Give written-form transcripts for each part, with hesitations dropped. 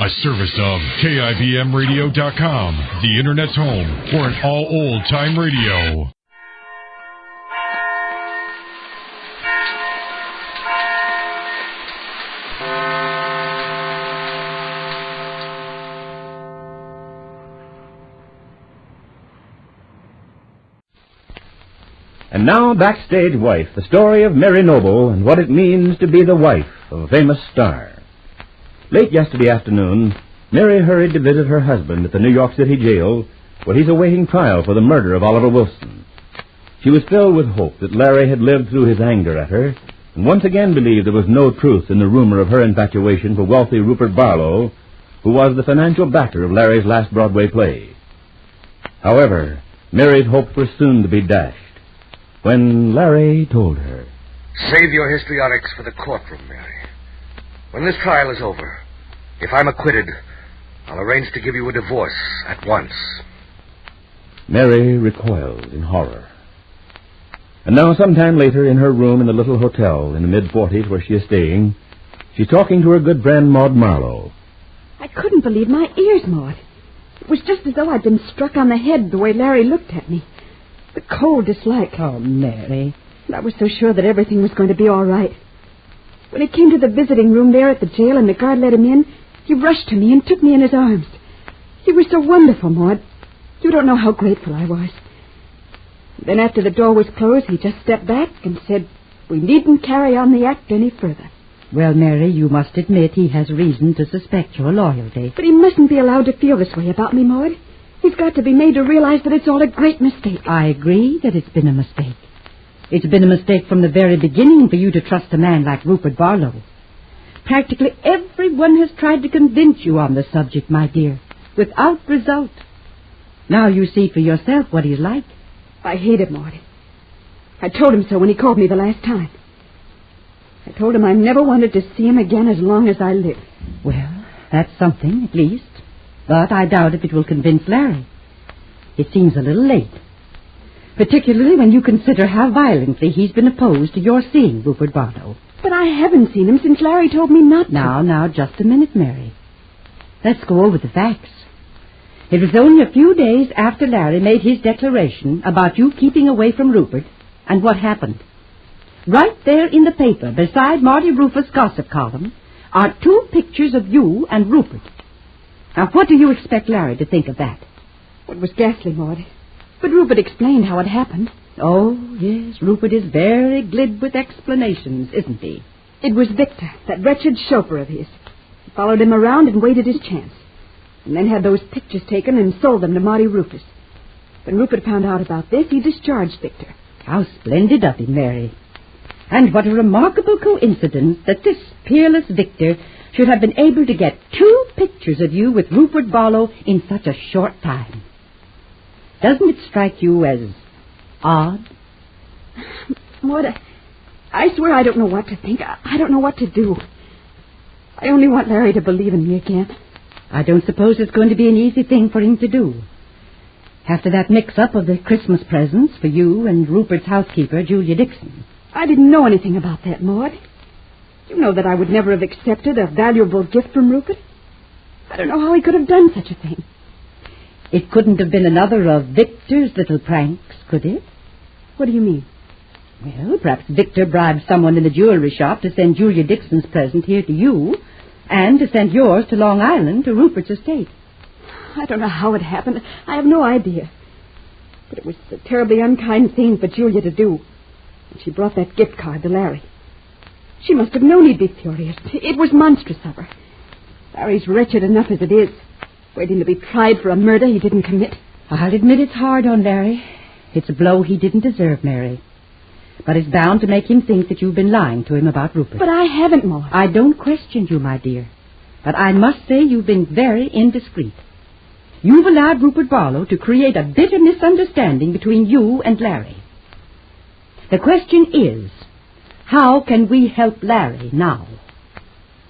A service of KIBMradio.com, the Internet's home for an all-old-time radio. And now, Backstage Wife, the story of Mary Noble and what it means to be the wife of a famous star. Late yesterday afternoon, Mary hurried to visit her husband at the New York City jail, where he's awaiting trial for the murder of Oliver Wilson. She was filled with hope that Larry had lived through his anger at her, and once again believed there was no truth in the rumor of her infatuation for wealthy Rupert Barlow, who was the financial backer of Larry's last Broadway play. However, Mary's hopes were soon to be dashed when Larry told her, "Save your histrionics for the courtroom, Mary. When this trial is over, if I'm acquitted, I'll arrange to give you a divorce at once." Mary recoiled in horror. And now, sometime later, in her room in the little hotel in the mid-40s where she is staying, she's talking to her good friend Maud Marlowe. I couldn't believe my ears, Maud. It was just as though I'd been struck on the head the way Larry looked at me. The cold dislike. Oh, Mary. And I was so sure that everything was going to be all right. When he came to the visiting room there at the jail and the guard let him in, he rushed to me and took me in his arms. He was so wonderful, Maud. You don't know how grateful I was. Then after the door was closed, he just stepped back and said, "We needn't carry on the act any further." Well, Mary, you must admit he has reason to suspect your loyalty. But he mustn't be allowed to feel this way about me, Maud. He's got to be made to realize that it's all a great mistake. I agree that it's been a mistake. It's been a mistake from the very beginning for you to trust a man like Rupert Barlow. Practically everyone has tried to convince you on the subject, my dear, without result. Now you see for yourself what he's like. I hate him, Maud. I told him so when he called me the last time. I told him I never wanted to see him again as long as I live. Well, that's something, at least. But I doubt if it will convince Larry. It seems a little late. Particularly when you consider how violently he's been opposed to your seeing Rupert Barlow. But I haven't seen him since Larry told me not to. Now, just a minute, Mary. Let's go over the facts. It was only a few days after Larry made his declaration about you keeping away from Rupert, and what happened. Right there in the paper, beside Marty Rufus' gossip column, are 2 pictures of you and Rupert. Now, what do you expect Larry to think of that? It was ghastly, Maud. But Rupert explained how it happened. Oh, yes, Rupert is very glib with explanations, isn't he? It was Victor, that wretched chauffeur of his. He followed him around and waited his chance. And then had those pictures taken and sold them to Marty Rufus. When Rupert found out about this, he discharged Victor. How splendid of him, Mary. And what a remarkable coincidence that this peerless Victor should have been able to get 2 pictures of you with Rupert Barlow in such a short time. Doesn't it strike you as odd? Maud, I swear I don't know what to think. I don't know what to do. I only want Larry to believe in me again. I don't suppose it's going to be an easy thing for him to do. After that mix-up of the Christmas presents for you and Rupert's housekeeper, Julia Dixon. I didn't know anything about that, Maud. You know that I would never have accepted a valuable gift from Rupert. I don't know how he could have done such a thing. It couldn't have been another of Victor's little pranks, could it? What do you mean? Well, perhaps Victor bribed someone in the jewelry shop to send Julia Dixon's present here to you, and to send yours to Long Island, to Rupert's estate. I don't know how it happened. I have no idea. But it was a terribly unkind thing for Julia to do. And she brought that gift card to Larry. She must have known he'd be furious. It was monstrous of her. Larry's wretched enough as it is, waiting to be tried for a murder he didn't commit. I'll admit it's hard on Larry. It's a blow he didn't deserve, Mary. But it's bound to make him think that you've been lying to him about Rupert. But I haven't, Maud. I don't question you, my dear. But I must say you've been very indiscreet. You've allowed Rupert Barlow to create a bitter misunderstanding between you and Larry. The question is, how can we help Larry now?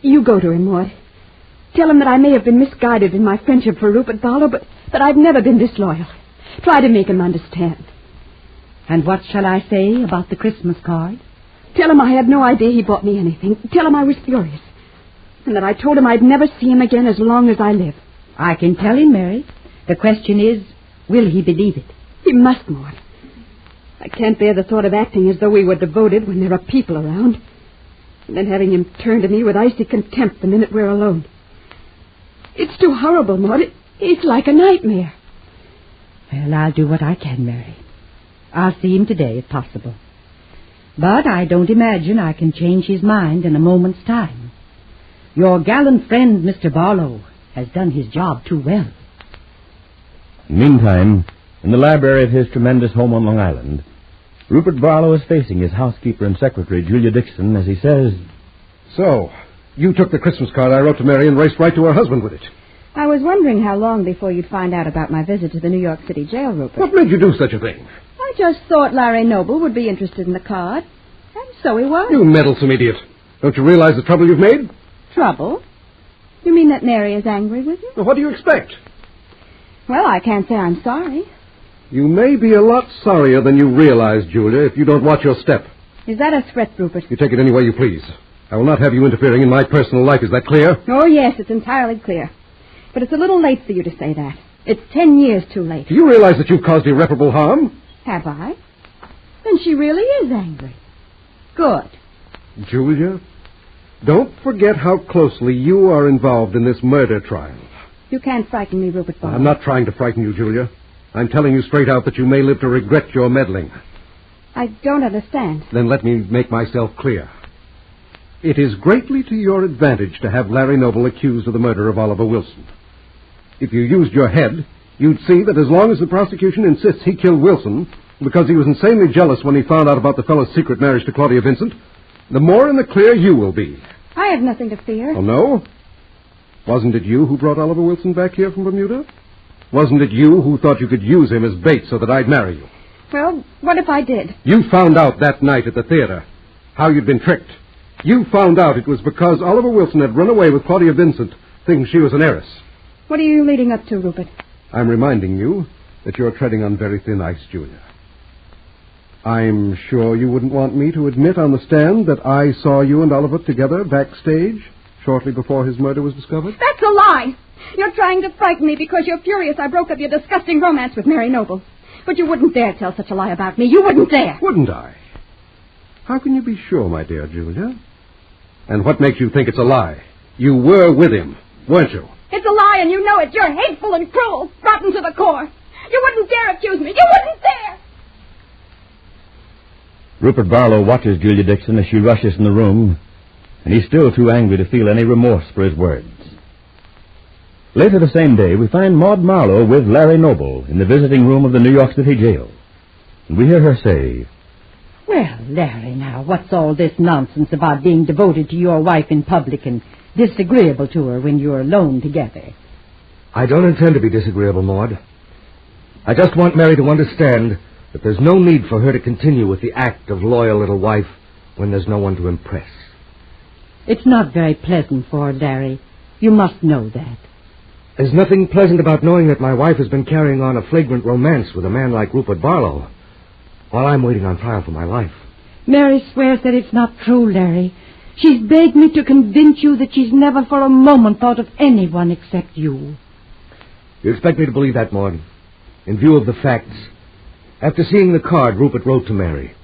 You go to him, Maud. Tell him that I may have been misguided in my friendship for Rupert Barlow, but I've never been disloyal. Try to make him understand. And what shall I say about the Christmas card? Tell him I had no idea he bought me anything. Tell him I was furious. and that I told him I'd never see him again as long as I live. I can tell him, Mary. The question is, will he believe it? He must, Maud. I can't bear the thought of acting as though we were devoted when there are people around, and then having him turn to me with icy contempt the minute we're alone. It's too horrible, Maud. It's like a nightmare. Well, I'll do what I can, Mary. I'll see him today, if possible. But I don't imagine I can change his mind in a moment's time. Your gallant friend, Mr. Barlow, has done his job too well. Meantime, in the library of his tremendous home on Long Island, Rupert Barlow is facing his housekeeper and secretary, Julia Dixon, as he says, So, you took the Christmas card I wrote to Mary and raced right to her husband with it. I was wondering how long before you'd find out about my visit to the New York City jail, Rupert. What made you do such a thing? I just thought Larry Noble would be interested in the card. And so he was. You meddlesome idiot. Don't you realize the trouble you've made? Trouble? You mean that Mary is angry with you? Well, what do you expect? Well, I can't say I'm sorry. You may be a lot sorrier than you realize, Julia, if you don't watch your step. Is that a threat, Rupert? You take it any way you please. I will not have you interfering in my personal life. Is that clear? Oh, yes, it's entirely clear. But it's a little late for you to say that. It's 10 years too late. Do you realize that you've caused irreparable harm? Have I? Then she really is angry. Good. Julia, don't forget how closely you are involved in this murder trial. You can't frighten me, Rupert Barlow. I'm not trying to frighten you, Julia. I'm telling you straight out that you may live to regret your meddling. I don't understand. Then let me make myself clear. It is greatly to your advantage to have Larry Noble accused of the murder of Oliver Wilson. If you used your head, you'd see that as long as the prosecution insists he killed Wilson because he was insanely jealous when he found out about the fellow's secret marriage to Claudia Vincent, the more in the clear you will be. I have nothing to fear. Oh, no? Wasn't it you who brought Oliver Wilson back here from Bermuda? Wasn't it you who thought you could use him as bait so that I'd marry you? Well, what if I did? You found out that night at the theater how you'd been tricked. You found out it was because Oliver Wilson had run away with Claudia Vincent, thinking she was an heiress. What are you leading up to, Rupert? I'm reminding you that you're treading on very thin ice, Julia. I'm sure you wouldn't want me to admit on the stand that I saw you and Oliver together backstage shortly before his murder was discovered? That's a lie! You're trying to frighten me because you're furious I broke up your disgusting romance with Mary Noble. But you wouldn't dare tell such a lie about me. You wouldn't dare. Wouldn't I? How can you be sure, my dear Julia? And what makes you think it's a lie? You were with him, weren't you? It's a lie and you know it. You're hateful and cruel, rotten to the core. You wouldn't dare accuse me. You wouldn't dare! Rupert Barlow watches Julia Dixon as she rushes from the room, and he's still too angry to feel any remorse for his words. Later the same day, we find Maud Marlowe with Larry Noble in the visiting room of the New York City jail. And we hear her say, Well, Larry, now, what's all this nonsense about being devoted to your wife in public and disagreeable to her when you're alone together? I don't intend to be disagreeable, Maud. I just want Mary to understand that there's no need for her to continue with the act of loyal little wife when there's no one to impress. It's not very pleasant for her, Larry. You must know that. There's nothing pleasant about knowing that my wife has been carrying on a flagrant romance with a man like Rupert Barlow while I'm waiting on trial for my life. Mary swears that it's not true, Larry. She's begged me to convince you that she's never for a moment thought of anyone except you. You expect me to believe that, Maud? In view of the facts, after seeing the card Rupert wrote to Mary,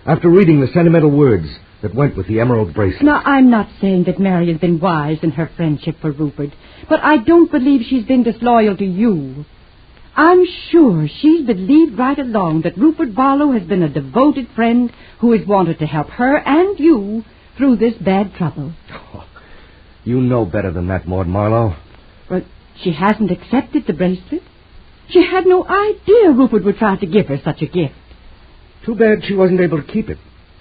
after reading the sentimental words that went with the emerald bracelet. Now, I'm not saying that Mary has been wise in her friendship for Rupert, but I don't believe she's been disloyal to you. I'm sure she's believed right along that Rupert Barlow has been a devoted friend who has wanted to help her and you through this bad trouble. Oh, you know better than that, Maud Marlowe. But she hasn't accepted the bracelet. She had no idea Rupert would try to give her such a gift. Too bad she wasn't able to keep it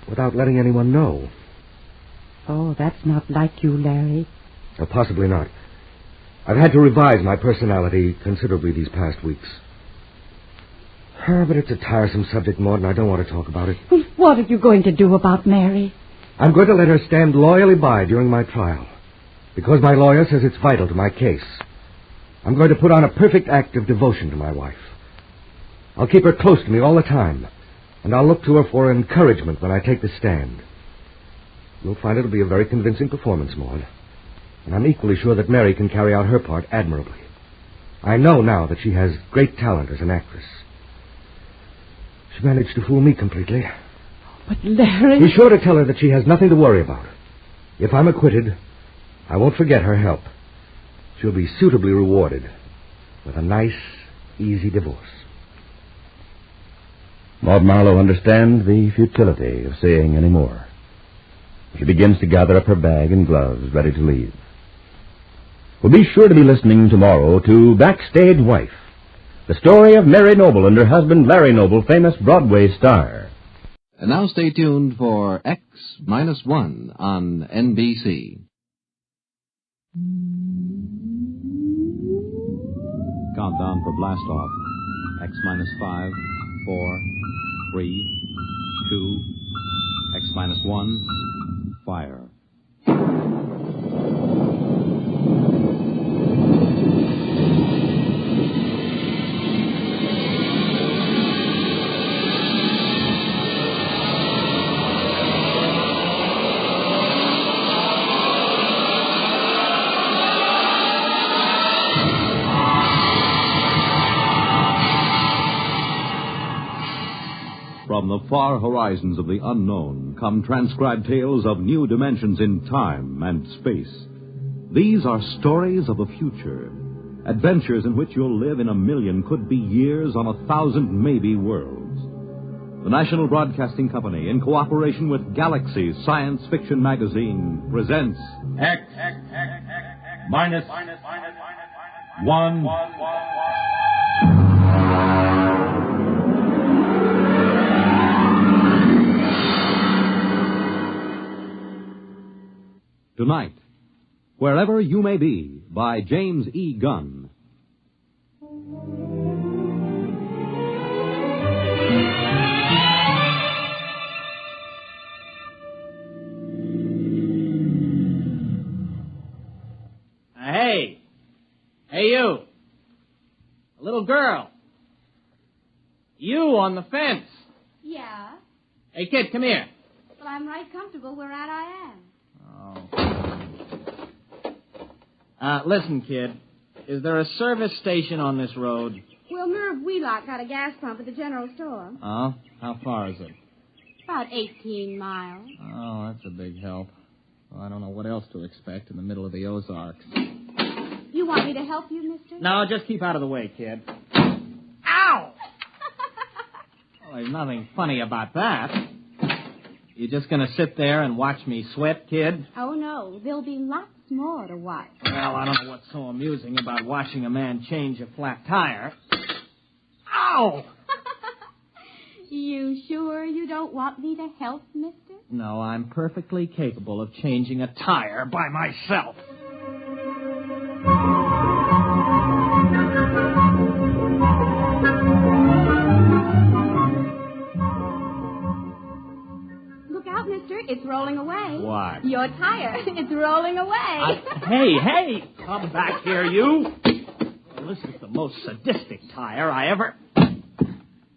without letting anyone know. Oh, that's not like you, Larry. Or possibly not. I've had to revise my personality considerably these past weeks. But it's a tiresome subject, Maud, and I don't want to talk about it. Well, what are you going to do about Mary? I'm going to let her stand loyally by during my trial, because my lawyer says it's vital to my case. I'm going to put on a perfect act of devotion to my wife. I'll keep her close to me all the time, and I'll look to her for encouragement when I take the stand. You'll find it'll be a very convincing performance, Maud. And I'm equally sure that Mary can carry out her part admirably. I know now that she has great talent as an actress. She managed to fool me completely. But Larry... Be sure to tell her that she has nothing to worry about. If I'm acquitted, I won't forget her help. She'll be suitably rewarded with a nice, easy divorce. Maud Marlowe understands the futility of saying any more. She begins to gather up her bag and gloves, ready to leave. Well, be sure to be listening tomorrow to Backstage Wife, the story of Mary Noble and her husband Larry Noble, famous Broadway star. And now stay tuned for X-1 on NBC. Countdown for blast off. X-5, 4, 3, 2, X-1, fire. From the far horizons of the unknown come transcribed tales of new dimensions in time and space. These are stories of the future, adventures in which you'll live in a million could-be years on 1,000 maybe worlds. The National Broadcasting Company, in cooperation with Galaxy Science Fiction Magazine, presents X-1. Tonight, Wherever You May Be, by James E. Gunn. Hey! Hey, you! A little girl! You on the fence! Yeah? Hey, kid, come here. Well, I'm right comfortable where I am. Listen, kid. Is there a service station on this road? Well, Merv Wheelock got a gas pump at the general store. Oh? How far is it? About 18 miles. Oh, that's a big help. Well, I don't know what else to expect in the middle of the Ozarks. You want me to help you, mister? No, just keep out of the way, kid. Ow! Well, there's nothing funny about that. You just gonna sit there and watch me sweat, kid? Oh, no. There'll be lots more to watch. Well, I don't know what's so amusing about watching a man change a flat tire. Ow! You sure you don't want me to help, mister? No, I'm perfectly capable of changing a tire by myself. Look out, mister. It's rolling away. What? Your tire. It's rolling away. Hey, come back here, you. Well, this is the most sadistic tire I ever...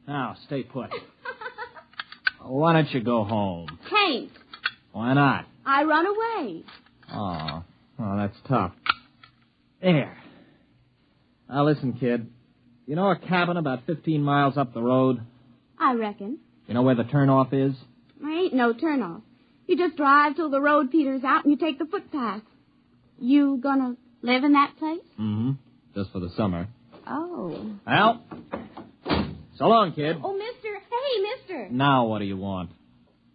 Now, stay put. Why don't you go home? Can't. Why not? I run away. Oh, that's tough. There. Now, listen, kid. You know a cabin about 15 miles up the road? I reckon. You know where the turnoff is? There ain't no turnoff. You just drive till the road peters out and you take the footpath. You gonna live in that place? Mm-hmm. Just for the summer. Oh. Well, so long, kid. Oh, mister. Hey, mister. Now what do you want?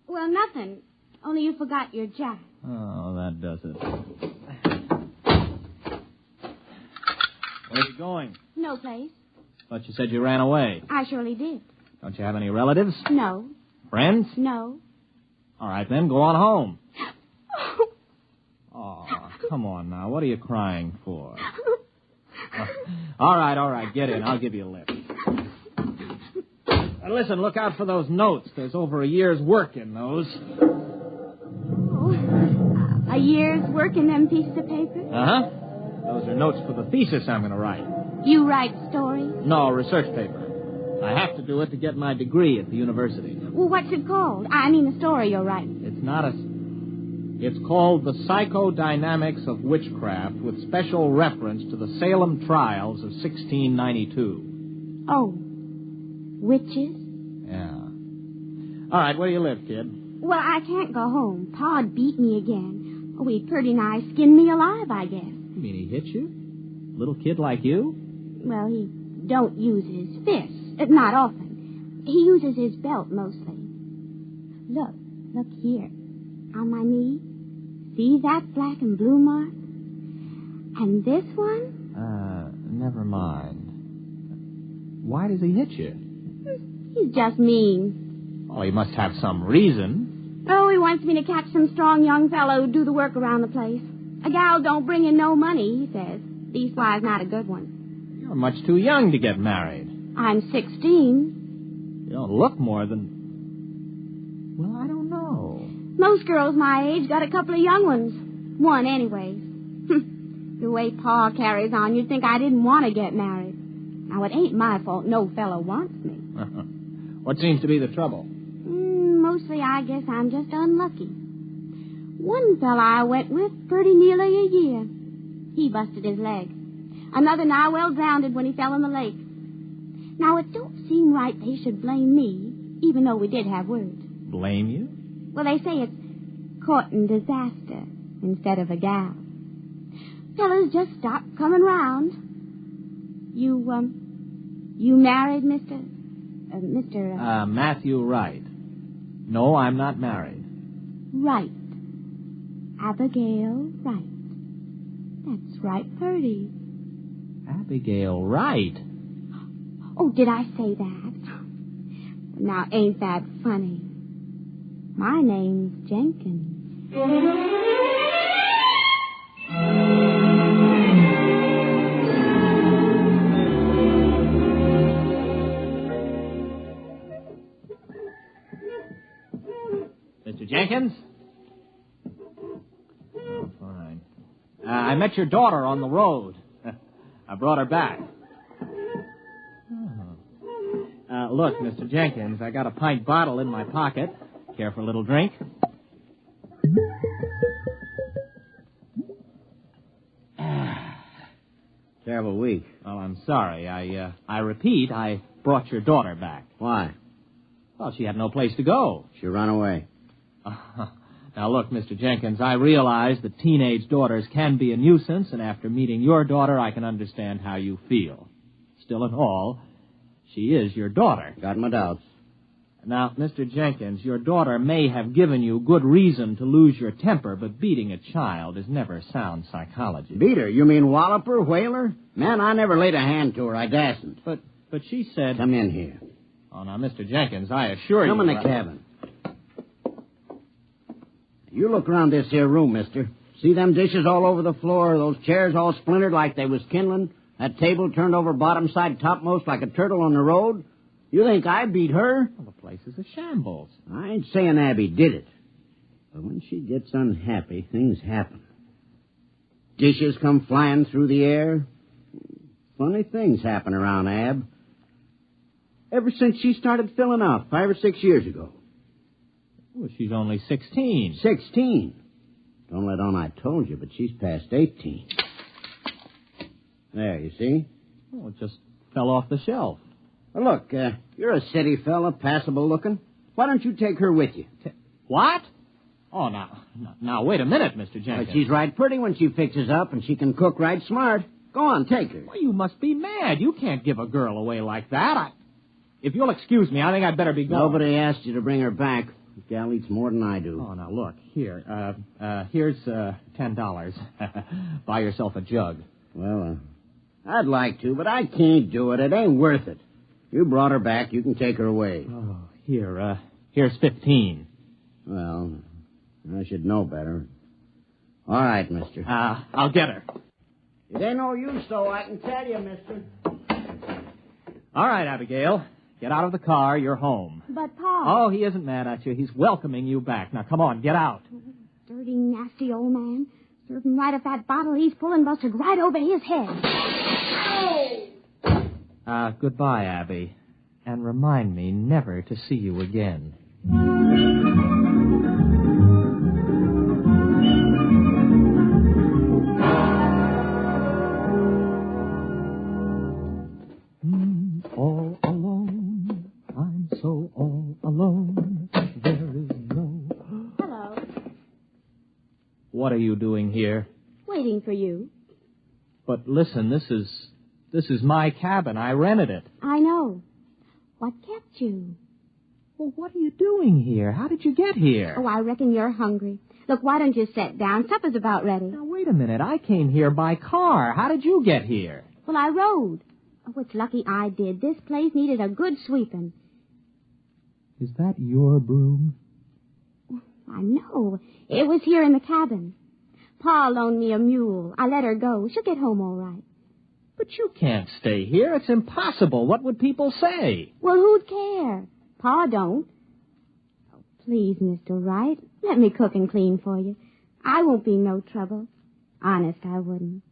Well, nothing. Only you forgot your jacket. Oh, that does it. Where are you going? No place. Thought you said you ran away. I surely did. Don't you have any relatives? No. Friends? No. All right, then, go on home. Oh, come on now. What are you crying for? All right, get in. I'll give you a lift. Now, listen, look out for those notes. There's over a year's work in those. Oh, a year's work in them pieces of paper? Uh-huh. Those are notes for the thesis I'm going to write. You write stories? No, research paper. I have to do it to get my degree at the university. Well, what's it called? I mean, the story you're writing. It's not a... It's called The Psychodynamics of Witchcraft, with special reference to the Salem trials of 1692. Oh, witches? Yeah. All right, where do you live, kid? Well, I can't go home. Pa'd beat me again. Oh, he pretty nigh skinned me alive, I guess. You mean he hit you? Little kid like you? Well, he don't use his fists. Not often. He uses his belt mostly. Look here. On my knee. See that black and blue mark? And this one? Never mind. Why does he hit you? He's just mean. Oh, he must have some reason. Oh, he wants me to catch some strong young fellow who'd do the work around the place. A gal don't bring in no money, he says. Leastwise, not a good one. You're much too young to get married. I'm 16. You don't look more than... Well, I don't know. Most girls my age got a couple of young ones. One, anyways. The way Pa carries on, you'd think I didn't want to get married. Now, it ain't my fault no fellow wants me. What seems to be the trouble? Mostly, I guess I'm just unlucky. One fella I went with pretty nearly a year. He busted his leg. Another nigh well drowned when he fell in the lake. Now, it don't seem right they should blame me, even though we did have words. Blame you? Well, they say it's courting disaster instead of a gal. Fellas just stop coming round. You married Mr. Matthew Wright. No, I'm not married. Wright. Abigail Wright. That's right, Purdy. Abigail Wright? Oh, did I say that? Now, ain't that funny? My name's Jenkins. Mr. Jenkins? Oh, fine. I met your daughter on the road. I brought her back. Look, Mr. Jenkins, I got a pint bottle in my pocket. Care for a little drink? Terrible week. Well, I'm sorry. I repeat, I brought your daughter back. Why? Well, she had no place to go. She ran away. Now, look, Mr. Jenkins, I realize that teenage daughters can be a nuisance, and after meeting your daughter, I can understand how you feel. Still in all, she is your daughter. Got my doubts. Now, Mr. Jenkins, your daughter may have given you good reason to lose your temper, but beating a child is never sound psychology. Beat her? You mean wallop her, whale her? Man, I never laid a hand to her. I dasn't. But she said... Come in here. Oh, now, Mr. Jenkins, I assure you... Come in the cabin. You look around this here room, mister. See them dishes all over the floor, those chairs all splintered like they was kindling, that table turned over bottom side topmost like a turtle on the road? You think I beat her? Well, the place is a shambles. I ain't saying Abby did it. But when she gets unhappy, things happen. Dishes come flying through the air. Funny things happen around Ab. Ever since she started filling out 5 or 6 years ago. Well, she's only 16. 16? Don't let on I told you, but she's past 18. There, you see? Oh, it just fell off the shelf. Well, look, you're a city fella, passable looking. Why don't you take her with you? What? Oh, now, wait a minute, Mr. Jenkins. Well, she's right pretty when she fixes up, and she can cook right smart. Go on, take her. Well, you must be mad. You can't give a girl away like that. If you'll excuse me, I think I'd better be going. Nobody asked you to bring her back. The gal eats more than I do. Oh, now, look, here. Here's $10. Buy yourself a jug. Well, I'd like to, but I can't do it. It ain't worth it. You brought her back. You can take her away. Oh, here's 15. Well, I should know better. All right, mister. I'll get her. It ain't no use, though, I can tell you, mister. All right, Abigail. Get out of the car. You're home. But, Pa... Oh, he isn't mad at you. He's welcoming you back. Now, come on, get out. Dirty, nasty old man. Serving right if that bottle he's pulling busted right over his head. Goodbye, Abby. And remind me never to see you again. you doing here? Waiting for you. But listen, this is my cabin. I rented it. I know. What kept you? Well, what are you doing here? How did you get here? Oh, I reckon you're hungry. Look, why don't you sit down? Supper's about ready. Now, wait a minute. I came here by car. How did you get here? Well, I rode. Oh, it's lucky I did. This place needed a good sweeping. Is that your broom? I know. It was here in the cabin. Pa loaned me a mule. I let her go. She'll get home all right. But you can't stay here. It's impossible. What would people say? Well, who'd care? Pa don't. Oh, please, Mr. Wright, let me cook and clean for you. I won't be no trouble. Honest, I wouldn't.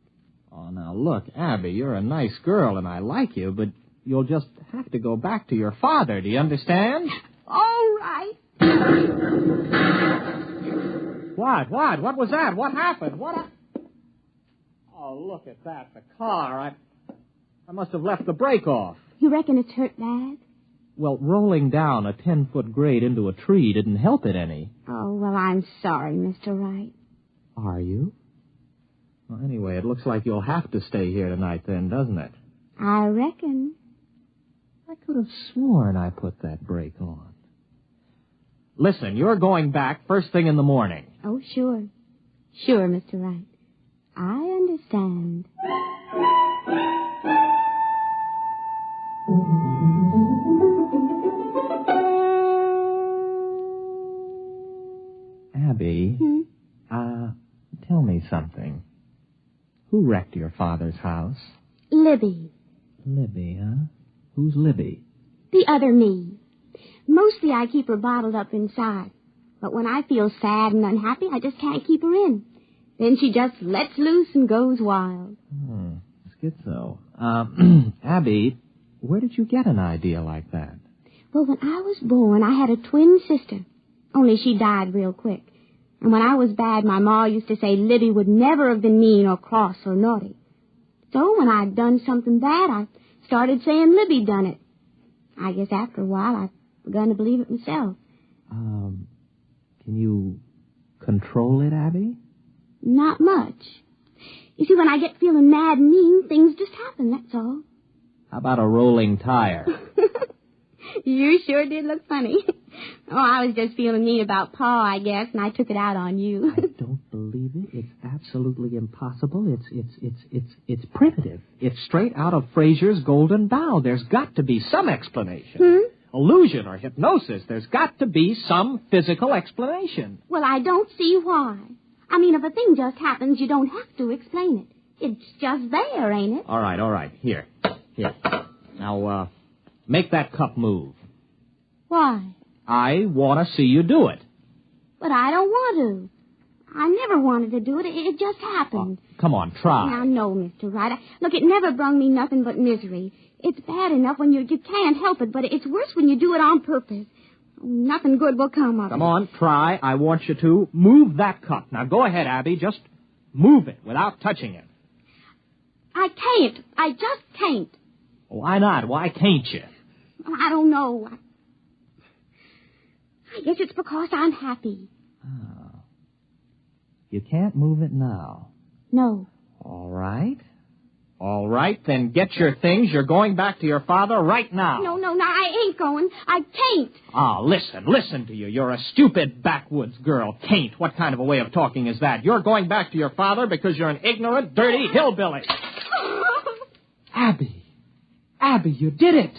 Oh, now, look, Abby, you're a nice girl, and I like you, but you'll just have to go back to your father. Do you understand? All right. What? What was that? What happened? Oh, look at that, the car. I must have left the brake off. You reckon it's hurt bad? Well, rolling down a 10-foot grade into a tree didn't help it any. Oh, well, I'm sorry, Mr. Wright. Are you? Well, anyway, it looks like you'll have to stay here tonight then, doesn't it? I reckon. I could have sworn I put that brake on. Listen, you're going back first thing in the morning. Oh, sure. Sure, Mr. Wright. I understand. Abby, tell me something. Who wrecked your father's house? Libby. Libby, huh? Who's Libby? The other me. Mostly I keep her bottled up inside. But when I feel sad and unhappy, I just can't keep her in. Then she just lets loose and goes wild. Schizo. Abby, where did you get an idea like that? Well, when I was born, I had a twin sister. Only she died real quick. And when I was bad, my ma used to say Libby would never have been mean or cross or naughty. So when I'd done something bad, I started saying Libby done it. I guess after a while, I begun to believe it myself. Can you control it, Abby? Not much. You see, when I get feeling mad and mean, things just happen, that's all. How about a rolling tire? You sure did look funny. Oh, I was just feeling mean about Pa, I guess, and I took it out on you. I don't believe it. It's absolutely impossible. It's primitive. It's straight out of Fraser's Golden Bough. There's got to be some explanation. Illusion or hypnosis. There's got to be some physical explanation. Well, I don't see why. I mean, if a thing just happens, you don't have to explain it. It's just there, ain't it? All right. Here. Now, make that cup move. Why? I want to see you do it. But I don't want to. I never wanted to do it. It just happened. Oh, come on, try. Now, no, Mr. Wright. Look, it never brung me nothing but misery. It's bad enough when you can't help it, but it's worse when you do it on purpose. Nothing good will come of it. Come on, try. I want you to move that cup. Now, go ahead, Abby. Just move it without touching it. I can't. I just can't. Why not? Why can't you? I don't know. I guess it's because I'm happy. Oh. You can't move it now. No. All right, then get your things. You're going back to your father right now. No, I ain't going. I can't. Listen to you. You're a stupid backwoods girl. Can't. What kind of a way of talking is that? You're going back to your father because you're an ignorant, dirty hillbilly. Abby, you did it.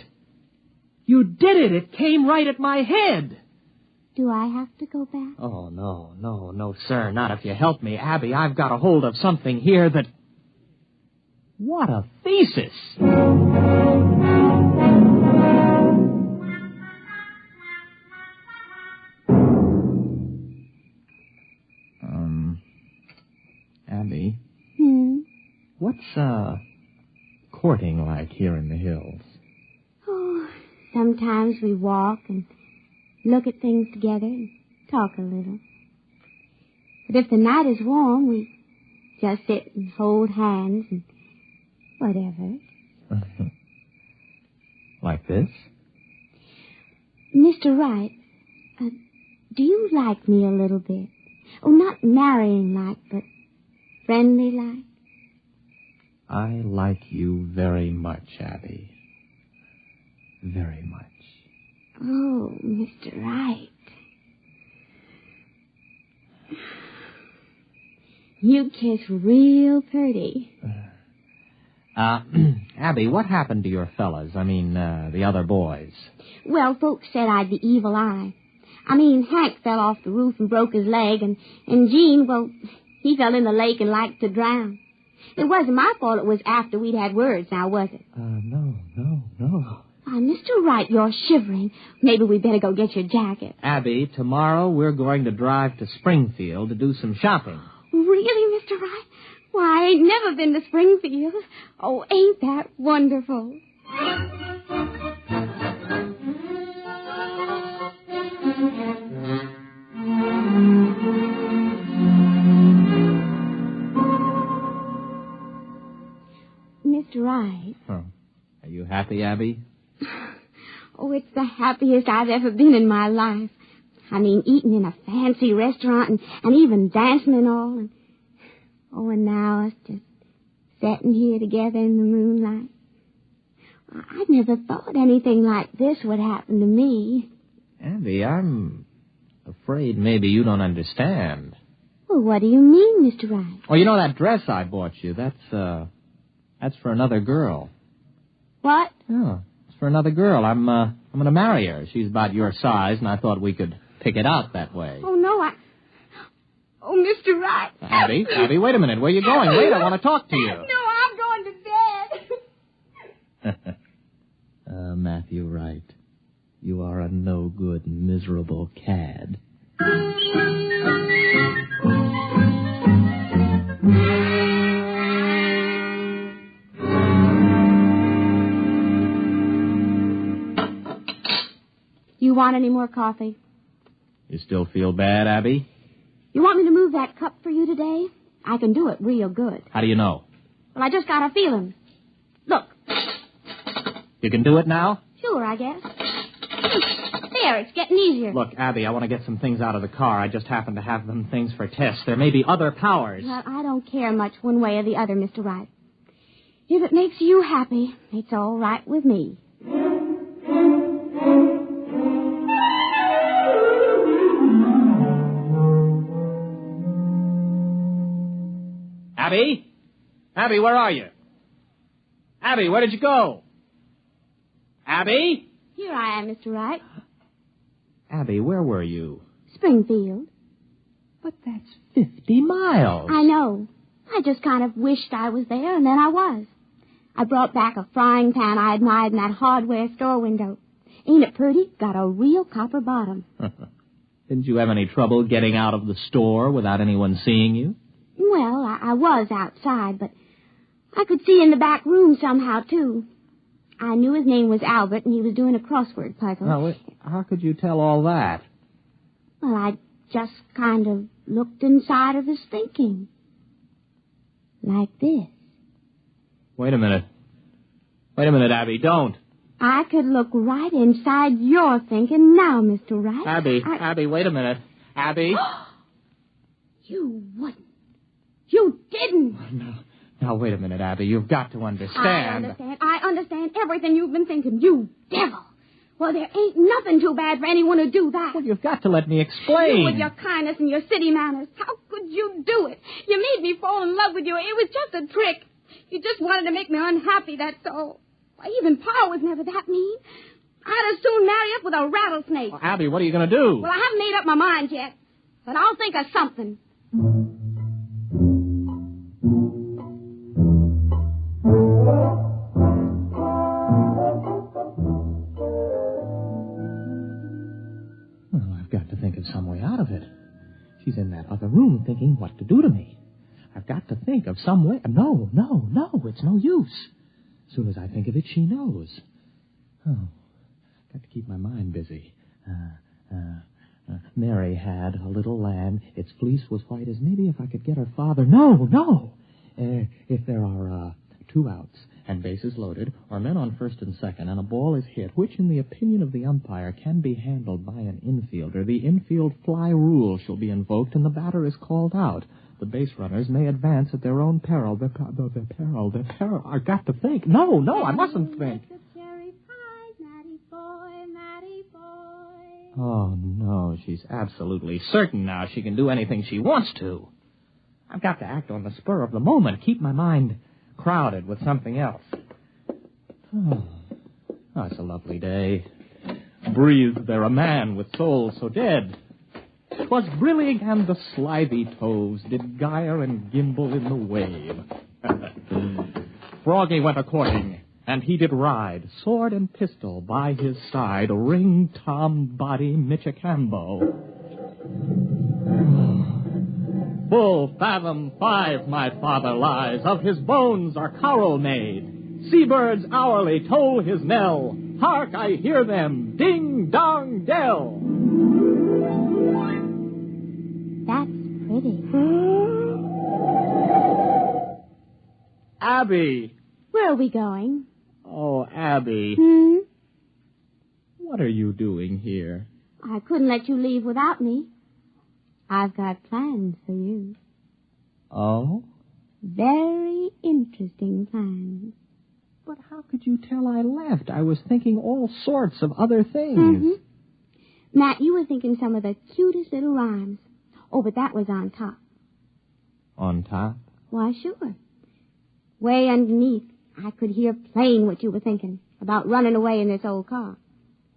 You did it. It came right at my head. Do I have to go back? Oh, no, sir. Not if you help me. Abby, I've got a hold of something here that... What a thesis! Abby? What's, courting like here in the hills? Oh, sometimes we walk and look at things together and talk a little. But if the night is warm, we just sit and hold hands and whatever. Like this? Mr. Wright, do you like me a little bit? Oh, not marrying-like, but friendly-like. I like you very much, Abby. Very much. Oh, Mr. Wright. You kiss real pretty. Abby, what happened to your fellas? I mean, the other boys. Well, folks said I'd the evil eye. I mean, Hank fell off the roof and broke his leg, and Gene, well, he fell in the lake and liked to drown. It wasn't my fault it was after we'd had words, now was it? No. Mr. Wright, you're shivering. Maybe we'd better go get your jacket. Abby, tomorrow we're going to drive to Springfield to do some shopping. Really, Mr. Wright? Why, I ain't never been to Springfield. Oh, ain't that wonderful? Mr. Wright. Oh. Are you happy, Abby? Oh, it's the happiest I've ever been in my life. I mean, eating in a fancy restaurant and even dancing and all. And now us just sitting here together in the moonlight. I never thought anything like this would happen to me. Abby, I'm afraid maybe you don't understand. Well, what do you mean, Mr. Wright? Well, you know that dress I bought you, that's for another girl. What? Oh, it's for another girl. I'm going to marry her. She's about your size, and I thought we could pick it out that way. Oh, no, Oh, Mr. Wright. Abby, wait a minute. Where are you going? Wait, I want to talk to you. No, I'm going to bed. Matthew Wright, you are a no-good, miserable cad. You want any more coffee? You still feel bad, Abby? You want me to move that cup for you today? I can do it real good. How do you know? Well, I just got a feeling. Look. You can do it now? Sure, I guess. There, it's getting easier. Look, Abby, I want to get some things out of the car. I just happen to have them things for tests. There may be other powers. Well, I don't care much one way or the other, Mr. Wright. If it makes you happy, it's all right with me. Abby? Abby, where are you? Abby, where did you go? Abby? Here I am, Mr. Wright. Abby, where were you? Springfield. But that's 50 miles. I know. I just kind of wished I was there, and then I was. I brought back a frying pan I admired in that hardware store window. Ain't it pretty? Got a real copper bottom. Didn't you have any trouble getting out of the store without anyone seeing you? Well, I was outside, but I could see in the back room somehow, too. I knew his name was Albert, and he was doing a crossword puzzle. Now, how could you tell all that? Well, I just kind of looked inside of his thinking. Like this. Wait a minute, Abby, don't. I could look right inside your thinking now, Mr. Wright. Abby, wait a minute. Abby? You wouldn't. You didn't. No. Now, wait a minute, Abby. You've got to understand. I understand everything you've been thinking, you devil. Well, there ain't nothing too bad for anyone to do that. Well, you've got to let me explain. You with your kindness and your city manners. How could you do it? You made me fall in love with you. It was just a trick. You just wanted to make me unhappy, that's all. Why, even Pa was never that mean. I'd as soon marry up with a rattlesnake. Well, Abby, what are you going to do? Well, I haven't made up my mind yet. But I'll think of something. Well, I've got to think of some way out of it. She's in that other room thinking what to do to me. I've got to think of some way. No, it's no use. As soon as I think of it, she knows. Oh, got to keep my mind busy. Mary had a little lamb. Its fleece was white as maybe if I could get her father. No. If there are 2 outs and bases loaded, or men on first and second, and a ball is hit, which, in the opinion of the umpire, can be handled by an infielder, the infield fly rule shall be invoked, and the batter is called out. The base runners may advance at their own peril. Their peril. I've got to think. No, I mustn't think. Oh, no, she's absolutely certain now she can do anything she wants to. I've got to act on the spur of the moment, keep my mind crowded with something else. Oh, it's a lovely day. Breathed there a man with soul so dead. 'Twas brillig and the slithy toves did gyre and gimble in the wave. Froggy went a-courting, and he did ride, sword and pistol by his side, ring Tom body Michicambo. Full fathom 5 my father lies, of his bones are coral made. Seabirds hourly toll his knell, hark, I hear them, ding dong dell. That's pretty. Abby! Where are we going? Oh, Abby. What are you doing here? I couldn't let you leave without me. I've got plans for you. Oh? Very interesting plans. But how could you tell I left? I was thinking all sorts of other things. Mm-hmm. Matt, you were thinking some of the cutest little rhymes. Oh, but that was on top. On top? Why, sure. Way underneath, I could hear plain what you were thinking about running away in this old car.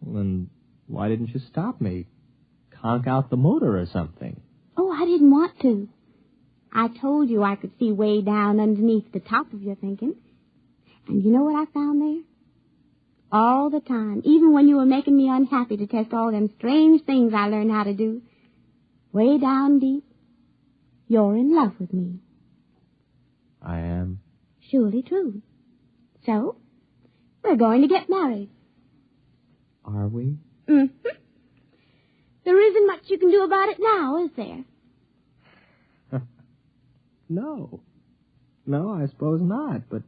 Well, then why didn't you stop me? Conk out the motor or something. Oh, I didn't want to. I told you I could see way down underneath the top of your thinking. And you know what I found there? All the time, even when you were making me unhappy to test all them strange things I learned how to do, way down deep, you're in love with me. I am? Surely true. So, we're going to get married. Are we? Mm-hmm. There isn't much you can do about it now, is there? No, I suppose not, but,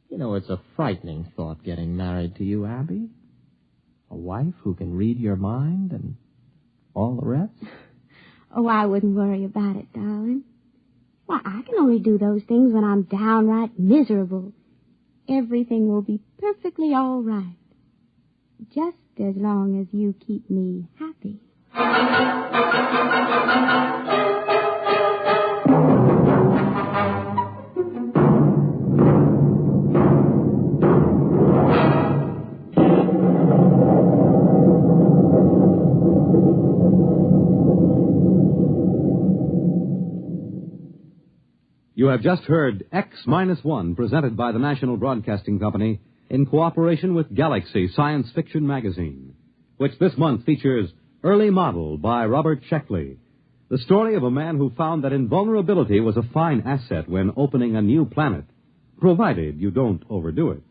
you know, it's a frightening thought getting married to you, Abby. A wife who can read your mind and all the rest. Oh, I wouldn't worry about it, darling. Why, I can only do those things when I'm downright miserable. Everything will be perfectly all right. Just as long as you keep me happy. You have just heard X-1, presented by the National Broadcasting Company in cooperation with Galaxy Science Fiction Magazine, which this month features Early Model by Robert Sheckley, the story of a man who found that invulnerability was a fine asset when opening a new planet, provided you don't overdo it.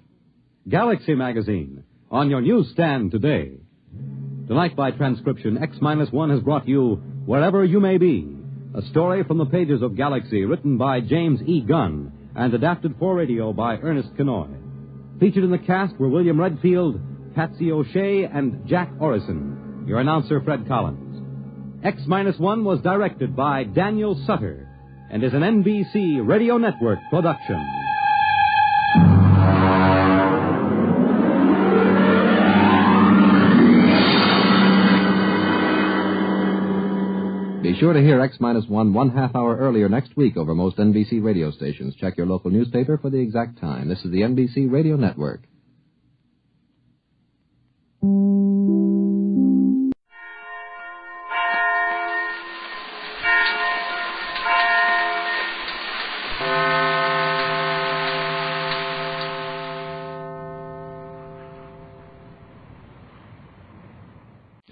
Galaxy Magazine, on your newsstand today. Tonight, by transcription, X-1 has brought you Wherever You May Be, a story from the pages of Galaxy written by James E. Gunn and adapted for radio by Ernest Kenoy. Featured in the cast were William Redfield, Patsy O'Shea, and Jack Orrison. Your announcer, Fred Collins. X-1 was directed by Daniel Sutter and is an NBC Radio Network production. Be sure to hear X-1 1/2 hour earlier next week over most NBC radio stations. Check your local newspaper for the exact time. This is the NBC Radio Network.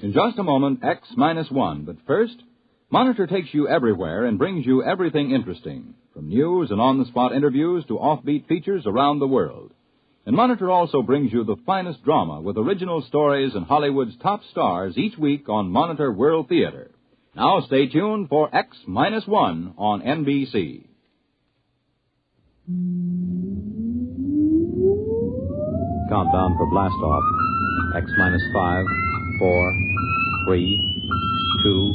In just a moment, X-1. But first, Monitor takes you everywhere and brings you everything interesting, from news and on-the-spot interviews to offbeat features around the world. And Monitor also brings you the finest drama with original stories and Hollywood's top stars each week on Monitor World Theater. Now stay tuned for X-1 on NBC. Countdown for blast off. X minus 5, 4, 3, 2,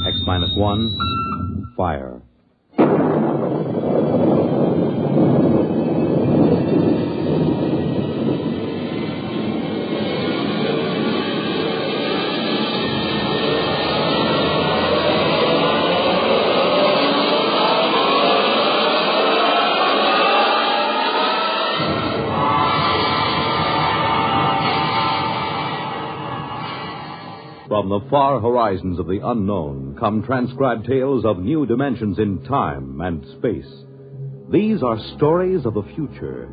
X minus 1, fire. From the far horizons of the unknown come transcribed tales of new dimensions in time and space. These are stories of the future,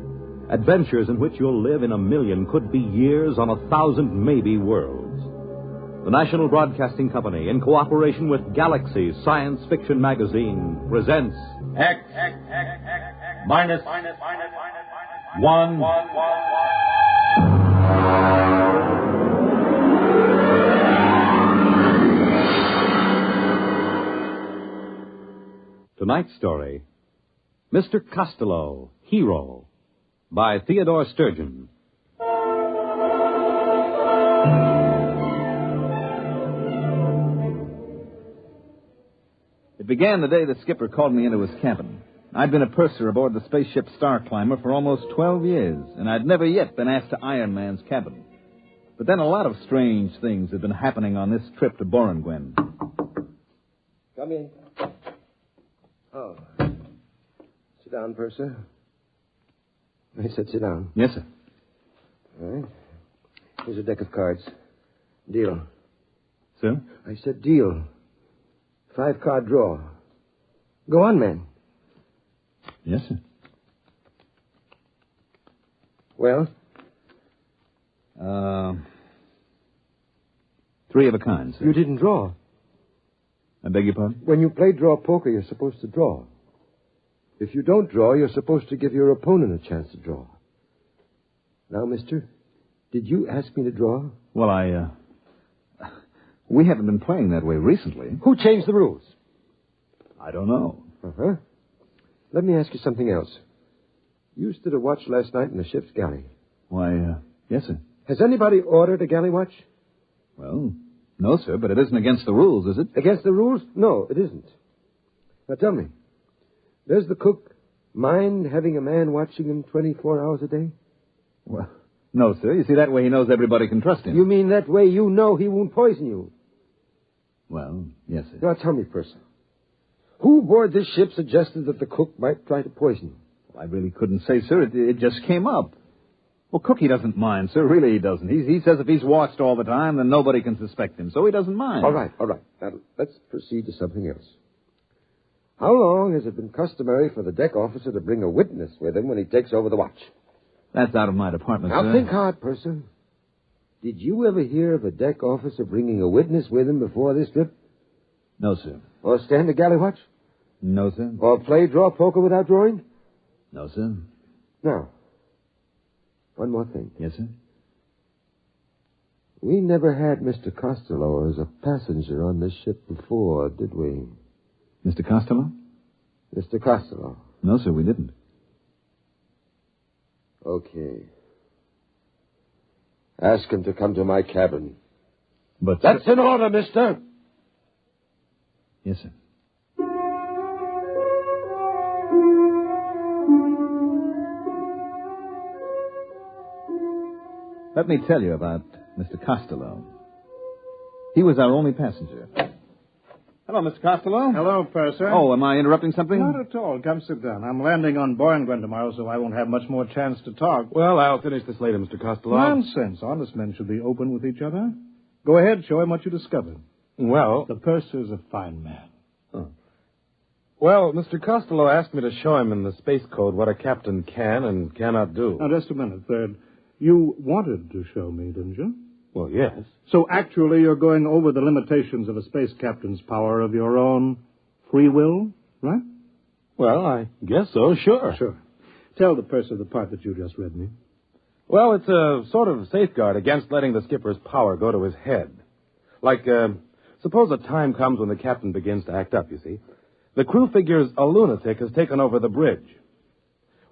adventures in which you'll live in a million, could be years, on 1,000 maybe worlds. The National Broadcasting Company, in cooperation with Galaxy Science Fiction Magazine, presents X minus 1. Tonight's story, Mr. Costello Hero, by Theodore Sturgeon. It began the day the skipper called me into his cabin. I'd been a purser aboard the spaceship Star Climber for almost 12 years, and I'd never yet been asked to Iron Man's cabin. But then a lot of strange things had been happening on this trip to Boranguen. Come in. Oh. Sit down, Purser. I said sit down. Yes, sir. All right. Here's a deck of cards. Deal. Sir? I said deal. 5-card draw. Go on, man. Yes, sir. Well? 3 of a kind, sir. You didn't draw. I beg your pardon? When you play draw poker, you're supposed to draw. If you don't draw, you're supposed to give your opponent a chance to draw. Now, mister, did you ask me to draw? Well, we haven't been playing that way recently. Who changed the rules? I don't know. Uh-huh. Let me ask you something else. You stood a watch last night in the ship's galley. Why, yes, sir. Has anybody ordered a galley watch? Well, no, sir, but it isn't against the rules, is it? Against the rules? No, it isn't. Now tell me, does the cook mind having a man watching him 24 hours a day? Well, no, sir. You see, that way he knows everybody can trust him. You mean that way you know he won't poison you? Well, yes, sir. Now tell me, Purser, who aboard this ship suggested that the cook might try to poison you? Well, I really couldn't say, sir. It just came up. Well, Cookie doesn't mind, sir. Really, he doesn't. He says if he's watched all the time, then nobody can suspect him, so he doesn't mind. All right. Now, let's proceed to something else. How long has it been customary for the deck officer to bring a witness with him when he takes over the watch? That's out of my department, now, sir. Now, think hard, Purser. Did you ever hear of a deck officer bringing a witness with him before this trip? No, sir. Or stand a galley watch? No, sir. Or play draw poker without drawing? No, sir. Now, one more thing. Yes, sir? We never had Mr. Costello as a passenger on this ship before, did we? Mr. Costello? Mr. Costello. No, sir, we didn't. Okay. Ask him to come to my cabin. But... That's an order, mister! Yes, sir. Let me tell you about Mr. Costello. He was our only passenger. Hello, Mr. Costello. Hello, Purser. Oh, am I interrupting something? Not at all. Come sit down. I'm landing on Boranguen tomorrow, so I won't have much more chance to talk. Well, I'll finish this later, Mr. Costello. Nonsense. Honest men should be open with each other. Go ahead, show him what you discovered. Well... The Purser's a fine man. Oh. Well, Mr. Costello asked me to show him in the space code what a captain can and cannot do. Now, just a minute, Third. You wanted to show me, didn't you? Well, yes. So actually you're going over the limitations of a space captain's power of your own free will, right? Well, I guess so, sure. Sure. Tell the Purser the part that you just read me. Well, it's a sort of safeguard against letting the skipper's power go to his head. Like, suppose a time comes when the captain begins to act up, you see. The crew figures a lunatic has taken over the bridge.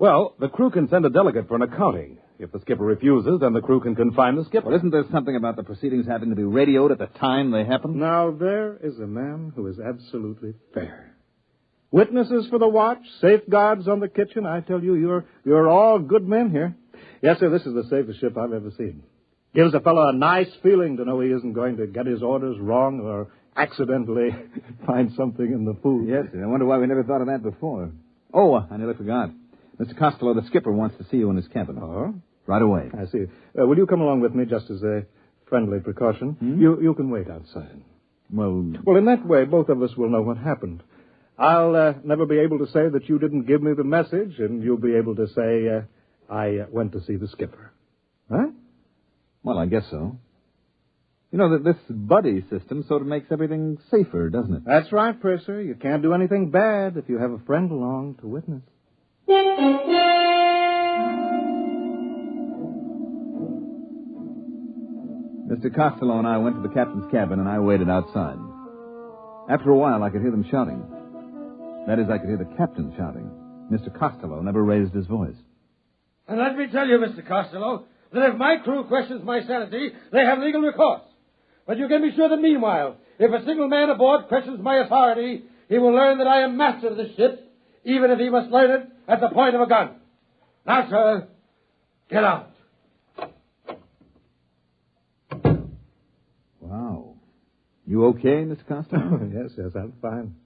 Well, the crew can send a delegate for an accounting. If the skipper refuses, then the crew can confine the skipper. Well, isn't there something about the proceedings having to be radioed at the time they happen? Now, there is a man who is absolutely fair. Witnesses for the watch, safeguards on the kitchen. I tell you, you're all good men here. Yes, sir, this is the safest ship I've ever seen. Gives a fellow a nice feeling to know he isn't going to get his orders wrong or accidentally find something in the food. Yes, sir. I wonder why we never thought of that before. Oh, I nearly forgot. Mr. Costello, the skipper, wants to see you in his cabin. Oh? Right away. I see. Will you come along with me just as a friendly precaution? You can wait outside. Well, in that way, both of us will know what happened. I'll never be able to say that you didn't give me the message, and you'll be able to say I went to see the skipper. Huh? Well, I guess so. You know, that this buddy system sort of makes everything safer, doesn't it? That's right, Purser. You can't do anything bad if you have a friend along to witness. Mr. Costello and I went to the captain's cabin, and I waited outside. After a while, I could hear them shouting. That is, I could hear the captain shouting. Mr. Costello never raised his voice. And let me tell you, Mr. Costello, that if my crew questions my sanity, they have legal recourse. But you can be sure that meanwhile, if a single man aboard questions my authority, he will learn that I am master of this ship, even if he must learn it at the point of a gun. Now, sir, get out. Wow. You okay, Mr. Costello? Yes, I'm fine.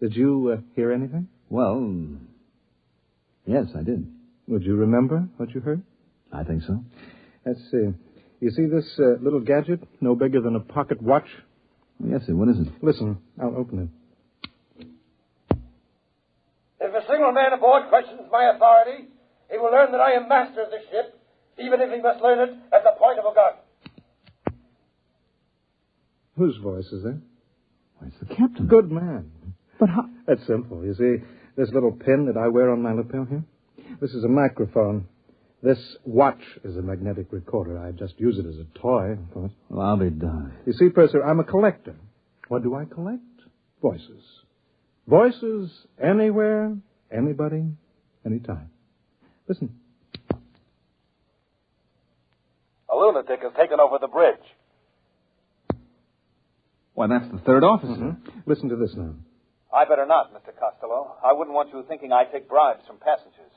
Did you hear anything? Well, yes, I did. Would you remember what you heard? I think so. Let's see. You see this little gadget, no bigger than a pocket watch? Yes, sir. What is it? Listen, I'll open it. If a single man aboard questions my authority, he will learn that I am master of this ship, even if he must learn it at the point of a gun. Whose voice is that? Why, it's the captain. Good man. But how? That's simple. You see, this little pin that I wear on my lapel here? This is a microphone. This watch is a magnetic recorder. I just use it as a toy, of course. Well, I'll be darned. You see, Purser, I'm a collector. What do I collect? Voices. Voices anywhere, anybody, anytime. Listen. A lunatic has taken over the bridge. Why, that's the third officer. Mm-hmm. Listen to this now. I better not, Mr. Costello. I wouldn't want you thinking I take bribes from passengers.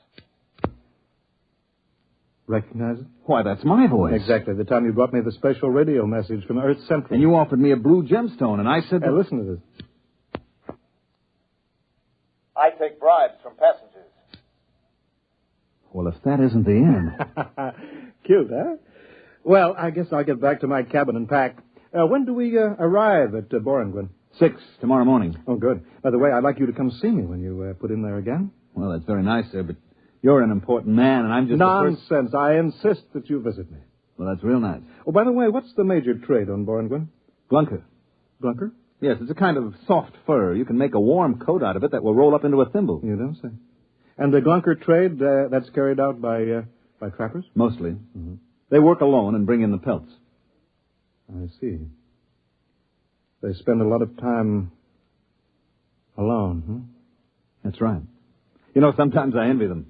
Recognize it? Why, that's my voice. Exactly. The time you brought me the special radio message from Earth Central. And you offered me a blue gemstone, and I said... Hey, listen to this. I take bribes from passengers. Well, if that isn't the end... Cute, huh? Well, I guess I'll get back to my cabin and pack. When do we arrive at Borengwin? 6 tomorrow morning. Oh, good. By the way, I'd like you to come see me when you put in there again. Well, that's very nice, sir, but you're an important man, and I'm just Nonsense. I insist that you visit me. Well, that's real nice. Oh, by the way, what's the major trade on Borengwin? Glunker. Glunker? Yes, it's a kind of soft fur. You can make a warm coat out of it that will roll up into a thimble. You don't say. And the Glunker trade, that's carried out by trappers? Mostly. Mm-hmm. They work alone and bring in the pelts. I see. They spend a lot of time alone, huh? That's right. You know, sometimes I envy them.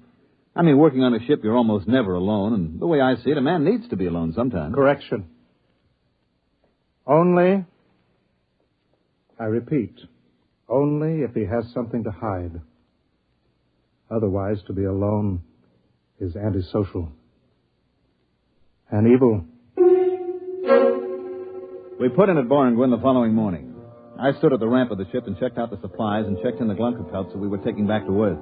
I mean, working on a ship, you're almost never alone, and the way I see it, a man needs to be alone sometimes. Correction. Only, I repeat, only if he has something to hide. Otherwise, to be alone is antisocial and evil. We put in at Borengwin the following morning. I stood at the ramp of the ship and checked out the supplies and checked in the Glunker pelts that we were taking back to Earth.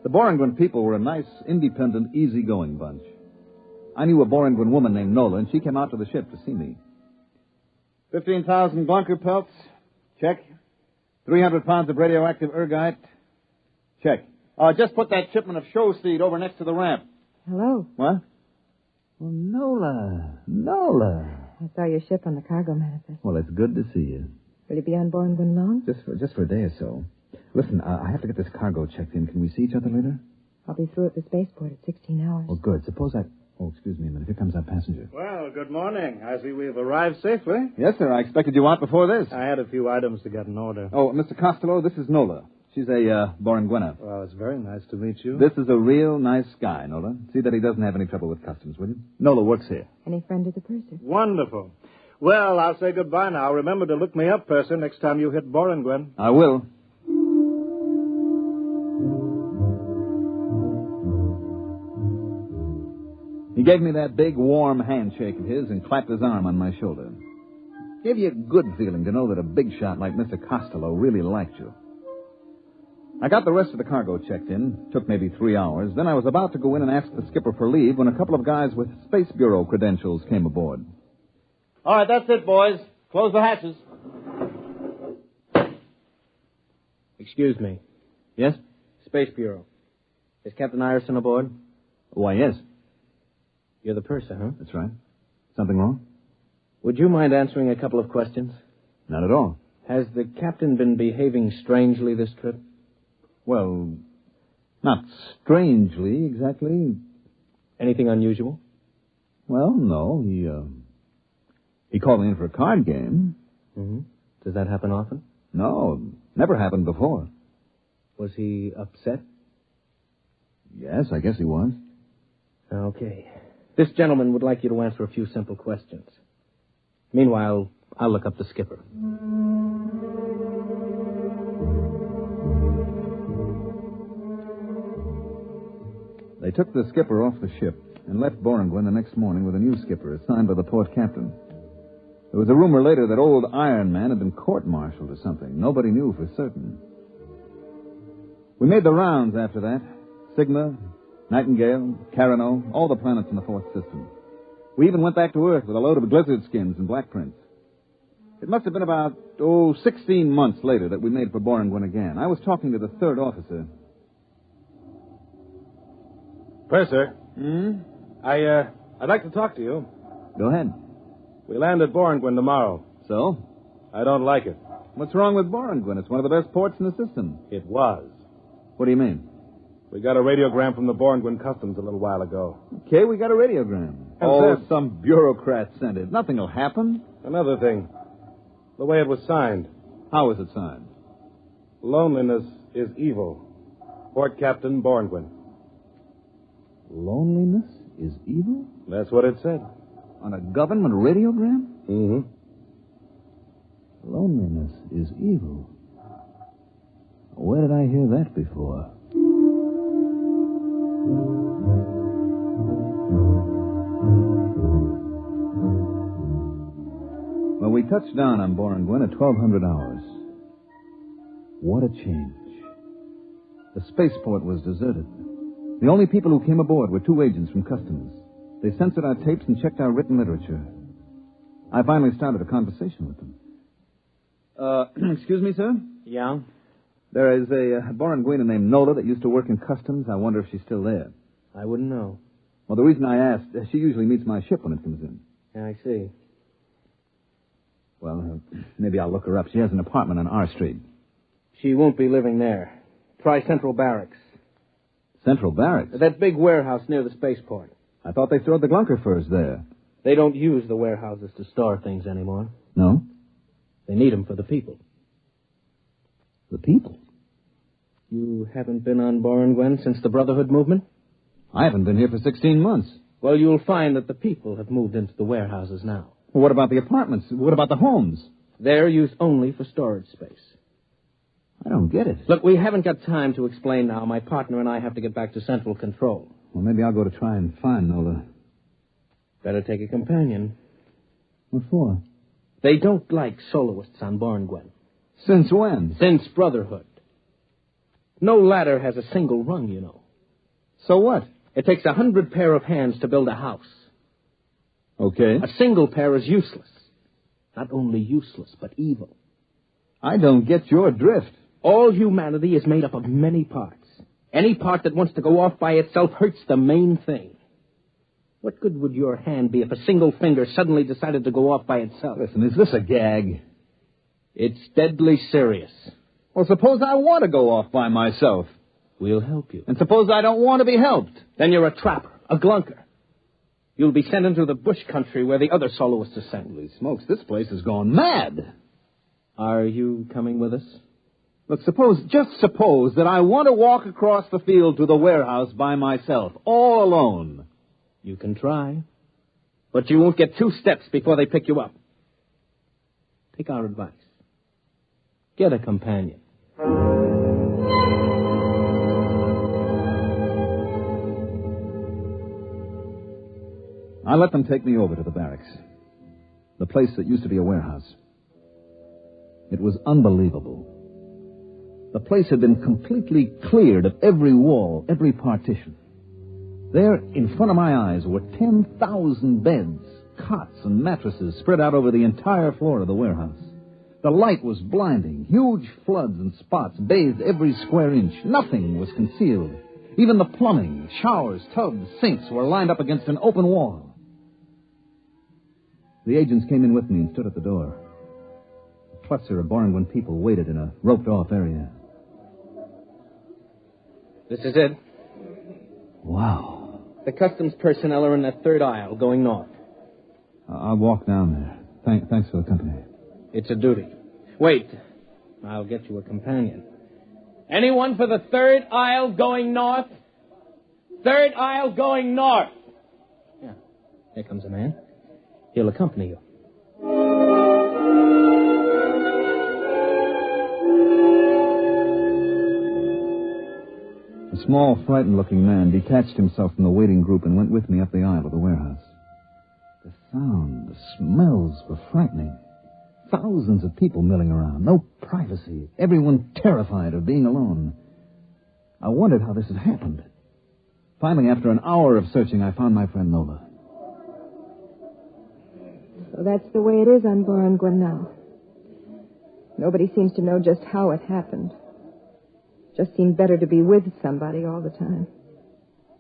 The Borengwin people were a nice, independent, easygoing bunch. I knew a Borengwin woman named Nola, and she came out to the ship to see me. 15,000 Glunker pelts. Check. 300 pounds of radioactive ergite. Check. Just put that shipment of show seed over next to the ramp. Hello. What? Well, Nola. I saw your ship on the cargo manifest. Well, it's good to see you. Will you be on Borengwin long? Just for a day or so. Listen, I have to get this cargo checked in. Can we see each other later? I'll be through at the spaceport at 16 hours. Oh, good. Suppose I... Oh, excuse me a minute. Here comes our passenger. Well, good morning. I see we've arrived safely. Yes, sir. I expected you out before this. I had a few items to get in order. Oh, Mr. Costello, this is Nola. She's a Borangüena. Well, it's very nice to meet you. This is a real nice guy, Nola. See that he doesn't have any trouble with customs, will you? Nola works here. Any friend of the purser? Wonderful. Well, I'll say goodbye now. Remember to look me up, purser, next time you hit Borangüen. I will. He gave me that big, warm handshake of his and clapped his arm on my shoulder. Gave you a good feeling to know that a big shot like Mr. Costello really liked you. I got the rest of the cargo checked in. Took maybe 3 hours. Then I was about to go in and ask the skipper for leave when a couple of guys with Space Bureau credentials came aboard. All right, that's it, boys. Close the hatches. Excuse me. Yes? Space Bureau. Is Captain Ireson aboard? Why, yes. You're the purser, huh? That's right. Something wrong? Would you mind answering a couple of questions? Not at all. Has the captain been behaving strangely this trip? Well, not strangely, exactly. Anything unusual? Well, no. He called me in for a card game. Mm-hmm. Does that happen often? No, never happened before. Was he upset? Yes, I guess he was. Okay. This gentleman would like you to answer a few simple questions. Meanwhile, I'll look up the skipper. They took the skipper off the ship and left Borangüen the next morning with a new skipper assigned by the port captain. There was a rumor later that old Iron Man had been court-martialed or something. Nobody knew for certain. We made the rounds after that. Sigma, Nightingale, Carano, all the planets in the fourth system. We even went back to Earth with a load of blizzard skins and black prints. It must have been about, 16 months later that we made for Borangüen again. I was talking to the third officer. Purser. I'd like to talk to you. Go ahead. We land at Borangüen tomorrow. So? I don't like it. What's wrong with Borangüen? It's one of the best ports in the system. It was. What do you mean? We got a radiogram from the Borangüen Customs a little while ago. Okay, we got a radiogram. Some bureaucrat sent it. Nothing will happen. Another thing. The way it was signed. How was it signed? Loneliness is evil. Port Captain Borangüen. Loneliness is evil? That's what it said. On a government radiogram? Mm-hmm. Loneliness is evil. Where did I hear that before? Well, we touched down on Borangüen at 1200 hours. What a change. The spaceport was deserted. The only people who came aboard were 2 agents from Customs. They censored our tapes and checked our written literature. I finally started a conversation with them. Excuse me, sir? Yeah? There is a Borangüena named Nola that used to work in Customs. I wonder if she's still there. I wouldn't know. Well, the reason I asked, she usually meets my ship when it comes in. Yeah, I see. Well, maybe I'll look her up. She has an apartment on R Street. She won't be living there. Try Central Barracks. Central Barracks? That big warehouse near the spaceport. I thought they stored the Glunker furs there. They don't use the warehouses to store things anymore. No? They need them for the people. The people? You haven't been on Borangüen since the Brotherhood movement? I haven't been here for 16 months. Well, you'll find that the people have moved into the warehouses now. Well, what about the apartments? What about the homes? They're used only for storage space. I don't get it. Look, we haven't got time to explain now. My partner and I have to get back to Central Control. Well, maybe I'll go to try and find Nola. Better take a companion. What for? They don't like soloists on Borangüen. Since when? Since Brotherhood. No ladder has a single rung, you know. So what? It takes 100 pair of hands to build a house. Okay. A single pair is useless. Not only useless, but evil. I don't get your drift. All humanity is made up of many parts. Any part that wants to go off by itself hurts the main thing. What good would your hand be if a single finger suddenly decided to go off by itself? Listen, is this a gag? It's deadly serious. Well, suppose I want to go off by myself. We'll help you. And suppose I don't want to be helped. Then you're a trapper, a glunker. You'll be sent into the bush country where the other soloists are sent. Holy smokes, this place has gone mad. Are you coming with us? Look, just suppose that I want to walk across the field to the warehouse by myself, all alone. You can try. But you won't get 2 steps before they pick you up. Take our advice. Get a companion. I let them take me over to the barracks, the place that used to be a warehouse. It was unbelievable. The place had been completely cleared of every wall, every partition. There, in front of my eyes, were 10,000 beds, cots, and mattresses spread out over the entire floor of the warehouse. The light was blinding. Huge floods and spots bathed every square inch. Nothing was concealed. Even the plumbing, showers, tubs, sinks were lined up against an open wall. The agents came in with me and stood at the door. A cluster of Boranguen people waited in a roped-off area. This is it. Wow. The customs personnel are in that 3rd aisle going north. I'll walk down there. Thanks for the company. It's a duty. Wait. I'll get you a companion. Anyone for the 3rd aisle going north? 3rd aisle going north. Yeah. Here comes a man. He'll accompany you. A small, frightened-looking man detached himself from the waiting group and went with me up the aisle of the warehouse. The sound, the smells were frightening. Thousands of people milling around. No privacy. Everyone terrified of being alone. I wondered how this had happened. Finally, after an hour of searching, I found my friend Nola. So that's the way it is on Boranguen now. Nobody seems to know just how it happened. Just seemed better to be with somebody all the time.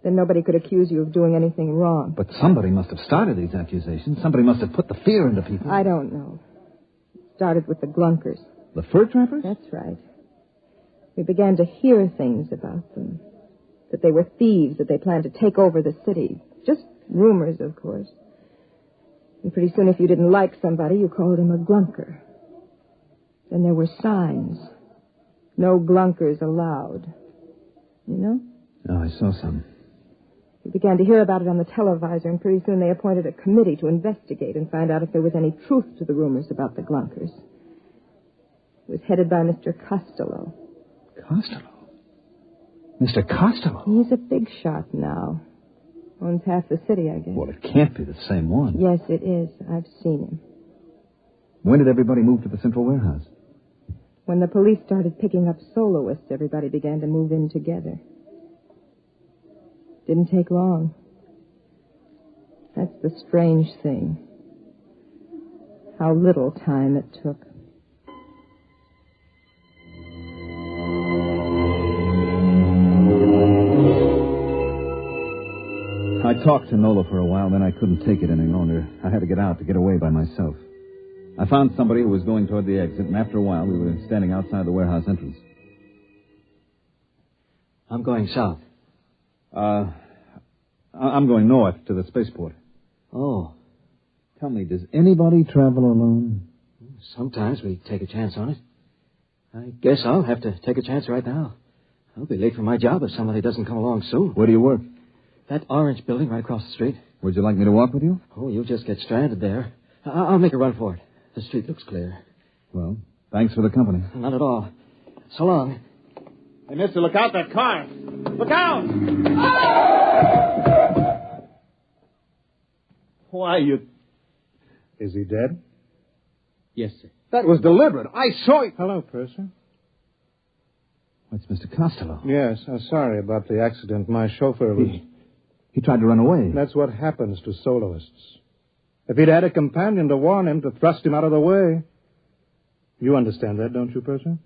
Then nobody could accuse you of doing anything wrong. But somebody must have started these accusations. Somebody must have put the fear into people. I don't know. It started with the Glunkers. The fur trappers? That's right. We began to hear things about them. That they were thieves, that they planned to take over the city. Just rumors, of course. And pretty soon, if you didn't like somebody, you called him a glunker. Then there were signs. No glunkers allowed. You know? Oh, I saw some. We began to hear about it on the televisor, and pretty soon they appointed a committee to investigate and find out if there was any truth to the rumors about the glunkers. It was headed by Mr. Costello. Costello? Mr. Costello? He's a big shot now. Owns half the city, I guess. Well, it can't be the same one. Yes, it is. I've seen him. When did everybody move to the central warehouse? When the police started picking up soloists, everybody began to move in together. Didn't take long. That's the strange thing. How little time it took. I talked to Nola for a while, then I couldn't take it any longer. I had to get out to get away by myself. I found somebody who was going toward the exit, and after a while we were standing outside the warehouse entrance. I'm going south. I'm going north to the spaceport. Oh. Tell me, does anybody travel alone? Sometimes we take a chance on it. I guess I'll have to take a chance right now. I'll be late for my job if somebody doesn't come along soon. Where do you work? That orange building right across the street. Would you like me to walk with you? Oh, you'll just get stranded there. I'll make a run for it. The street looks clear. Well, thanks for the company. Not at all. So long. Hey, mister, look out, that car. Look out! Why, you... Is he dead? Yes, sir. That was deliberate. I saw it. Hello, Purser. It's Mr. Costello. Yes, sorry about the accident. My chauffeur was... He tried to run away. That's what happens to soloists. If he'd had a companion to warn him, to thrust him out of the way. You understand that, don't you, Purser?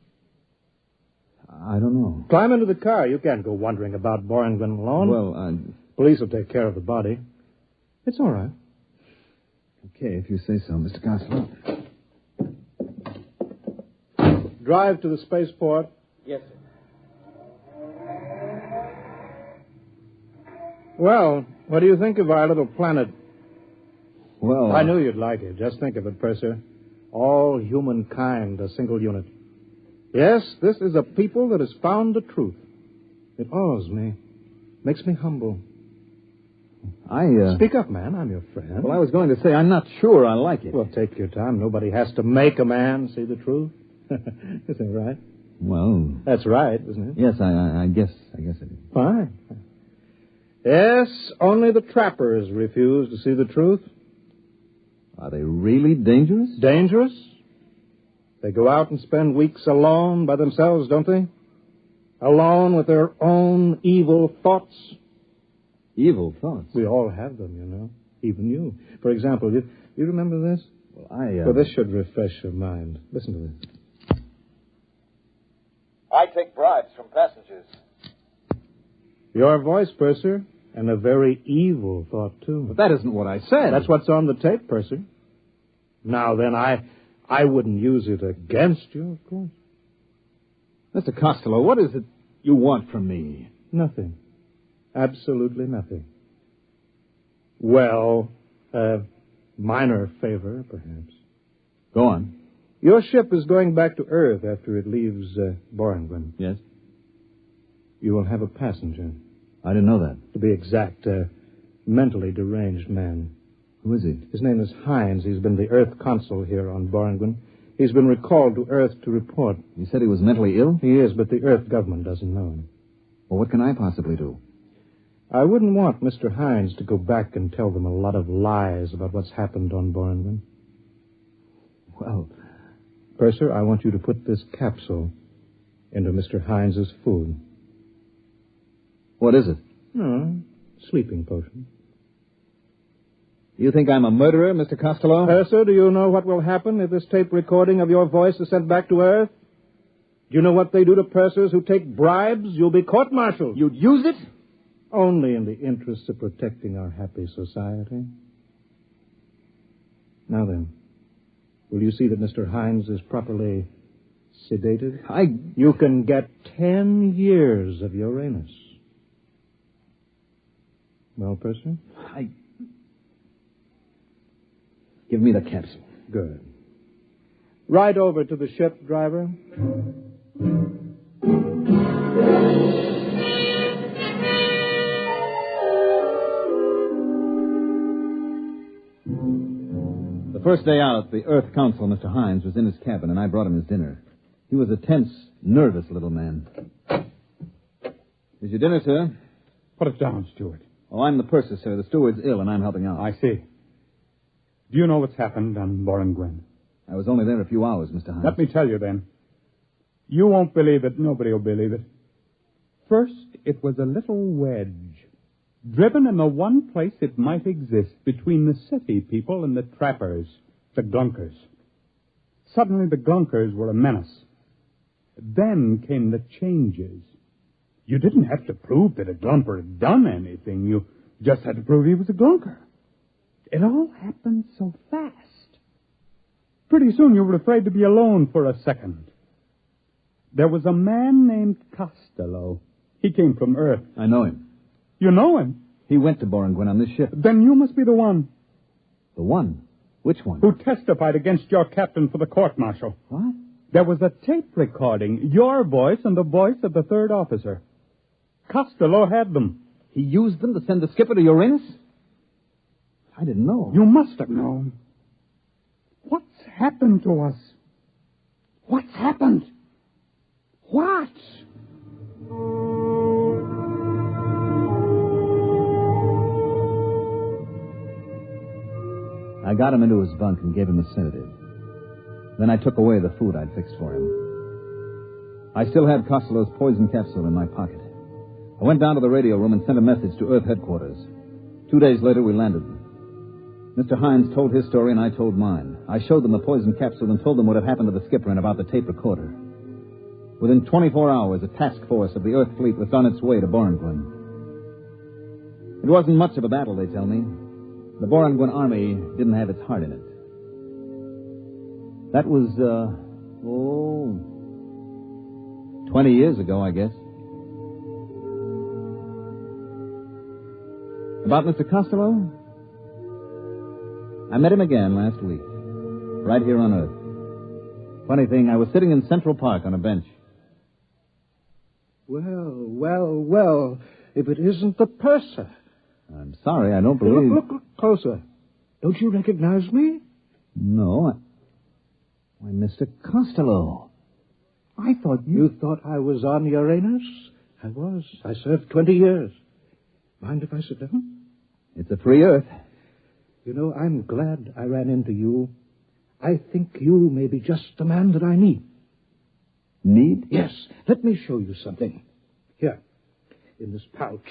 I don't know. Climb into the car. You can't go wandering about Boranguen alone. Well, Police will take care of the body. It's all right. Okay, if you say so, Mr. Costello. Drive to the spaceport. Yes, sir. Well, what do you think of our little planet? Well, I knew you'd like it. Just think of it, Purser. All humankind, a single unit. Yes, this is a people that has found the truth. It awes me, makes me humble. Speak up, man. I'm your friend. Well, I was going to say, I'm not sure I like it. Well, take your time. Nobody has to make a man see the truth. Is that right? Well... That's right, isn't it? Yes, I guess it is. Fine. Yes, only the trappers refuse to see the truth. Are they really dangerous? Dangerous? They go out and spend weeks alone by themselves, don't they? Alone with their own evil thoughts. Evil thoughts? We all have them, you know. Even you. For example, you remember this? Well, Well, this should refresh your mind. Listen to this. I take bribes from passengers. Your voice, Purser, and a very evil thought, too. But that isn't what I said. That's what's on the tape, Purser. Now, then, I wouldn't use it against you, of course. Mr. Costello, what is it you want from me? Nothing. Absolutely nothing. Well, a minor favor, perhaps. Go on. Your ship is going back to Earth after it leaves Bornglin. Yes? You will have a passenger. I didn't know that. To be exact, a mentally deranged man. Who is he? His name is Hines. He's been the Earth consul here on Bornglin. He's been recalled to Earth to report. You said he was mentally ill? He is, but the Earth government doesn't know him. Well, what can I possibly do? I wouldn't want Mr. Hines to go back and tell them a lot of lies about what's happened on Bornglin. Well, Purser, I want you to put this capsule into Mr. Hines's food. What is it? Sleeping potion. You think I'm a murderer, Mr. Costello? Purser, do you know what will happen if this tape recording of your voice is sent back to Earth? Do you know what they do to pursers who take bribes? You'll be court-martialed. You'd use it? Only in the interests of protecting our happy society. Now then, will you see that Mr. Hines is properly sedated? You can get 10 years of Uranus. Well, Purser? Give me the capsule. Good. Ride over to the ship, driver. The first day out, the Earth Council, Mr. Hines, was in his cabin, and I brought him his dinner. He was a tense, nervous little man. Is your dinner, sir? Put it down, Steward. Oh, I'm the purser, sir. The steward's ill, and I'm helping out. I see. Do you know what's happened on Bornglin? I was only there a few hours, Mr. Hines. Let me tell you, then. You won't believe it. Nobody will believe it. First, it was a little wedge, driven in the one place it might exist between the city people and the trappers, the glunkers. Suddenly, the glunkers were a menace. Then came the changes. You didn't have to prove that a glumper had done anything. You just had to prove he was a glunker. It all happened so fast. Pretty soon you were afraid to be alone for a second. There was a man named Costello. He came from Earth. I know him. You know him? He went to Bornglin on this ship. Then you must be the one. The one? Which one? Who testified against your captain for the court-martial. What? There was a tape recording, your voice and the voice of the third officer. Costello had them. He used them to send the skipper to Uranus? I didn't know. You must have known. What's happened to us? What's happened? What? I got him into his bunk and gave him a sedative. Then I took away the food I'd fixed for him. I still had Costello's poison capsule in my pocket. I went down to the radio room and sent a message to Earth headquarters. 2 days later, we landed. Mr. Hines told his story and I told mine. I showed them the poison capsule and told them what had happened to the skipper and about the tape recorder. Within 24 hours, a task force of the Earth fleet was on its way to Bornglin. It wasn't much of a battle, they tell me. The Bornglin army didn't have its heart in it. That was, 20 years ago, I guess. About Mr. Costello? I met him again last week, right here on Earth. Funny thing, I was sitting in Central Park on a bench. Well, if it isn't the purser. I'm sorry, I don't believe... Look closer. Don't you recognize me? No, Why, Mr. Costello. I thought You thought I was on Uranus? I was. I served 20 years. Mind if I sit down? It's a free Earth. You know, I'm glad I ran into you. I think you may be just the man that I need. Need? Yes. Let me show you something. Here, in this pouch.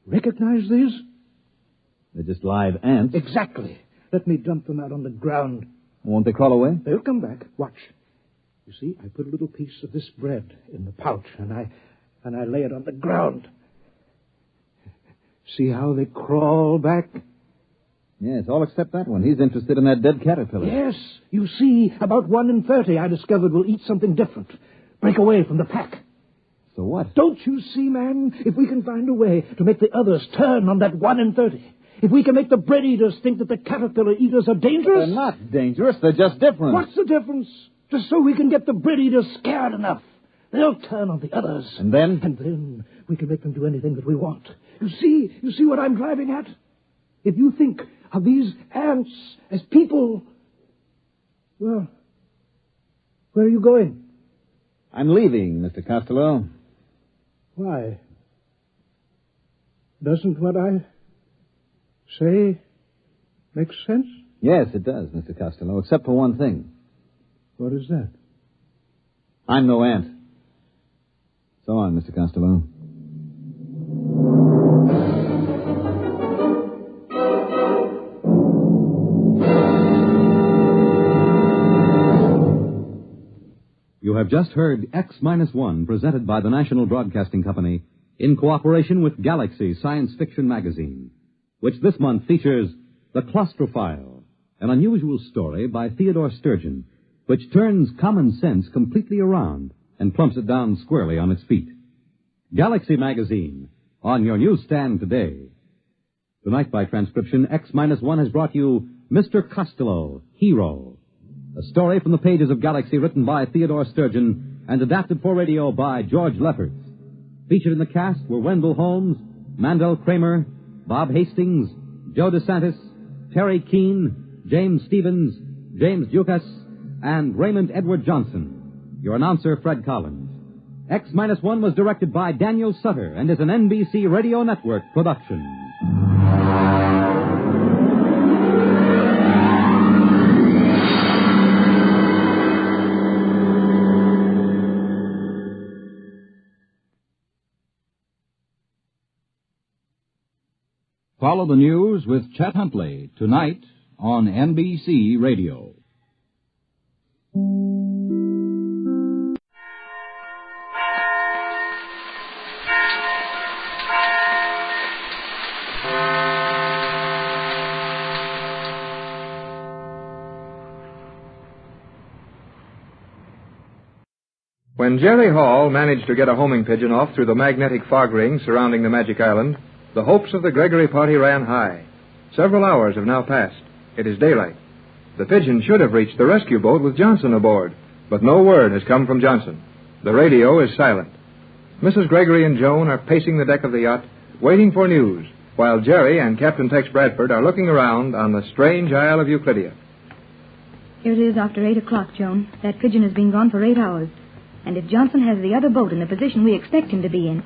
Recognize these? They're just live ants. Exactly. Let me dump them out on the ground. Won't they crawl away? They'll come back. Watch. You see, I put a little piece of this bread in the pouch, and I lay it on the ground. See how they crawl back? Yes, all except that one. He's interested in that dead caterpillar. Yes. You see, about 1 in 30 I discovered will eat something different. Break away from the pack. So what? Don't you see, man? If we can find a way to make the others turn on that 1 in 30, if we can make the bread eaters think that the caterpillar eaters are dangerous... But they're not dangerous. They're just different. What's the difference? Just so we can get the bread eaters scared enough. They'll turn on the others. And then? And then we can make them do anything that we want. You see what I'm driving at? If you think of these ants as people... Well, where are you going? I'm leaving, Mr. Costello. Why? Doesn't what I say make sense? Yes, it does, Mr. Costello, except for one thing. What is that? I'm no ant. So long, Mr. Costello. You have just heard X-1, presented by the National Broadcasting Company in cooperation with Galaxy Science Fiction Magazine, which this month features The Claustrophile, an unusual story by Theodore Sturgeon, which turns common sense completely around and plumps it down squarely on its feet. Galaxy Magazine, on your newsstand today. Tonight, by transcription, X-1 has brought you Mr. Costello Hero, a story from the pages of Galaxy written by Theodore Sturgeon and adapted for radio by George Lefferts. Featured in the cast were Wendell Holmes, Mandel Kramer, Bob Hastings, Joe DeSantis, Terry Keane, James Stevens, James Dukas, and Raymond Edward Johnson. Your announcer, Fred Collins. X-1 was directed by Daniel Sutter and is an NBC Radio Network production. Follow the news with Chet Huntley tonight on NBC Radio. When Jerry Hall managed to get a homing pigeon off through the magnetic fog ring surrounding the Magic Island, the hopes of the Gregory party ran high. Several hours have now passed. It is daylight. The pigeon should have reached the rescue boat with Johnson aboard, but no word has come from Johnson. The radio is silent. Mrs. Gregory and Joan are pacing the deck of the yacht, waiting for news, while Jerry and Captain Tex Bradford are looking around on the strange Isle of Euclidia. Here it is after 8 o'clock, Joan. That pigeon has been gone for 8 hours. And if Johnson has the other boat in the position we expect him to be in...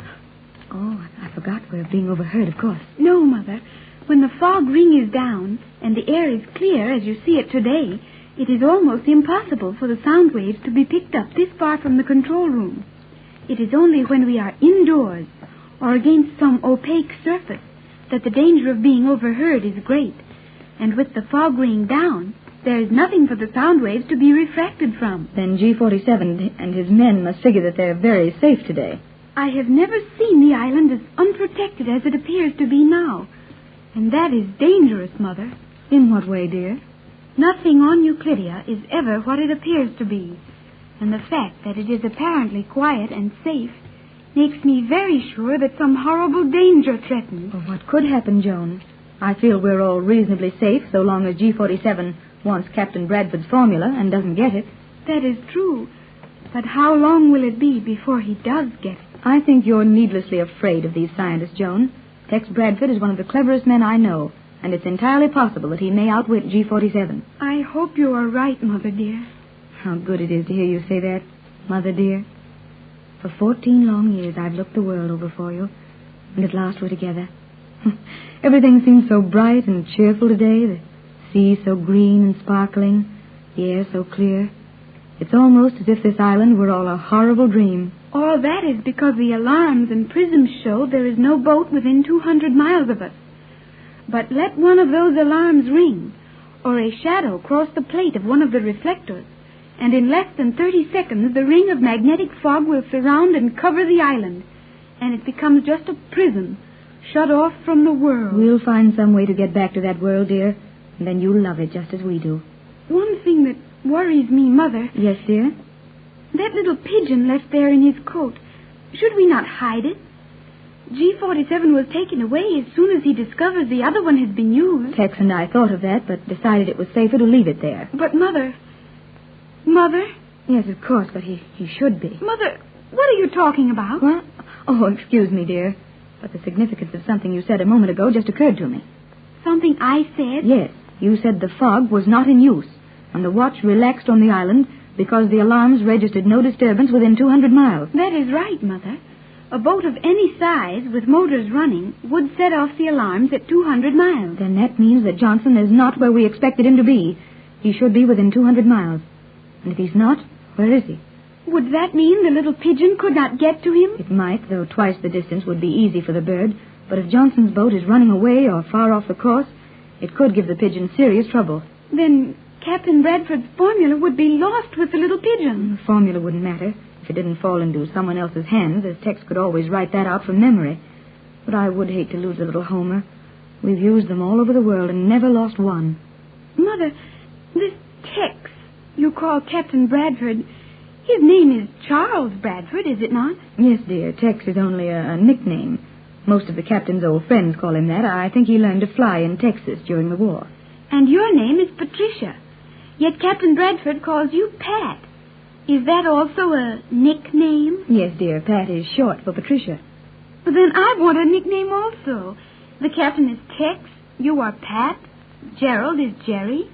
Oh, I forgot we're being overheard, of course. No, Mother. When the fog ring is down and the air is clear as you see it today, it is almost impossible for the sound waves to be picked up this far from the control room. It is only when we are indoors or against some opaque surface that the danger of being overheard is great. And with the fog ring down, there is nothing for the sound waves to be refracted from. Then G47 and his men must figure that they're very safe today. I have never seen the island as unprotected as it appears to be now. And that is dangerous, Mother. In what way, dear? Nothing on Euclidia is ever what it appears to be. And the fact that it is apparently quiet and safe makes me very sure that some horrible danger threatens. Well, what could happen, Joan? I feel we're all reasonably safe so long as G47 wants Captain Bradford's formula and doesn't get it. That is true. But how long will it be before he does get it? I think you're needlessly afraid of these scientists, Joan. Tex Bradford is one of the cleverest men I know, and it's entirely possible that he may outwit G47. I hope you are right, Mother dear. How good it is to hear you say that, Mother dear. For 14 long years I've looked the world over for you, and at last we're together. Everything seems so bright and cheerful today, the sea so green and sparkling, the air so clear. It's almost as if this island were all a horrible dream. All that is because the alarms and prisms show there is no boat within 200 miles of us. But let one of those alarms ring, or a shadow cross the plate of one of the reflectors, and in less than 30 seconds the ring of magnetic fog will surround and cover the island, and it becomes just a prison, shut off from the world. We'll find some way to get back to that world, dear, and then you'll love it just as we do. One thing that worries me, Mother. Yes, dear? That little pigeon left there in his coat. Should we not hide it? G47 was taken away as soon as he discovered the other one had been used. Tex and I thought of that, but decided it was safer to leave it there. But, Mother... Mother? Yes, of course, but he should be. Mother, what are you talking about? What? Oh, excuse me, dear. But the significance of something you said a moment ago just occurred to me. Something I said? Yes. You said the fog was not in use, and the watch relaxed on the island because the alarms registered no disturbance within 200 miles. That is right, Mother. A boat of any size with motors running would set off the alarms at 200 miles. Then that means that Johnson is not where we expected him to be. He should be within 200 miles. And if he's not, where is he? Would that mean the little pigeon could not get to him? It might, though twice the distance would be easy for the bird. But if Johnson's boat is running away or far off the course, it could give the pigeon serious trouble. Then Captain Bradford's formula would be lost with the little pigeon. The formula wouldn't matter if it didn't fall into someone else's hands, as Tex could always write that out from memory. But I would hate to lose the little Homer. We've used them all over the world and never lost one. Mother, this Tex you call Captain Bradford, his name is Charles Bradford, is it not? Yes, dear. Tex is only a nickname. Most of the captain's old friends call him that. I think he learned to fly in Texas during the war. And your name is Patricia. Yet Captain Bradford calls you Pat. Is that also a nickname? Yes, dear. Pat is short for Patricia. Well, then I want a nickname also. The captain is Tex, you are Pat, Gerald is Jerry,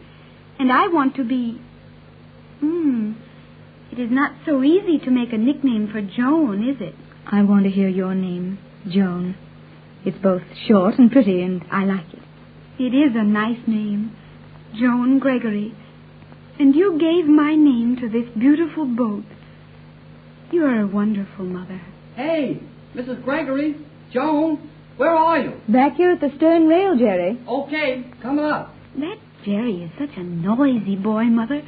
and I want to be... It is not so easy to make a nickname for Joan, is it? I want to hear your name, Joan. It's both short and pretty, and I like it. It is a nice name, Joan Gregory. And you gave my name to this beautiful boat. You are a wonderful mother. Hey, Mrs. Gregory, Joan, where are you? Back here at the stern rail, Jerry. Okay, come up. That Jerry is such a noisy boy, Mother.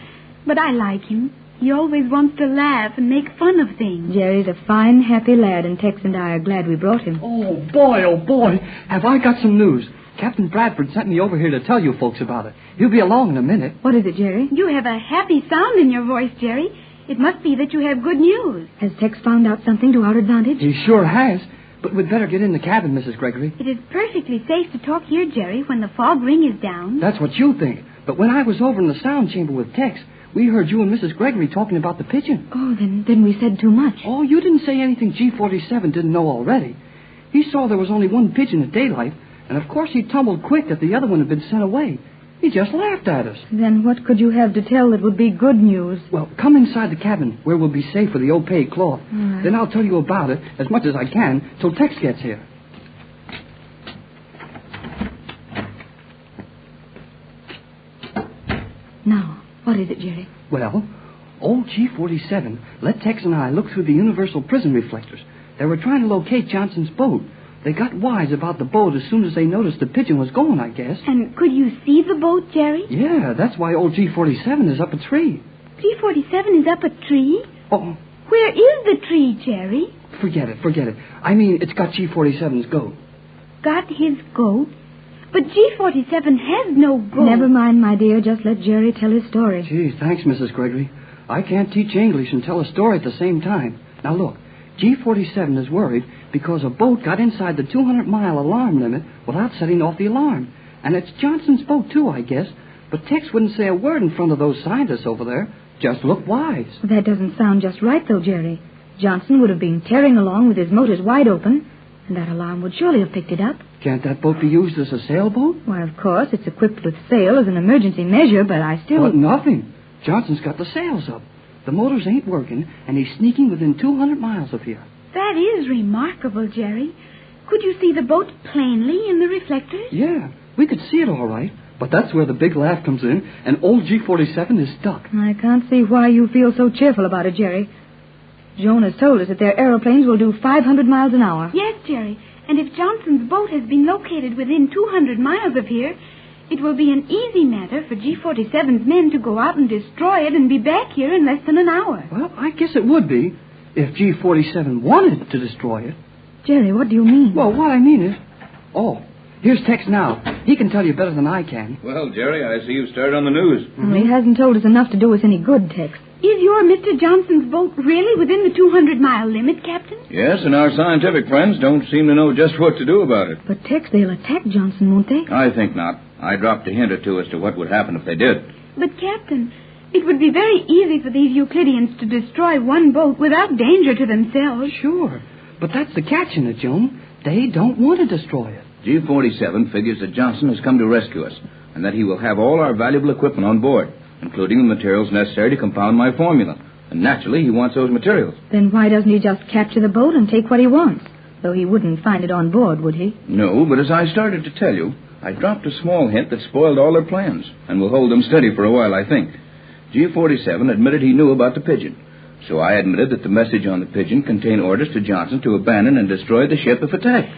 But I like him. He always wants to laugh and make fun of things. Jerry's a fine, happy lad, and Tex and I are glad we brought him. Oh, boy, have I got some news. Captain Bradford sent me over here to tell you folks about it. He'll be along in a minute. What is it, Jerry? You have a happy sound in your voice, Jerry. It must be that you have good news. Has Tex found out something to our advantage? He sure has. But we'd better get in the cabin, Mrs. Gregory. It is perfectly safe to talk here, Jerry, when the fog ring is down. That's what you think. But when I was over in the sound chamber with Tex, we heard you and Mrs. Gregory talking about the pigeon. Oh, then we said too much. Oh, you didn't say anything G47 didn't know already. He saw there was only one pigeon at daylight, and of course he tumbled quick that the other one had been sent away. He just laughed at us. Then what could you have to tell that would be good news? Well, come inside the cabin where we'll be safe with the opaque cloth. Right. Then I'll tell you about it as much as I can till Tex gets here. Now, what is it, Jerry? Well, old G47 let Tex and I look through the universal prism reflectors. They were trying to locate Johnson's boat. They got wise about the boat as soon as they noticed the pigeon was gone, I guess. And could you see the boat, Jerry? Yeah, that's why old G47 is up a tree. G47 is up a tree? Oh. Where is the tree, Jerry? Forget it. I mean, it's got G47's goat. Got his goat? But G47 has no goat. Never mind, my dear. Just let Jerry tell his story. Gee, thanks, Mrs. Gregory. I can't teach English and tell a story at the same time. Now, look. G47 is worried because a boat got inside the 200-mile alarm limit without setting off the alarm. And it's Johnson's boat, too, I guess. But Tex wouldn't say a word in front of those scientists over there. Just look wise. That doesn't sound just right, though, Jerry. Johnson would have been tearing along with his motors wide open, and that alarm would surely have picked it up. Can't that boat be used as a sailboat? Why, of course, it's equipped with sail as an emergency measure, but I still... But nothing. Johnson's got the sails up. The motors ain't working, and he's sneaking within 200 miles of here. That is remarkable, Jerry. Could you see the boat plainly in the reflectors? Yeah, we could see it all right. But that's where the big laugh comes in, and old G47 is stuck. I can't see why you feel so cheerful about it, Jerry. Joan has told us that their aeroplanes will do 500 miles an hour. Yes, Jerry. And if Johnson's boat has been located within 200 miles of here, it will be an easy matter for G47's men to go out and destroy it and be back here in less than an hour. Well, I guess it would be, if G47 wanted to destroy it. Jerry, what do you mean? Well, what I mean is... Oh, here's Tex now. He can tell you better than I can. Well, Jerry, I see you've started on the news. Well, he hasn't told us enough to do us any good, Tex. Is your Mr. Johnson's boat really within the 200-mile limit, Captain? Yes, and our scientific friends don't seem to know just what to do about it. But, Tex, they'll attack Johnson, won't they? I think not. I dropped a hint or two as to what would happen if they did. But, Captain, it would be very easy for these Euclideans to destroy one boat without danger to themselves. Sure, but that's the catch in it, Joan. They don't want to destroy it. G47 figures that Johnson has come to rescue us, and that he will have all our valuable equipment on board, including the materials necessary to compound my formula. And naturally, he wants those materials. Then why doesn't he just capture the boat and take what he wants? Though he wouldn't find it on board, would he? No, but as I started to tell you, I dropped a small hint that spoiled all their plans, and will hold them steady for a while, I think. G47 admitted he knew about the Pigeon, so I admitted that the message on the Pigeon contained orders to Johnson to abandon and destroy the ship if attacked.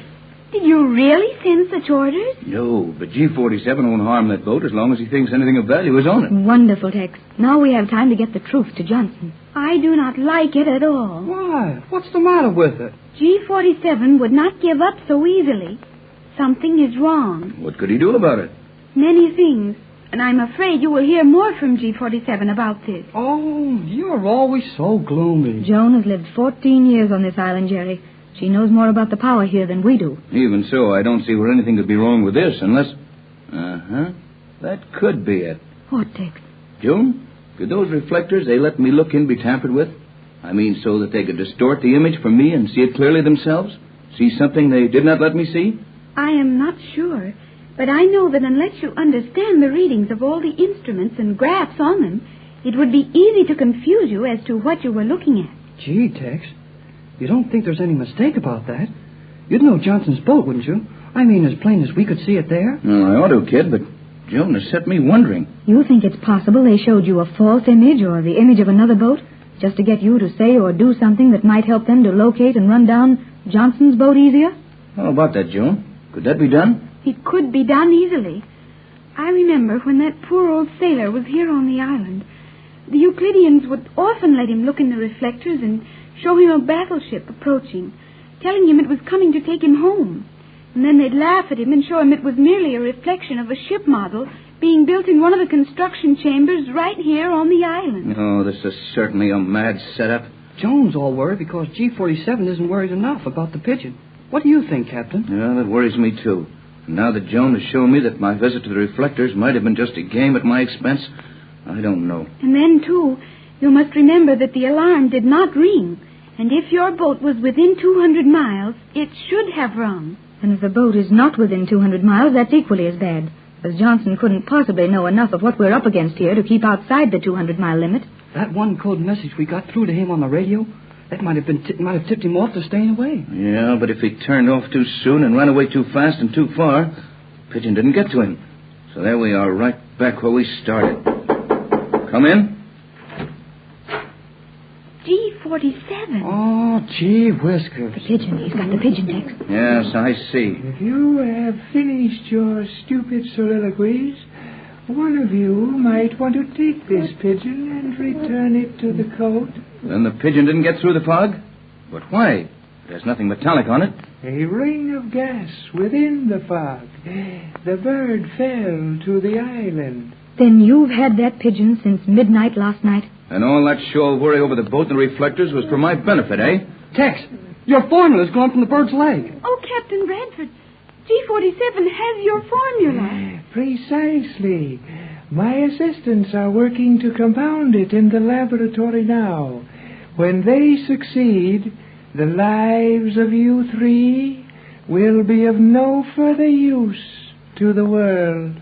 Did you really send such orders? No, but G47 won't harm that boat as long as he thinks anything of value is on it. Wonderful, Tex. Now we have time to get the truth to Johnson. I do not like it at all. Why? What's the matter with it? G47 would not give up so easily. Something is wrong. What could he do about it? Many things. And I'm afraid you will hear more from G47 about this. Oh, you're always so gloomy. Joan has lived 14 years on this island, Jerry. She knows more about the power here than we do. Even so, I don't see where anything could be wrong with this unless... That could be it. What, Tex? Joan, could those reflectors they let me look in be tampered with? I mean, so that they could distort the image from me and see it clearly themselves? See something they did not let me see? I am not sure. But I know that unless you understand the readings of all the instruments and graphs on them, it would be easy to confuse you as to what you were looking at. Gee, Tex, you don't think there's any mistake about that? You'd know Johnson's boat, wouldn't you? I mean, as plain as we could see it there. Well, I ought to, kid, but Joan has set me wondering. You think it's possible they showed you a false image or the image of another boat just to get you to say or do something that might help them to locate and run down Johnson's boat easier? How about that, Joan? Could that be done? It could be done easily. I remember when that poor old sailor was here on the island. The Euclideans would often let him look in the reflectors and show him a battleship approaching, telling him it was coming to take him home. And then they'd laugh at him and show him it was merely a reflection of a ship model being built in one of the construction chambers right here on the island. Oh, this is certainly a mad setup. Joan's all worried because G47 isn't worried enough about the Pigeon. What do you think, Captain? Yeah, that worries me, too. And now that Joan has shown me that my visit to the reflectors might have been just a game at my expense, I don't know. And then, too, you must remember that the alarm did not ring. And if your boat was within 200 miles, it should have rung. And if the boat is not within 200 miles, that's equally as bad. As Johnson couldn't possibly know enough of what we're up against here to keep outside the 200-mile limit. That one code message we got through to him on the radio, that might have tipped him off to staying away. Yeah, but if he turned off too soon and ran away too fast and too far, Pigeon didn't get to him. So there we are, right back where we started. Come in. G47. Oh, gee whiskers. The Pigeon. He's got the Pigeon, Tex. Yes, I see. If you have finished your stupid soliloquies, one of you might want to take this Pigeon and return it to the code. Then the Pigeon didn't get through the fog? But why? There's nothing metallic on it. A ring of gas within the fog. The bird fell to the island. Then you've had that Pigeon since midnight last night? And all that show of worry over the boat and the reflectors was for my benefit, eh? Tex, your formula's gone from the bird's leg. Oh, Captain Bradford, G47 has your formula. Precisely. My assistants are working to compound it in the laboratory now. When they succeed, the lives of you three will be of no further use to the world.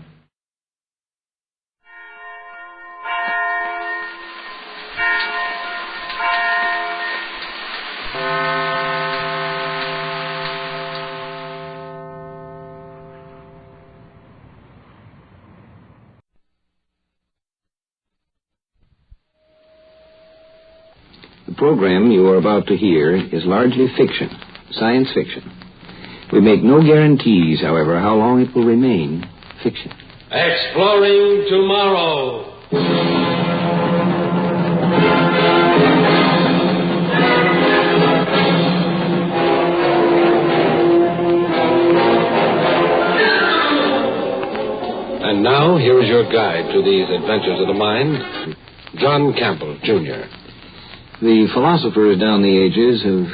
The program you are about to hear is largely fiction, science fiction. We make no guarantees, however, how long it will remain fiction. Exploring tomorrow. And now, here is your guide to these adventures of the mind, John Campbell, Jr. The philosophers down the ages have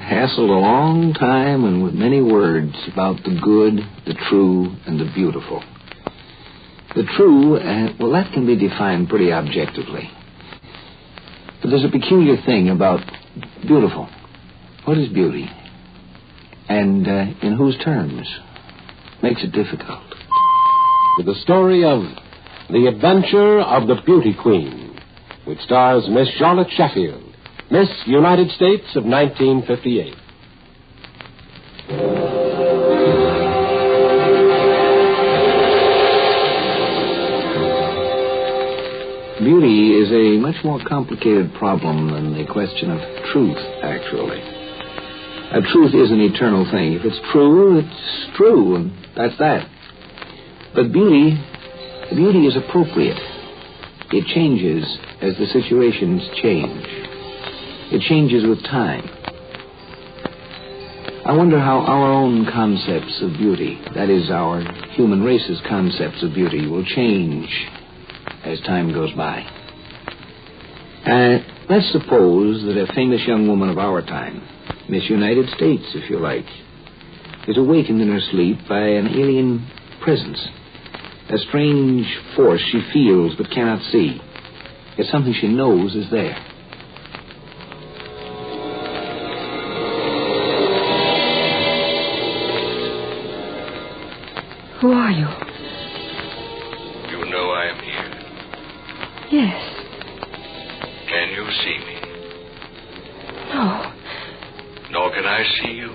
hassled a long time and with many words about the good, the true, and the beautiful. The true, well, that can be defined pretty objectively. But there's a peculiar thing about beautiful. What is beauty? And in whose terms? Makes it difficult. With the story of The Adventure of the Beauty Queen, which stars Miss Charlotte Sheffield, Miss United States of 1958. Beauty is a much more complicated problem than the question of truth, actually. A truth is an eternal thing. If it's true, it's true, and that's that. But beauty is appropriate. It changes as the situations change. It changes with time. I wonder how our own concepts of beauty, that is, our human race's concepts of beauty, will change as time goes by. Let's suppose that a famous young woman of our time, Miss United States, if you like, is awakened in her sleep by an alien presence, a strange force she feels but cannot see. It's something she knows is there. Who are you? You know I am here. Yes. Can you see me? No. Nor can I see you.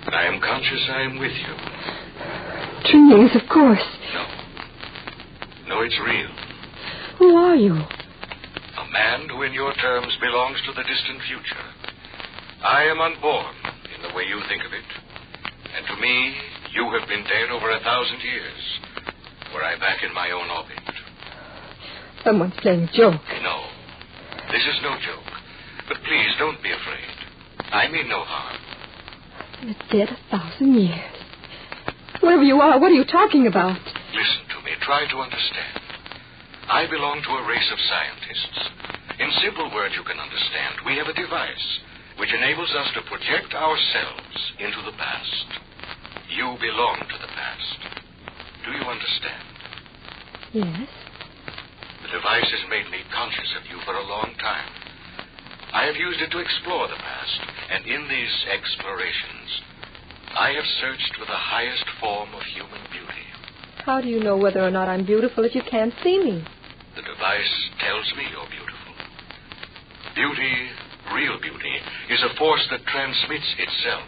I am conscious I am with you. Dreams, of course. No, it's real. Who are you? A man who in your terms belongs to the distant future. I am unborn in the way you think of it. And to me, you have been dead over 1,000 years, were I back in my own orbit. Someone's playing a joke. No, this is no joke. But please, don't be afraid. I mean no harm. You're dead 1,000 years. Whoever you are, what are you talking about? Listen to me. Try to understand. I belong to a race of scientists. In simple words you can understand, we have a device which enables us to project ourselves into the past. You belong to the past. Do you understand? Yes. The device has made me conscious of you for a long time. I have used it to explore the past, and in these explorations, I have searched for the highest form of human beauty. How do you know whether or not I'm beautiful if you can't see me? The device tells me you're beautiful. Beauty, real beauty, is a force that transmits itself,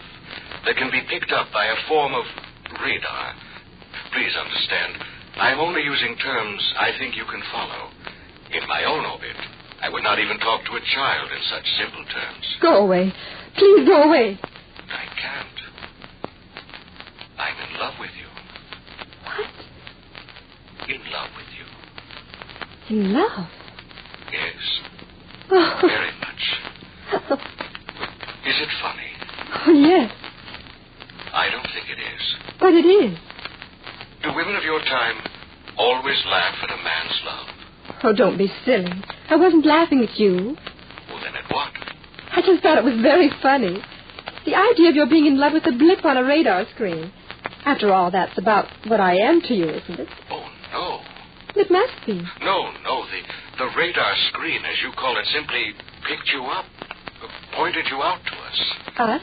that can be picked up by a form of radar. Please understand, I'm only using terms I think you can follow. In my own orbit, I would not even talk to a child in such simple terms. Go away. Please go away. I can't. I'm in love with you. What? In love with you. In love? Yes. Oh. Very much. Is it funny? Oh, yes. I don't think it is. But it is. Do women of your time always laugh at a man's love? Oh, don't be silly. I wasn't laughing at you. Well, then at what? I just thought it was very funny. The idea of your being in love with a blip on a radar screen. After all, that's about what I am to you, isn't it? Oh, no. It must be. No. The radar screen, as you call it, simply picked you up, pointed you out to us. Us?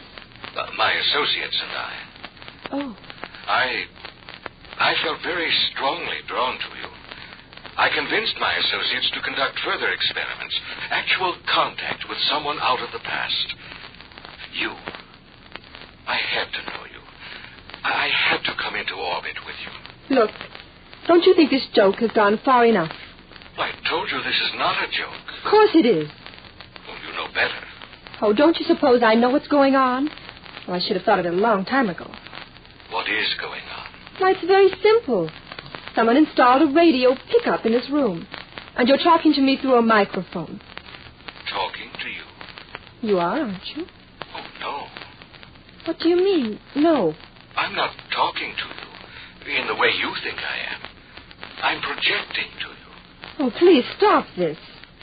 My associates and I. Oh. I felt very strongly drawn to you. I convinced my associates to conduct further experiments, actual contact with someone out of the past. You. I had to know you. I had to come into orbit with you. Look, don't you think this joke has gone far enough? I told you this is not a joke. Of course it is. Well, you know better. Oh, don't you suppose I know what's going on? Well, I should have thought of it a long time ago. What is going on? Why, it's very simple. Someone installed a radio pickup in this room. And you're talking to me through a microphone. Talking to you? You are, aren't you? Oh, no. What do you mean, no? I'm not talking to you in the way you think I am. I'm projecting to you. Oh, please stop this.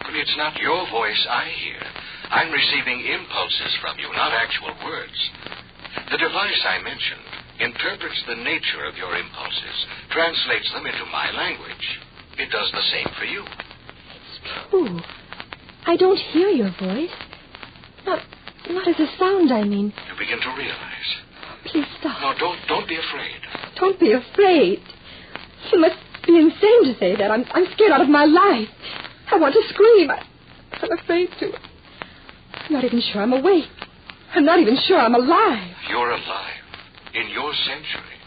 It's not your voice I hear. I'm receiving impulses from you, not actual words. The device I mentioned interprets the nature of your impulses, translates them into my language. It does the same for you. It's true. I don't hear your voice. Not as a sound, I mean. You begin to realize. Please stop. No, don't be afraid. Don't be afraid. You must be insane to say that. I'm scared out of my life. I want to scream. I'm afraid to. I'm not even sure I'm awake. I'm not even sure I'm alive. You're alive. In your century.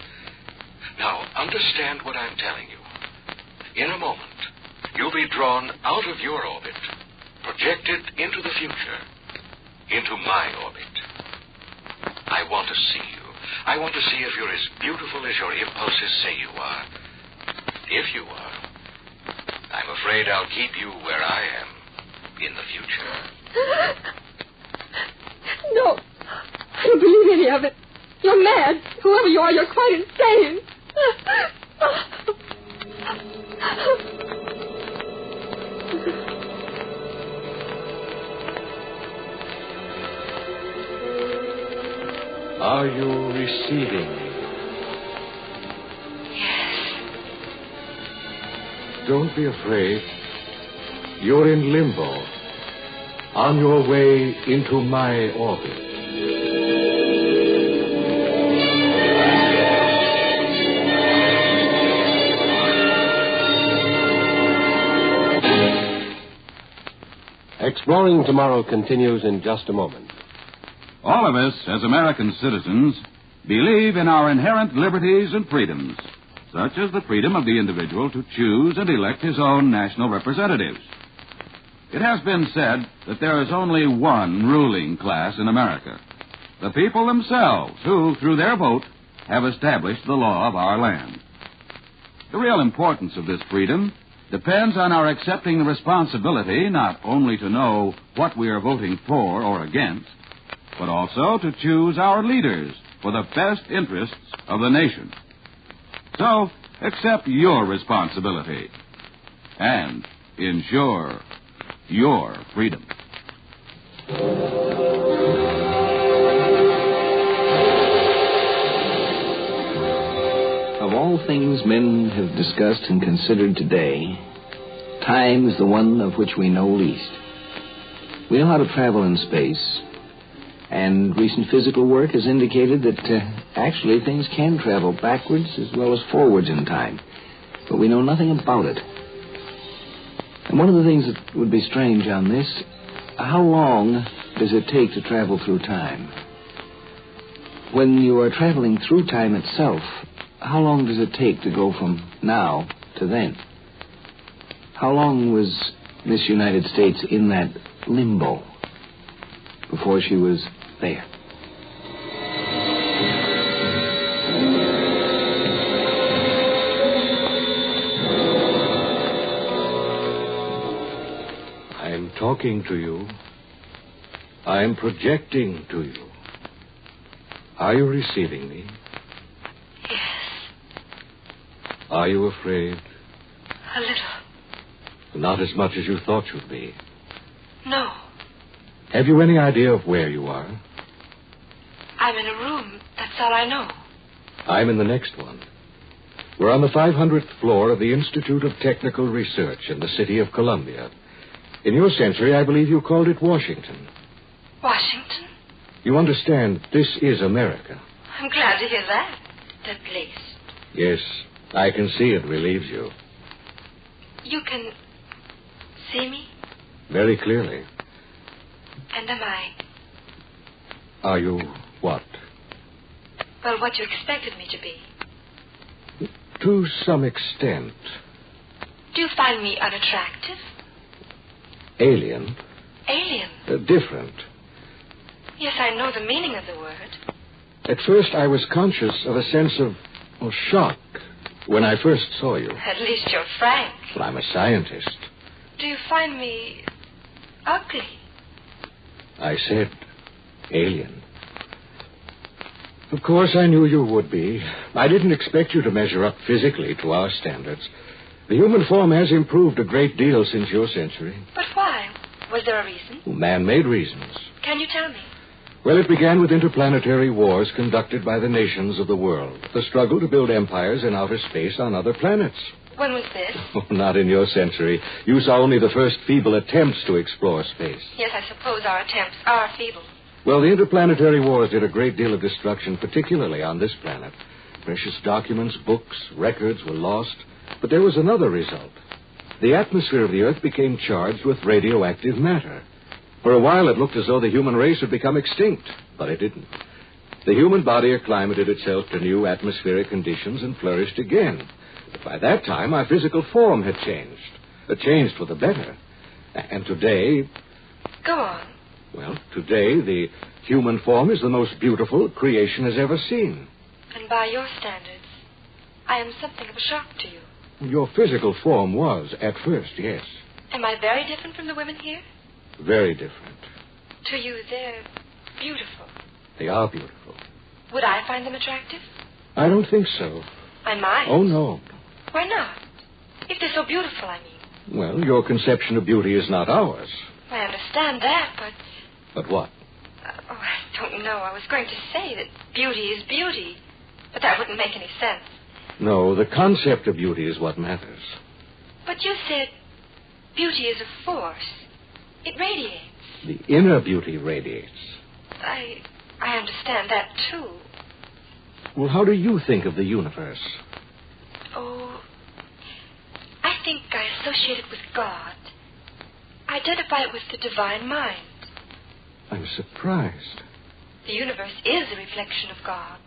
Now, understand what I'm telling you. In a moment, you'll be drawn out of your orbit, projected into the future, into my orbit. I want to see you. I want to see if you're as beautiful as your impulses say you are. If you are, I'm afraid I'll keep you where I am in the future. No, I don't believe any of it. You're mad. Whoever you are, you're quite insane. Are you receiving me? Don't be afraid. You're in limbo, on your way into my orbit. Exploring Tomorrow continues in just a moment. All of us, as American citizens, believe in our inherent liberties and freedoms, such as the freedom of the individual to choose and elect his own national representatives. It has been said that there is only one ruling class in America, the people themselves, who, through their vote, have established the law of our land. The real importance of this freedom depends on our accepting the responsibility not only to know what we are voting for or against, but also to choose our leaders for the best interests of the nation. So, accept your responsibility and ensure your freedom. Of all things men have discussed and considered today, time is the one of which we know least. We know how to travel in space, and recent physical work has indicated that actually things can travel backwards as well as forwards in time, but we know nothing about it. And one of the things that would be strange on this, how long does it take to travel through time? When you are traveling through time itself, how long does it take to go from now to then? How long was Miss United States in that limbo before she was there? I'm talking to you. I'm projecting to you. Are you receiving me? Yes. Are you afraid? A little. Not as much as you thought you'd be. No. Have you any idea of where you are? I'm in a room. That's all I know. I'm in the next one. We're on the 500th floor of the Institute of Technical Research in the city of Columbia. In your century, I believe you called it Washington. Washington? You understand, this is America. I'm glad to hear that, at least. Yes, I can see it relieves you. You can see me? Very clearly. And am I? Are you what? Well, what you expected me to be. To some extent. Do you find me unattractive? Alien. Alien? Different. Yes, I know the meaning of the word. At first, I was conscious of a sense of shock when I first saw you. At least you're frank. Well, I'm a scientist. Do you find me ugly? I said alien. Of course, I knew you would be. I didn't expect you to measure up physically to our standards. The human form has improved a great deal since your century. But why? Was there a reason? Man-made reasons. Can you tell me? Well, it began with interplanetary wars conducted by the nations of the world. The struggle to build empires in outer space on other planets. When was this? Oh, not in your century. You saw only the first feeble attempts to explore space. Yes, I suppose our attempts are feeble. Well, the interplanetary wars did a great deal of destruction, particularly on this planet. Precious documents, books, records were lost. But there was another result. The atmosphere of the Earth became charged with radioactive matter. For a while, it looked as though the human race would become extinct, but it didn't. The human body acclimated itself to new atmospheric conditions and flourished again. But by that time, our physical form had changed. It changed for the better. And today... Go on. Well, today, the human form is the most beautiful creation has ever seen. And by your standards, I am something of a shock to you. Your physical form was, at first, yes. Am I very different from the women here? Very different. To you, they're beautiful. They are beautiful. Would I find them attractive? I don't think so. I might. Oh, no. Why not? If they're so beautiful, I mean. Well, your conception of beauty is not ours. I understand that, but... But what? I don't know. I was going to say that beauty is beauty, but that wouldn't make any sense. No, the concept of beauty is what matters. But you said beauty is a force. It radiates. The inner beauty radiates. I understand that, too. Well, how do you think of the universe? Oh, I think I associate it with God. I identify it with the divine mind. I'm surprised. The universe is a reflection of God.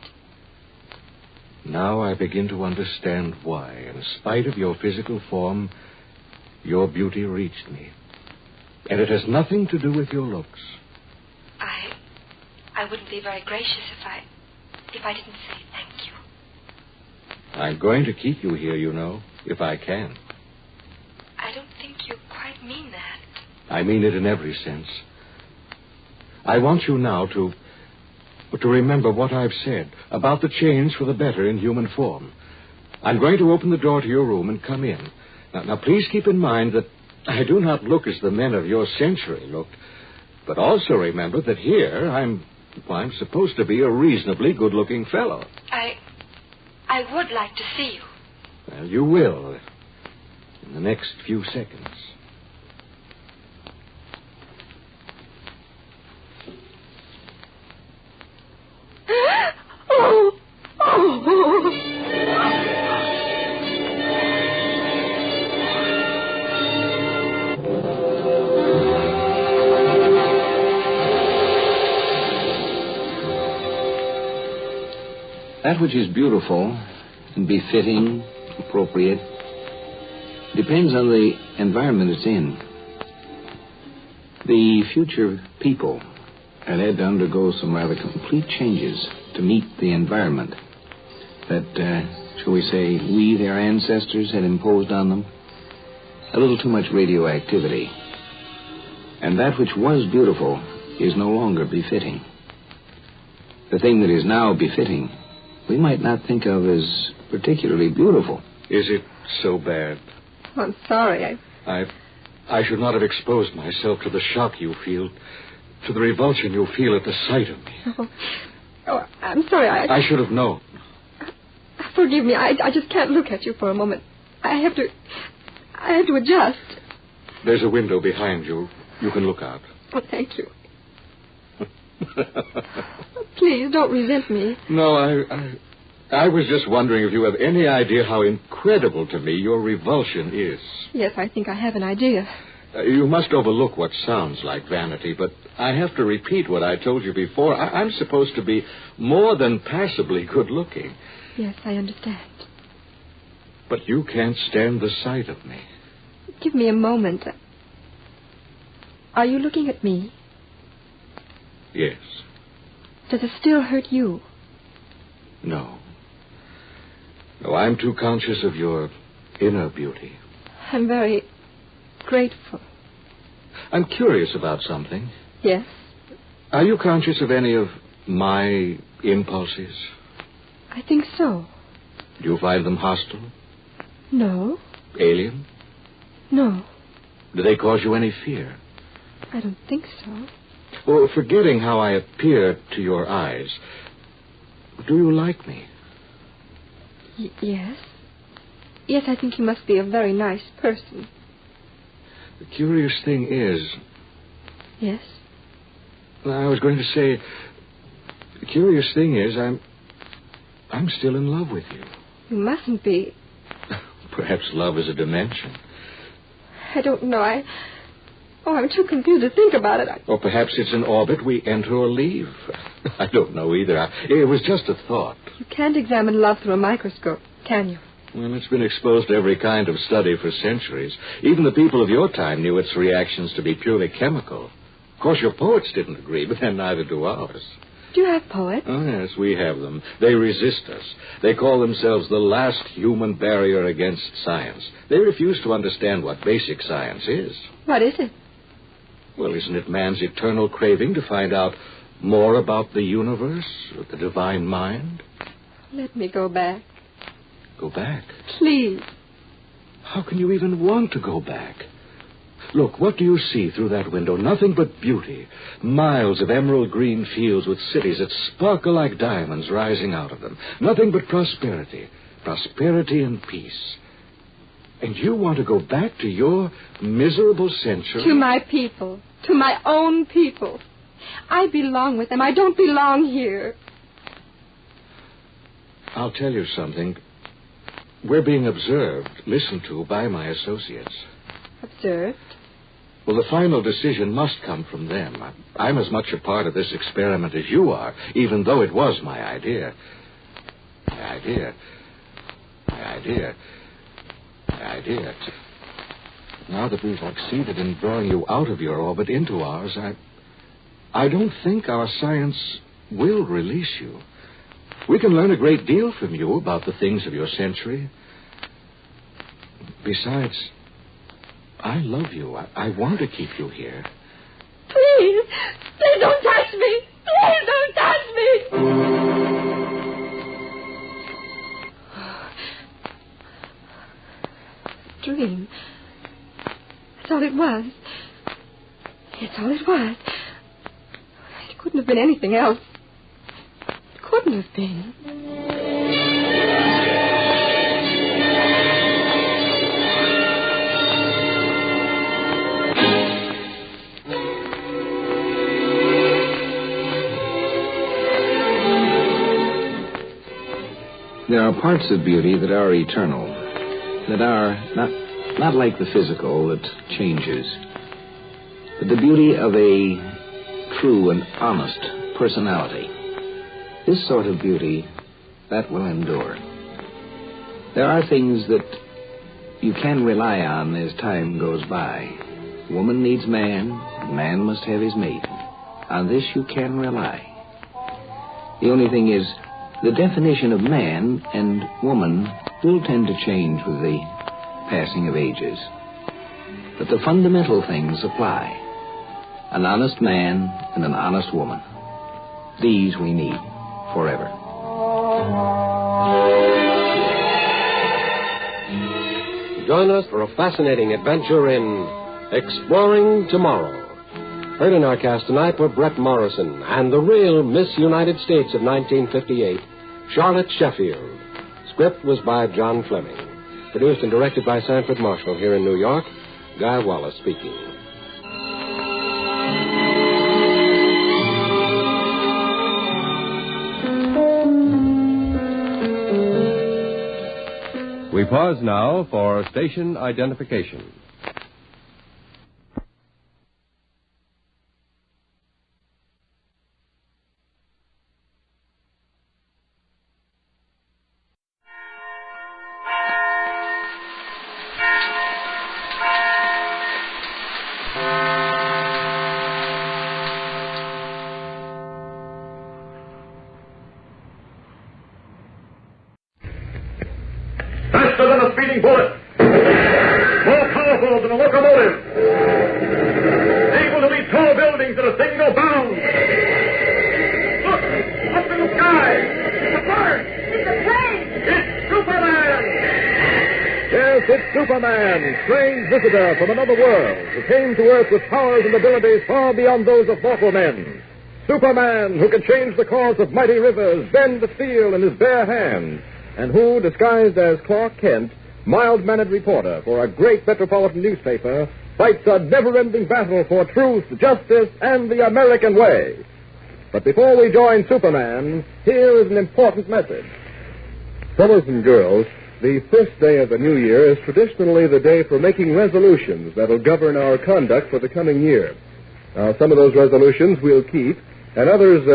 Now I begin to understand why, in spite of your physical form, your beauty reached me. And it has nothing to do with your looks. I wouldn't be very gracious if I didn't say thank you. I'm going to keep you here, you know, if I can. I don't think you quite mean that. I mean it in every sense. I want you now to remember what I've said about the change for the better in human form. I'm going to open the door to your room and come in. Now, please keep in mind that I do not look as the men of your century looked, but also remember that here I'm supposed to be a reasonably good-looking fellow. I would like to see you. Well, you will in the next few seconds. That which is beautiful and befitting, appropriate, depends on the environment it's in. The future people had to undergo some rather complete changes to meet the environment that, shall we say, we, their ancestors, had imposed on them. A little too much radioactivity. And that which was beautiful is no longer befitting. The thing that is now befitting we might not think of as particularly beautiful. Is it so bad? I'm sorry. I should not have exposed myself to the shock you feel, to the revulsion you feel at the sight of me. Oh, I'm sorry. I should have known. Forgive me. I just can't look at you for a moment. I have to adjust. There's a window behind you. You can look out. Oh, thank you. Please, don't resent me. No, I was just wondering if you have any idea how incredible to me your revulsion is. Yes, I think I have an idea. You must overlook what sounds like vanity, but I have to repeat what I told you before. I'm supposed to be more than passably good-looking. Yes, I understand. But you can't stand the sight of me. Give me a moment. Are you looking at me? Yes. Does it still hurt you? No. No, I'm too conscious of your inner beauty. I'm very grateful. I'm curious about something. Yes? Are you conscious of any of my impulses? I think so. Do you find them hostile? No. Alien? No. Do they cause you any fear? I don't think so. Well, forgetting how I appear to your eyes, do you like me? Yes. Yes, I think you must be a very nice person. The curious thing is... Yes? I was going to say, the curious thing is I'm still in love with you. You mustn't be. Perhaps love is a dimension. I don't know. I'm too confused to think about it. Or perhaps it's an orbit we enter or leave. I don't know either. It was just a thought. You can't examine love through a microscope, can you? Well, it's been exposed to every kind of study for centuries. Even the people of your time knew its reactions to be purely chemical. Of course, your poets didn't agree, but then neither do ours. Do you have poets? Oh, yes, we have them. They resist us. They call themselves the last human barrier against science. They refuse to understand what basic science is. What is it? Well, isn't it man's eternal craving to find out more about the universe, or the divine mind? Let me go back. Go back? Please. How can you even want to go back? Look, what do you see through that window? Nothing but beauty. Miles of emerald green fields with cities that sparkle like diamonds rising out of them. Nothing but prosperity. Prosperity and peace. And you want to go back to your miserable century? To my people. To my own people. I belong with them. I don't belong here. I'll tell you something. We're being observed, listened to by my associates. Observed? Well, the final decision must come from them. I'm as much a part of this experiment as you are, even though it was my idea. Now that we've succeeded in drawing you out of your orbit into ours, I don't think our science will release you. We can learn a great deal from you about the things of your century. Besides, I love you. I want to keep you here. Please! Please don't touch me! Please don't touch me! Dream. That's all it was. It's all it was. It couldn't have been anything else. It couldn't have been. There are parts of beauty that are eternal, that are not like the physical that changes, but the beauty of a true and honest personality. This sort of beauty, that will endure. There are things that you can rely on as time goes by. Woman needs man, man must have his mate. On this you can rely. The only thing is, the definition of man and woman will tend to change with the passing of ages. But the fundamental things apply. An honest man and an honest woman. These we need forever. Join us for a fascinating adventure in Exploring Tomorrow. Heard in our cast tonight were Brett Morrison and the real Miss United States of 1958, Charlotte Sheffield. Script was by John Fleming. Produced and directed by Sanford Marshall here in New York. Guy Wallace speaking. We pause now for station identification. Faster than a speeding bullet. More powerful than a locomotive. Able to leap tall buildings at a single bound. Look, up in the sky. It's a bird. It's a plane. It's Superman. Yes, it's Superman, strange visitor from another world, who came to Earth with powers and abilities far beyond those of mortal men. Superman, who can change the course of mighty rivers, bend the steel in his bare hands, and who, disguised as Clark Kent, mild-mannered reporter for a great metropolitan newspaper, fights a never-ending battle for truth, justice, and the American way. But before we join Superman, here is an important message. Fellows and girls, the first day of the new year is traditionally the day for making resolutions that will govern our conduct for the coming year. Now, some of those resolutions we'll keep, and others,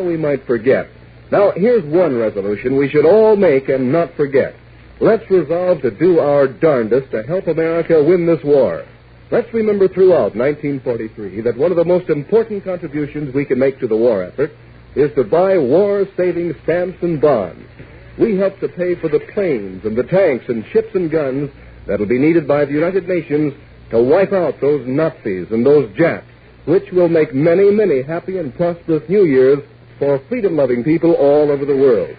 we might forget. Now, here's one resolution we should all make and not forget. Let's resolve to do our darndest to help America win this war. Let's remember throughout 1943 that one of the most important contributions we can make to the war effort is to buy war-saving stamps and bonds. We help to pay for the planes and the tanks and ships and guns that will be needed by the United Nations to wipe out those Nazis and those Japs, which will make many, many happy and prosperous New Years for freedom-loving people all over the world.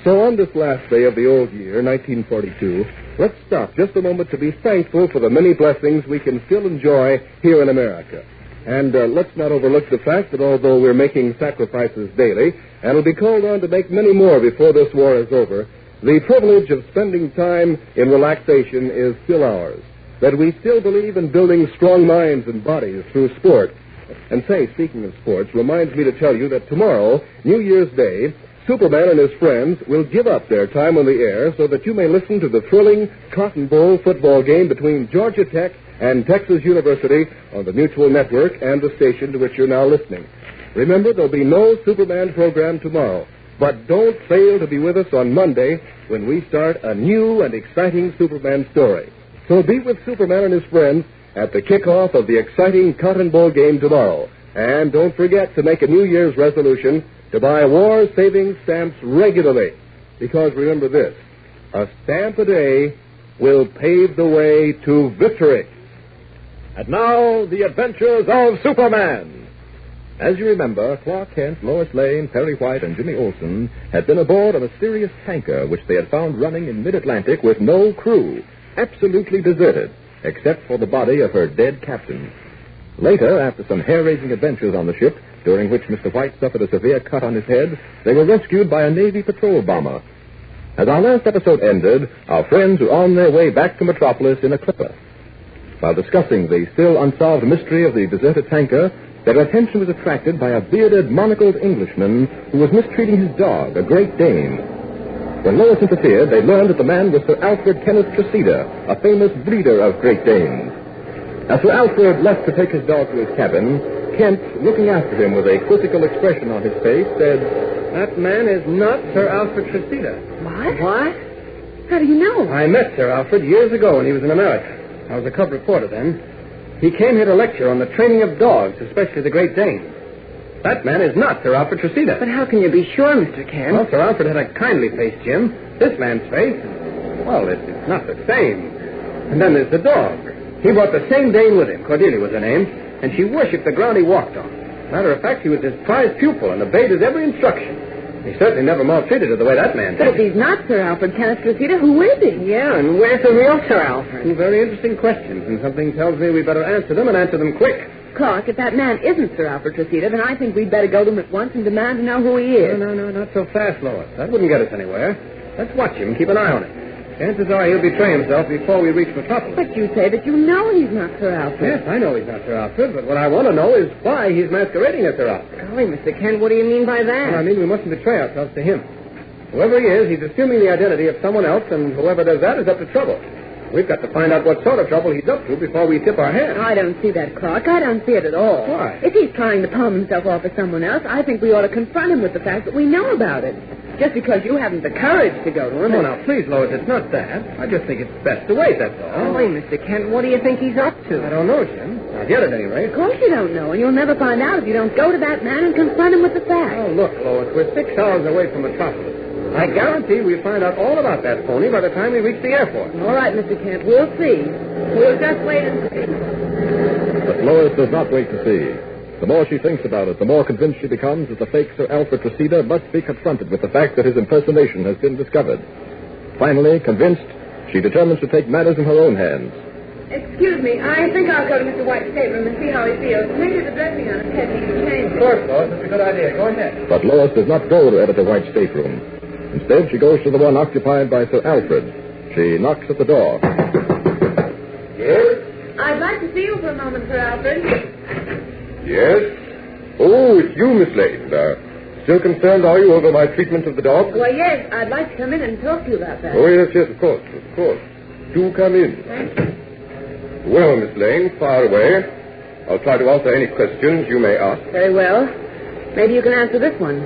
So on this last day of the old year, 1942, let's stop just a moment to be thankful for the many blessings we can still enjoy here in America. And let's not overlook the fact that although we're making sacrifices daily, and will be called on to make many more before this war is over, the privilege of spending time in relaxation is still ours. That we still believe in building strong minds and bodies through sport. And say, speaking of sports, reminds me to tell you that tomorrow, New Year's Day, Superman and his friends will give up their time on the air so that you may listen to the thrilling Cotton Bowl football game between Georgia Tech and Texas University on the Mutual Network and the station to which you're now listening. Remember, there'll be no Superman program tomorrow, but don't fail to be with us on Monday when we start a new and exciting Superman story. So be with Superman and his friends at the kickoff of the exciting Cotton Bowl game tomorrow. And don't forget to make a New Year's resolution to buy war-saving stamps regularly. Because remember this, a stamp a day will pave the way to victory. And now, the adventures of Superman. As you remember, Clark Kent, Lois Lane, Perry White, and Jimmy Olsen had been aboard a mysterious tanker which they had found running in mid-Atlantic with no crew, absolutely deserted, except for the body of her dead captain. Later, after some hair-raising adventures on the ship, during which Mr. White suffered a severe cut on his head, they were rescued by a Navy patrol bomber. As our last episode ended, our friends were on their way back to Metropolis in a clipper. While discussing the still unsolved mystery of the deserted tanker, their attention was attracted by a bearded, monocled Englishman who was mistreating his dog, a Great Dane. When Lois interfered, they learned that the man was Sir Alfred Kenneth Cressida, a famous breeder of Great Danes. As Sir Alfred left to take his dog to his cabin, Kent, looking after him with a quizzical expression on his face, said, "That man is not Sir Alfred Cressida." What? What? How do you know? I met Sir Alfred years ago when he was in America. I was a cub reporter then. He came here to lecture on the training of dogs, especially the Great Dane. That man is not Sir Alfred Cressida. But how can you be sure, Mr. Kent? Well, Sir Alfred had a kindly face, Jim. This man's face, well, it's not the same. And then there's the dog. He brought the same Dane with him. Cordelia was her name. And she worshipped the ground he walked on. Matter of fact, he was his prized pupil and obeyed his every instruction. He certainly never maltreated her the way that man did. But if he's not Sir Alfred Kenneth Cressida, who is he? Yeah, and where's the real Sir Alfred? Two very interesting questions, and something tells me we better answer them and answer them quick. Clark, if that man isn't Sir Alfred Cressida, then I think we'd better go to him at once and demand to know who he is. No, not so fast, Lois. That wouldn't get us anywhere. Let's watch him, keep an eye on him. Chances are he'll betray himself before we reach Metropolis. But you say that you know he's not Sir Alfred. Yes, I know he's not Sir Alfred, but what I want to know is why he's masquerading as Sir Alfred. Golly, Mr. Kent, what do you mean by that? Well, I mean we mustn't betray ourselves to him. Whoever he is, he's assuming the identity of someone else, and whoever does that is up to trouble. We've got to find out what sort of trouble he's up to before we tip our hand. I don't see that, Clark. I don't see it at all. Why? If he's trying to palm himself off as someone else, I think we ought to confront him with the fact that we know about it. Just because you haven't the courage to go to him. Oh, now, please, Lois, it's not that. I just think it's best to wait, that's all. Oh, wait, Mr. Kent, what do you think he's up to? I don't know, Jim. Not yet, at any rate. Of course you don't know, and you'll never find out if you don't go to that man and confront him with the facts. Oh, look, Lois, we're 6 hours away from Metropolis. I guarantee we'll find out all about that phony by the time we reach the airport. All right, Mr. Kent, we'll see. We'll just wait and see. But Lois does not wait to see. The more she thinks about it, the more convinced she becomes that the fake Sir Alfred Tressida must be confronted with the fact that his impersonation has been discovered. Finally, convinced, she determines to take matters in her own hands. Excuse me, I think I'll go to Mr. White's stateroom and see how he feels. Maybe the dressing on his head needs to change. Of course, Lois, that's a good idea. Go ahead. But Lois does not go to Editor White's stateroom. Instead, she goes to the one occupied by Sir Alfred. She knocks at the door. Yes? I'd like to see you for a moment, Sir Alfred. Yes? Oh, it's you, Miss Lane. Still concerned, are you, over my treatment of the dog? Well, yes, I'd like to come in and talk to you about that. Oh, yes, of course. Do come in. Thank you. Well, Miss Lane, fire away. I'll try to answer any questions you may ask. Very well. Maybe you can answer this one.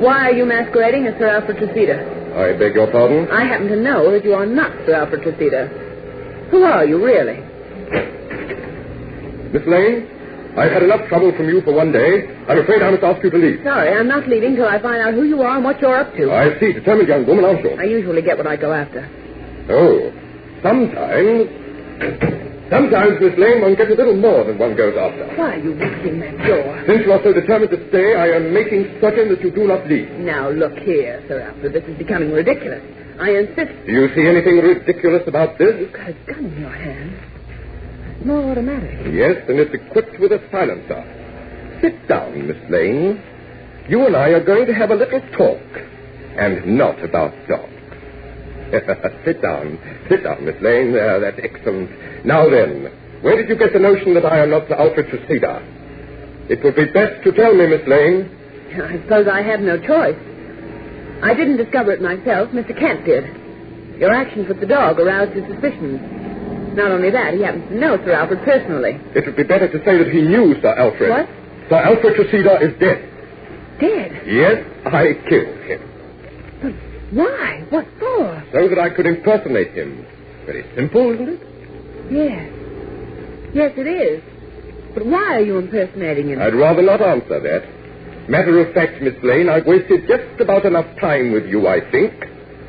Why are you masquerading as Sir Alfred Tressida? I beg your pardon? I happen to know that you are not Sir Alfred Tressida. Who are you, really? Miss Lane, I've had enough trouble from you for one day. I'm afraid I must ask you to leave. Sorry, I'm not leaving till I find out who you are and what you're up to. I see. Determined young woman, aren't you? I usually get what I go after. Oh, Sometimes, Miss Lane, one gets a little more than one goes after. Why are you locking that door? Since you are so determined to stay, I am making certain that you do not leave. Now, look here, Sir Alfred. This is becoming ridiculous. I insist. Do you see anything ridiculous about this? You've got a gun in your hand. It's more automatic. Yes, and it's equipped with a silencer. Sit down, Miss Lane. You and I are going to have a little talk, and not about dogs. Sit down, Miss Lane. That's excellent. Now then, where did you get the notion that I am not Sir Alfred Tressida? It would be best to tell me, Miss Lane. I suppose I have no choice. I didn't discover it myself. Mr. Kent did. Your actions with the dog aroused his suspicions. Not only that, he happens to know Sir Alfred personally. It would be better to say that he knew Sir Alfred. What? Sir Alfred Tressida is dead. Dead? Yes, I killed him. But why? What for? So that I could impersonate him. Very simple, isn't it? Yes. Yes, it is. But why are you impersonating him? I'd rather not answer that. Matter of fact, Miss Lane, I've wasted just about enough time with you, I think.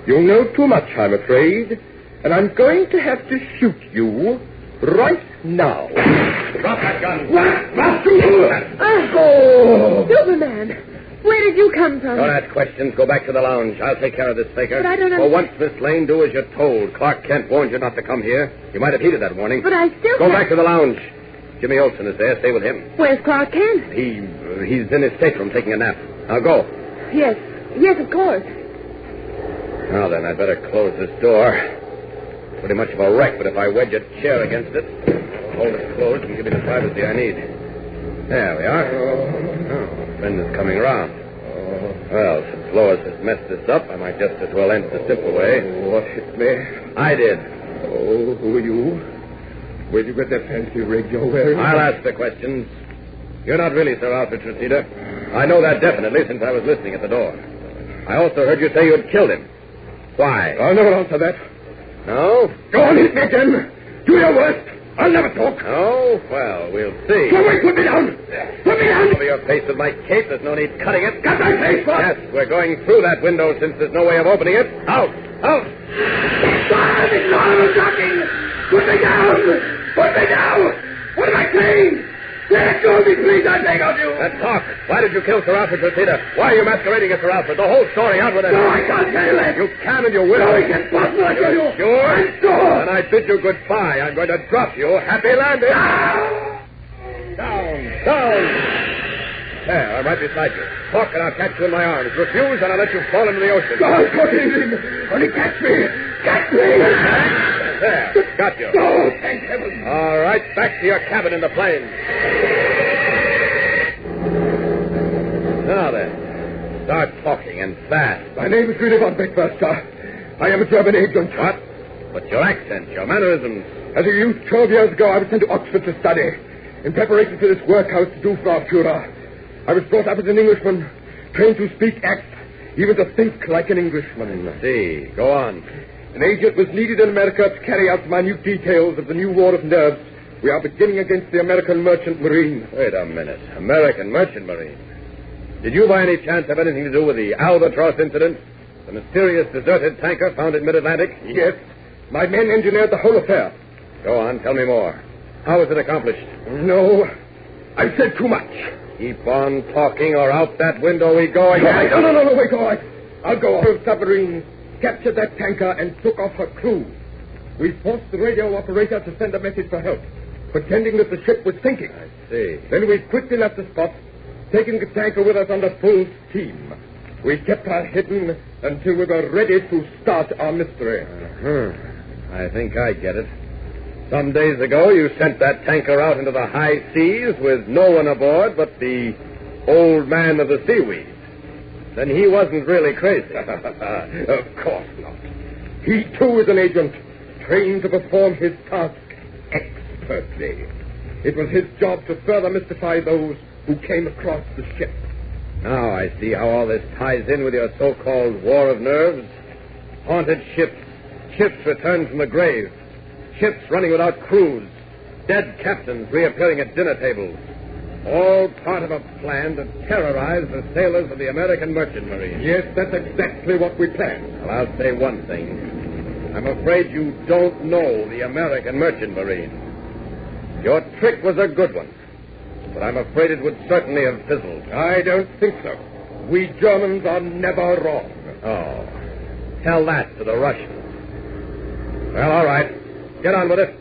You know too much, I'm afraid. And I'm going to have to shoot you right now. Drop that gun. What? Oh, Superman! Where did you come from? Don't ask questions. Go back to the lounge. I'll take care of this faker. But I don't For once, Miss Lane, do as you're told. Clark Kent warned you not to come here. You might have heeded that warning. But I still Go back to the lounge. Jimmy Olsen is there. Stay with him. Where's Clark Kent? He's in his stateroom taking a nap. Now go. Yes, of course. Now then, I'd better close this door. Pretty much of a wreck, but if I wedge a chair against it, I'll hold it closed and give me the privacy I need. There we are. Oh, friend is coming round. Well, since Lois has messed this up, I might just as well end it the simple way. What hit me? I did. Oh, who are you? Where'd you get that fancy rig you're wearing? I'll ask the questions. You're not really Sir Alfred Tressida. I know that definitely since I was listening at the door. I also heard you say you'd killed him. Why? I'll never answer that. No? Go on, hit me again. Do your worst. I'll never talk. Oh, well, we'll see. Go away, put me down. Put me down. Over your face with my cape. There's no need cutting it. Cut my face, what? Yes, we're going through that window since there's no way of opening it. Out. Out. Stop! It's not a knocking. Put me down. Put me down. What am I saying? Let go of me, please, I beg of you. Let's talk. Why did you kill Sir Alfred Tressida? Why are you masquerading as Sir Alfred? The whole story, out with it. No, I can't tell you that. You can and you will. No, it's impossible, I tell you. Sure? I'm sure. Then I bid you goodbye. I'm going to drop you. Happy landing. Down. There, I'm right beside you. Talk and I'll catch you in my arms. Refuse and I'll let you fall into the ocean. Oh, only catch me. Catch me. There, got you. Oh, thank heaven. All right, back to your cabin in the plane. Now then, start talking and fast. My name is Willy von Beckmaster. I am a German agent. What? But your accent, your mannerisms. As a youth, 12 years ago, I was sent to Oxford to study. In preparation for this workhouse to do for our Führer. I was brought up as an Englishman, trained to speak, act, even to think like an Englishman. See, go on. An agent was needed in America to carry out the minute details of the new war of nerves we are beginning against the American Merchant Marine. Wait a minute. American Merchant Marine? Did you by any chance have anything to do with the Albatross incident? The mysterious deserted tanker found in mid-Atlantic? Yes. My men engineered the whole affair. Go on, tell me more. How was it accomplished? No, I've said too much. Keep on talking or out that window we go again. No, wait, all right. I'll go off the submarine, capture that tanker, and took off her crew. We forced the radio operator to send a message for help, pretending that the ship was sinking. I see. Then we quickly left the spot, taking the tanker with us under full steam. We kept her hidden until we were ready to start our mystery. I think I get it. Some days ago, you sent that tanker out into the high seas with no one aboard but the old man of the seaweed. Then he wasn't really crazy. Of course not. He, too, is an agent, trained to perform his task expertly. It was his job to further mystify those who came across the ship. Now I see how all this ties in with your so-called war of nerves. Haunted ships, ships returned from the grave, ships running without crews, dead captains reappearing at dinner tables. All part of a plan to terrorize the sailors of the American Merchant Marine. Yes, that's exactly what we planned. Well, I'll say one thing. I'm afraid you don't know the American Merchant Marine. Your trick was a good one, but I'm afraid it would certainly have fizzled. I don't think so. We Germans are never wrong. Oh, tell that to the Russians. Well, all right. Get on with it.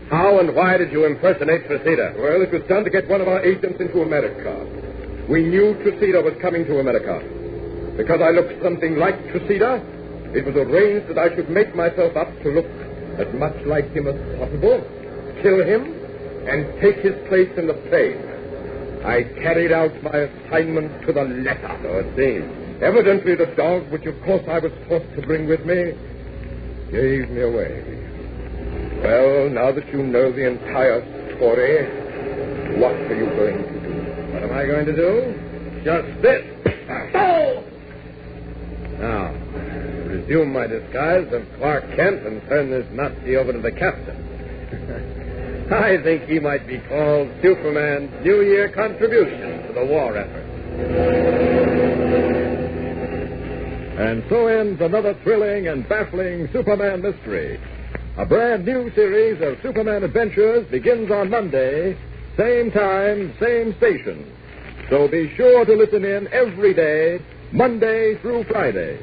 How and why did you impersonate Tresida? Well, it was done to get one of our agents into America. We knew Tresida was coming to America. Because I looked something like Tresida, it was arranged that I should make myself up to look as much like him as possible, kill him, and take his place in the plane. I carried out my assignment to the letter. So it seems. Evidently, the dog, which of course I was forced to bring with me, gave me away. Well, now that you know the entire story, what are you going to do? What am I going to do? Just this. Oh! Now, resume my disguise of Clark Kent and turn this Nazi over to the captain. I think he might be called Superman's New Year contribution to the war effort. And so ends another thrilling and baffling Superman mystery. A brand new series of Superman adventures begins on Monday, same time, same station. So be sure to listen in every day, Monday through Friday.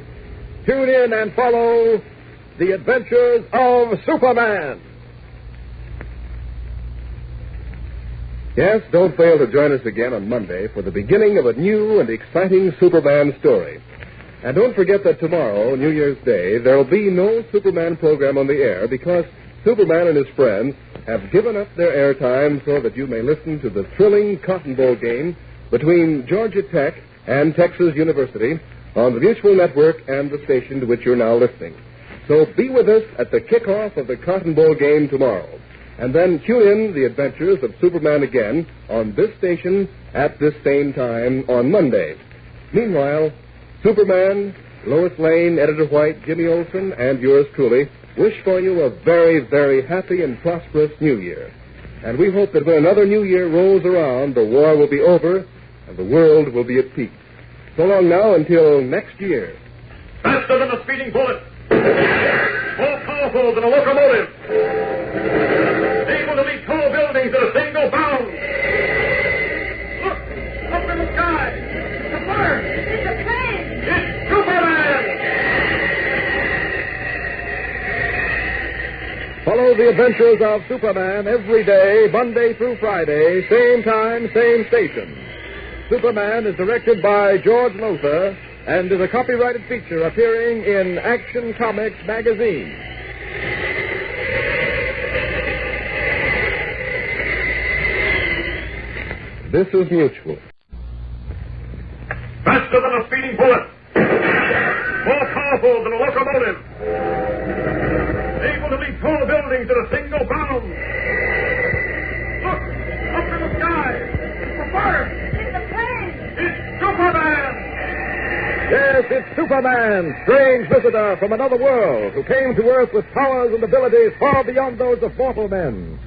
Tune in and follow the adventures of Superman. Yes, don't fail to join us again on Monday for the beginning of a new and exciting Superman story. And don't forget that tomorrow, New Year's Day, there will be no Superman program on the air because Superman and his friends have given up their airtime so that you may listen to the thrilling Cotton Bowl game between Georgia Tech and Texas University on the Mutual Network and the station to which you're now listening. So be with us at the kickoff of the Cotton Bowl game tomorrow. And then tune in the adventures of Superman again on this station at this same time on Monday. Meanwhile, Superman, Lois Lane, Editor White, Jimmy Olsen, and yours truly wish for you a very, very happy and prosperous New Year. And we hope that when another New Year rolls around, the war will be over and the world will be at peace. So long now until next year. Faster than a speeding bullet. More powerful than a locomotive. Able to leap tall buildings at a single bound. Look! Up in the sky! It's a bird! It's a plane! It's Superman! Follow the adventures of Superman every day, Monday through Friday, same time, same station. Superman is directed by George Lothar and is a copyrighted feature appearing in Action Comics magazine. This is Mutual. Faster than a speeding bullet. More powerful than a locomotive. Able to leap tall buildings at a single bound. Look, up in the sky. It's the bird. It's a plane. It's Superman. Yes, it's Superman, strange visitor from another world who came to Earth with powers and abilities far beyond those of mortal men.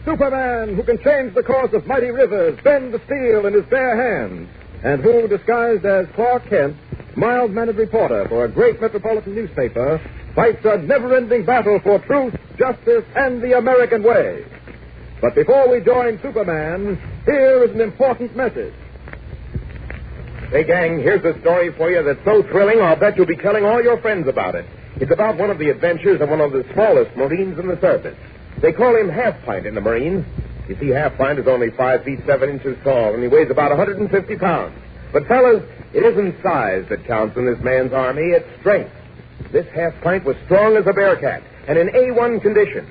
Superman, who can change the course of mighty rivers, bend the steel in his bare hands, and who, disguised as Clark Kent, mild-mannered reporter for a great metropolitan newspaper, fights a never-ending battle for truth, justice, and the American way. But before we join Superman, here is an important message. Hey, gang, here's a story for you that's so thrilling, I'll bet you'll be telling all your friends about it. It's about one of the adventures of one of the smallest Marines in the service. They call him Half-Pint in the Marines. You see, Half-Pint is only 5 feet 7 inches tall, and he weighs about 150 pounds. But, fellas, it isn't size that counts in this man's army, it's strength. This Half-Pint was strong as a bearcat, and in A1 condition.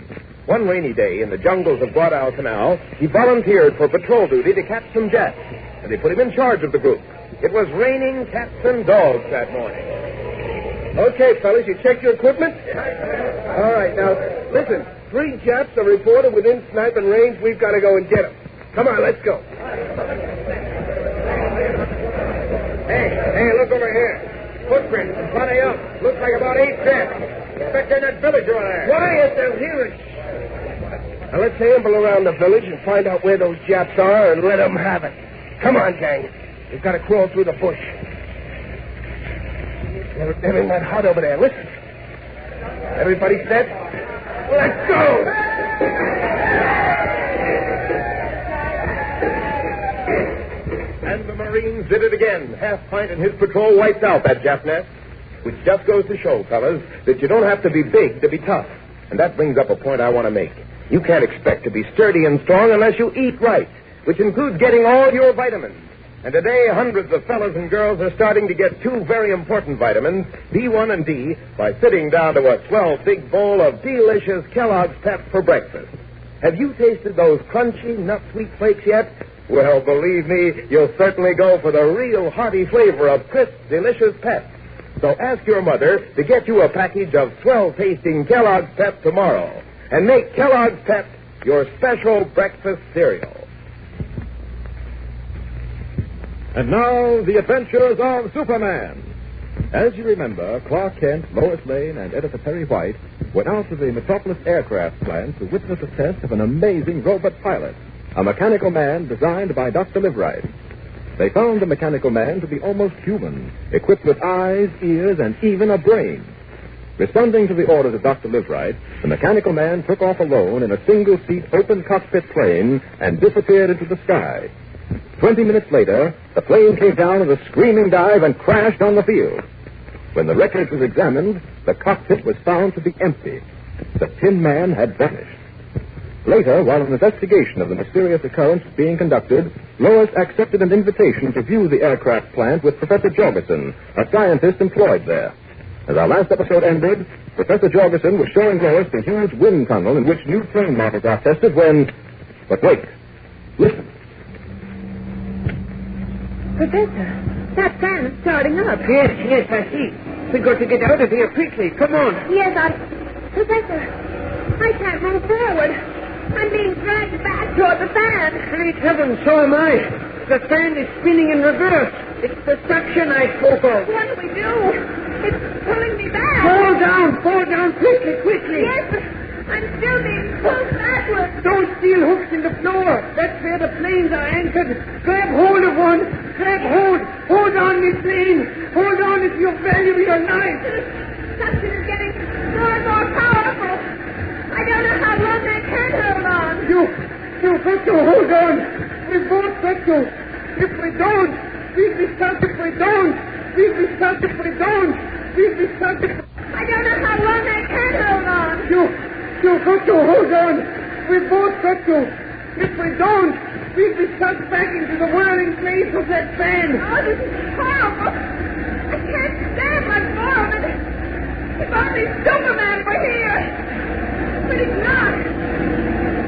One rainy day in the jungles of Guadalcanal, he volunteered for patrol duty to catch some Japs, and they put him in charge of the group. It was raining cats and dogs that morning. Okay, fellas, you checked your equipment? All right, now, listen. 3 Japs are reported within sniping range. We've got to go and get them. Come on, let's go. Hey, look over here. Footprints in front of you. Looks like about 8 Japs. Expect they're in that village over there. Quiet, they'll hear us. Now, let's amble around the village and find out where those Japs are and let them have it. Come on, gang. We've got to crawl through the bush. They're in that hut over there. Listen. Everybody set? Let's go! And the Marines did it again. Half-Pint and his patrol wiped out that Jap nest. Which just goes to show, fellas, that you don't have to be big to be tough. And that brings up a point I want to make. You can't expect to be sturdy and strong unless you eat right, which includes getting all your vitamins. And today, hundreds of fellas and girls are starting to get 2 very important vitamins, B1 and D, by sitting down to a swell big bowl of delicious Kellogg's Pep for breakfast. Have you tasted those crunchy nut-sweet flakes yet? Well, believe me, you'll certainly go for the real hearty flavor of crisp, delicious Pep. So ask your mother to get you a package of swell-tasting Kellogg's Pep tomorrow. And make Kellogg's Pep your special breakfast cereal. And now, the adventures of Superman. As you remember, Clark Kent, Lois Lane, and Editor Perry White went out to the Metropolis Aircraft Plant to witness a test of an amazing robot pilot, a mechanical man designed by Dr. Liveright. They found the mechanical man to be almost human, equipped with eyes, ears, and even a brain. Responding to the orders of Dr. Liveright, the mechanical man took off alone in a single-seat open cockpit plane and disappeared into the sky. 20 minutes later, the plane came down in a screaming dive and crashed on the field. When the wreckage was examined, the cockpit was found to be empty. The Tin Man had vanished. Later, while an investigation of the mysterious occurrence was being conducted, Lois accepted an invitation to view the aircraft plant with Professor Jorgensen, a scientist employed there. As our last episode ended, Professor Jorgensen was showing Lois the huge wind tunnel in which new plane models are tested when... But wait. Listen. Professor, that fan is starting up. Yes, I see. We've got to get out of here quickly. Come on. Yes, Professor, I can't move forward. I'm being dragged back toward the fan. Great heavens, so am I. The fan is spinning in reverse. It's the suction I spoke of. What do we do? It's pulling me back. Fall down, quickly. Yes, but I'm still being pulled backwards. Those steel hooks in the floor. That's where the planes are anchored. Grab hold of one. Grab hold. Hold on, Miss Lane. Hold on if you value your life. The suction is getting more and more powerful. I don't know how long I can hold on. You got to hold on. We both got to. If we don't, we'll be stuck. If we don't, we'll be stuck. If we don't, we'll be stuck. I don't know how long I can hold on. You got to hold on. We both got to. If we don't, We'll be sucked back into the whirling blaze of that fan. Oh, this is horrible. I can't stand much more of it. If only Superman were here. But he's not.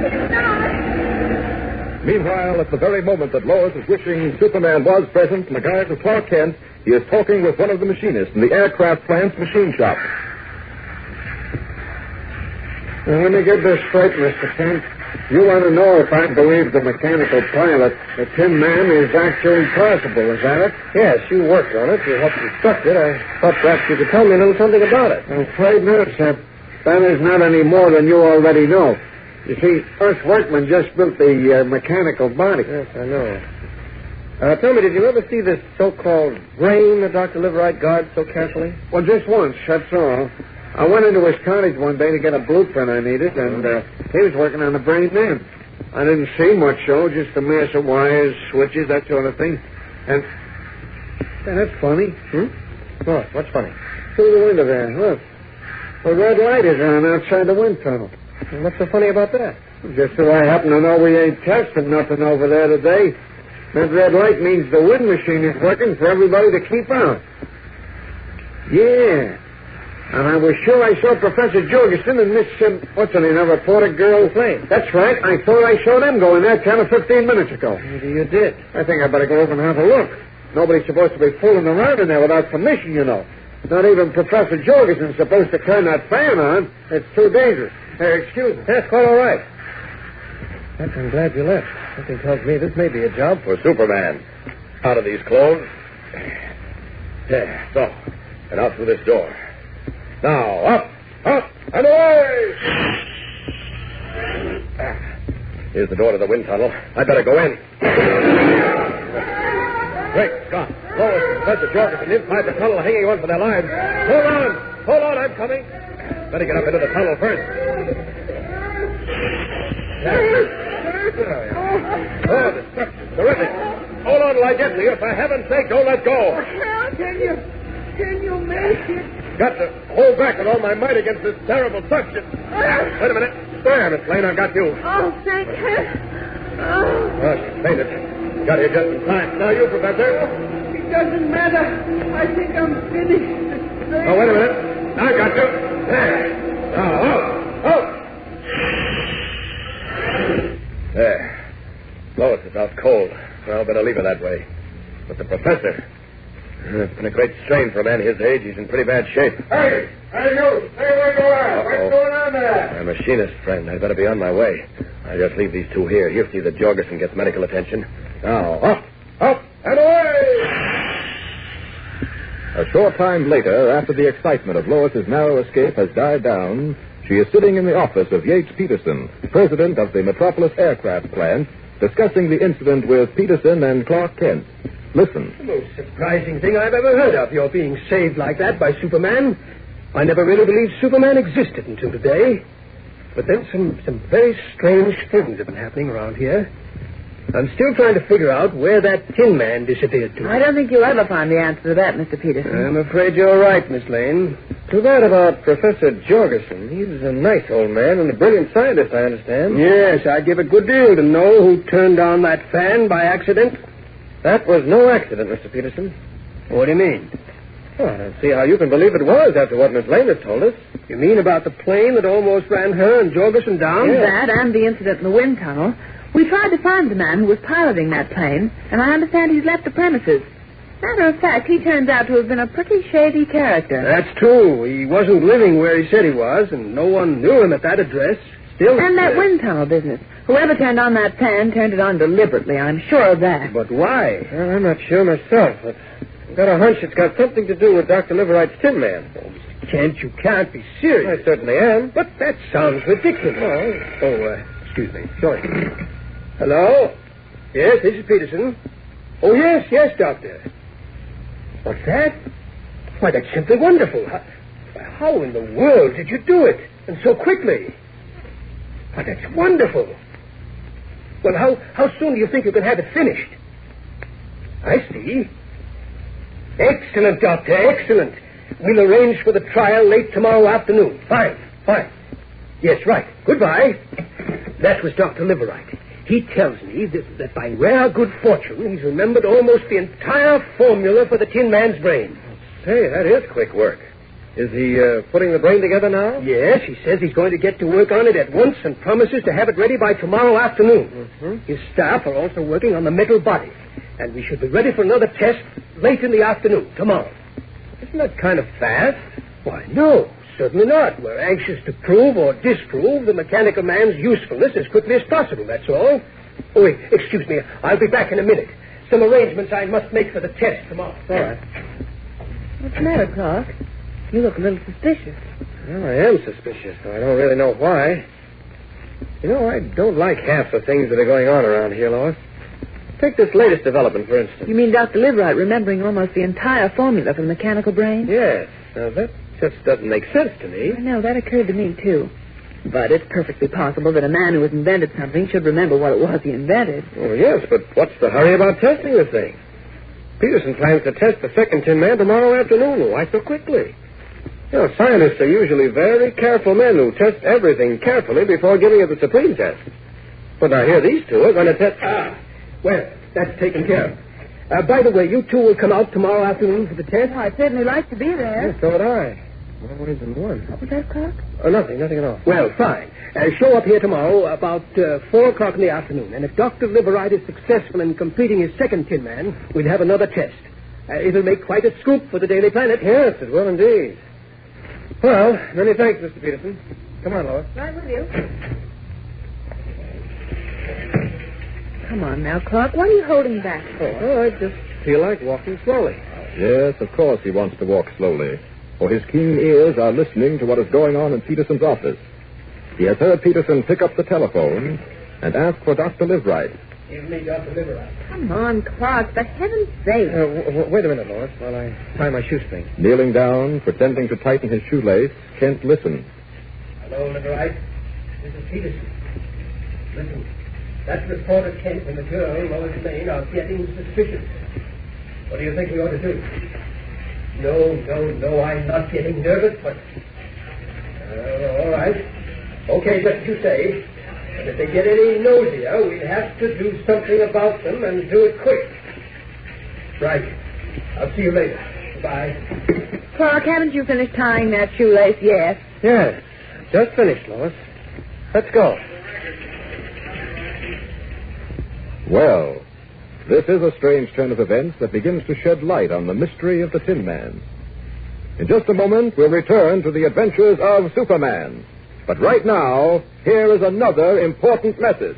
He's not. Meanwhile, at the very moment that Lois is wishing Superman was present in the guise of Clark Kent, he is talking with one of the machinists in the aircraft plant's machine shop. Now, let me get this straight, Mr. Kent. You want to know if I believe the mechanical pilot, the Tin Man, is actually possible, is that it? Yes, you worked on it. You helped construct it. I thought perhaps you could tell me a little something about it. I'm afraid not, sir. That is not any more than you already know. You see, us workmen just built the mechanical body. Yes, I know. Tell me, did you ever see this so-called brain that Dr. Liverite guards so carefully? Well, just once, that's all. I went into his cottage one day to get a blueprint I needed, and he was working on the brain then. I didn't see much, though, just a mass of wires, switches, that sort of thing. And that's funny. What? What's funny? Through the window there, look. The red light is on outside the wind tunnel. What's so funny about that? Just so I happen to know we ain't testing nothing over there today. That red light means the wind machine is working for everybody to keep out. Yeah. And I was sure I saw Professor Jorgensen and Miss, what's her name, a reporter girl? Lane. That's right. I thought I saw them going there 10 or 15 minutes ago. Maybe you did. I think I better go over and have a look. Nobody's supposed to be fooling around in there without permission, you know. Not even Professor Jorgensen's supposed to turn that fan on. It's too dangerous. Hey, excuse me. That's quite all right. I'm glad you left. Something tells me this may be a job for Superman. Out of these clothes. There, so. And out through this door. Now, up, and away! Here's the door to the wind tunnel. I'd better go in. Great Scott. Lois and Professor Jorgensen inside the tunnel hanging on for their lives. Hold on, I'm coming. Better get up into the tunnel first. Oh, the structure's terrific. Hold on till I get to you. For heaven's sake, don't let go. Can you make it? Got to hold back with all my might against this terrible suction. Wait a minute. There, Miss Lane, I've got you. Oh, thank heaven. Oh, she fainted. Got here just in time. Now you, Professor. It doesn't matter. I think I'm finished. Oh, wait a minute. I got you. There. Now, up. There. Lois is out cold. Well, better leave her that way. But the professor... It's been a great strain for a man his age. He's in pretty bad shape. Hey, you. Hey, where you are? What's going on there? My machinist friend. I'd better be on my way. I'll just leave these two here. He'll see that Jorgensen gets medical attention. Now, up, and away! A short time later, after the excitement of Lois's narrow escape has died down, she is sitting in the office of Yates Peterson, president of the Metropolis Aircraft Plant, discussing the incident with Peterson and Clark Kent. Listen. The most surprising thing I've ever heard of, your being saved like that by Superman. I never really believed Superman existed until today. But then some very strange things have been happening around here. I'm still trying to figure out where that Tin Man disappeared to. I don't think you'll ever find the answer to that, Mr. Peterson. I'm afraid you're right, Miss Lane. Too bad about Professor Jorgensen. He was a nice old man and a brilliant scientist, I understand. Yes, I'd give a good deal to know who turned on that fan by accident. That was no accident, Mr. Peterson. What do you mean? Well, I don't see how you can believe it was after what Miss Lane has told us. You mean about the plane that almost ran her and Jorgensen down? Yes. That and the incident in the wind tunnel. We tried to find the man who was piloting that plane, and I understand he's left the premises. Matter of fact, he turns out to have been a pretty shady character. That's true. He wasn't living where he said he was, and no one knew him at that address. Still, and that wind tunnel business. Whoever turned on that fan turned it on deliberately. I'm sure of that. But why? Well, I'm not sure myself, but I've got a hunch it's got something to do with Dr. Liverite's Tin Man. Oh, Mr. Kent, you can't be serious. I certainly am. But that sounds ridiculous. Excuse me. Sorry. Hello? Yes, this is Peterson. Oh, yes, Doctor. What's that? Why, that's simply wonderful. How in the world did you do it? And so quickly? Why, that's wonderful. Well, how soon do you think you can have it finished? I see. Excellent, Doctor, excellent. We'll arrange for the trial late tomorrow afternoon. Fine. Yes, right. Goodbye. That was Dr. Liverite. He tells me that by rare good fortune, he's remembered almost the entire formula for the Tin Man's brain. Say, that is quick work. Is he putting the brain together now? Yes, he says he's going to get to work on it at once and promises to have it ready by tomorrow afternoon. Mm-hmm. His staff are also working on the metal body, and we should be ready for another test late in the afternoon, tomorrow. Isn't that kind of fast? Why, no, certainly not. We're anxious to prove or disprove the mechanical man's usefulness as quickly as possible, that's all. Oh, wait, excuse me. I'll be back in a minute. Some arrangements I must make for the test tomorrow. All right. What's the matter, Clark? You look a little suspicious. Well, I am suspicious, though I don't really know why. You know, I don't like half the things that are going on around here, Lois. Take this latest development, for instance. You mean Dr. Liveright remembering almost the entire formula for the mechanical brain? Yes. Now, that just doesn't make sense to me. I know, that occurred to me, too. But it's perfectly possible that a man who has invented something should remember what it was he invented. Oh, yes, but what's the hurry about testing the thing? Peterson plans to test the second Tin Man tomorrow afternoon. Why so quickly? You know, scientists are usually very careful men who test everything carefully before giving it the supreme test. But now here these two are going to test... Well, that's taken care of. By the way, you two will come out tomorrow afternoon for the test? Oh, I'd certainly like to be there. Yes, so would I. More ways than one. What was that, Clark? Oh, nothing at all. Well, fine. Show up here tomorrow about 4 o'clock in the afternoon. And if Dr. Liveright is successful in completing his second Tin Man, we'll have another test. It'll make quite a scoop for the Daily Planet. Yes, it will indeed. Well, many thanks, Mr. Peterson. Come on, Lois. Right with you. Come on now, Clark. What are you holding back for? Oh, I just feel like walking slowly. Yes, of course he wants to walk slowly, for his keen ears are listening to what is going on in Peterson's office. He has heard Peterson pick up the telephone and ask for Dr. Liveright. Give me Dr. Liveright. Come on, Clark, for heaven's sake. Wait a minute, Lois, while I tie my shoestring. Kneeling down, pretending to tighten his shoelace, Kent listens. Hello, Liveright. This is Peterson. Listen, that reporter Kent and the girl, Lois Lane, are getting suspicious. What do you think we ought to do? No, I'm not getting nervous, but... all right. Okay, just as you say. And if they get any nosier, we'll have to do something about them and do it quick. Right. I'll see you later. Bye. Clark, haven't you finished tying that shoelace yet? Yes. Just finished, Lois. Let's go. Well, this is a strange turn of events that begins to shed light on the mystery of the Tin Man. In just a moment, we'll return to the adventures of Superman. But right now, here is another important message.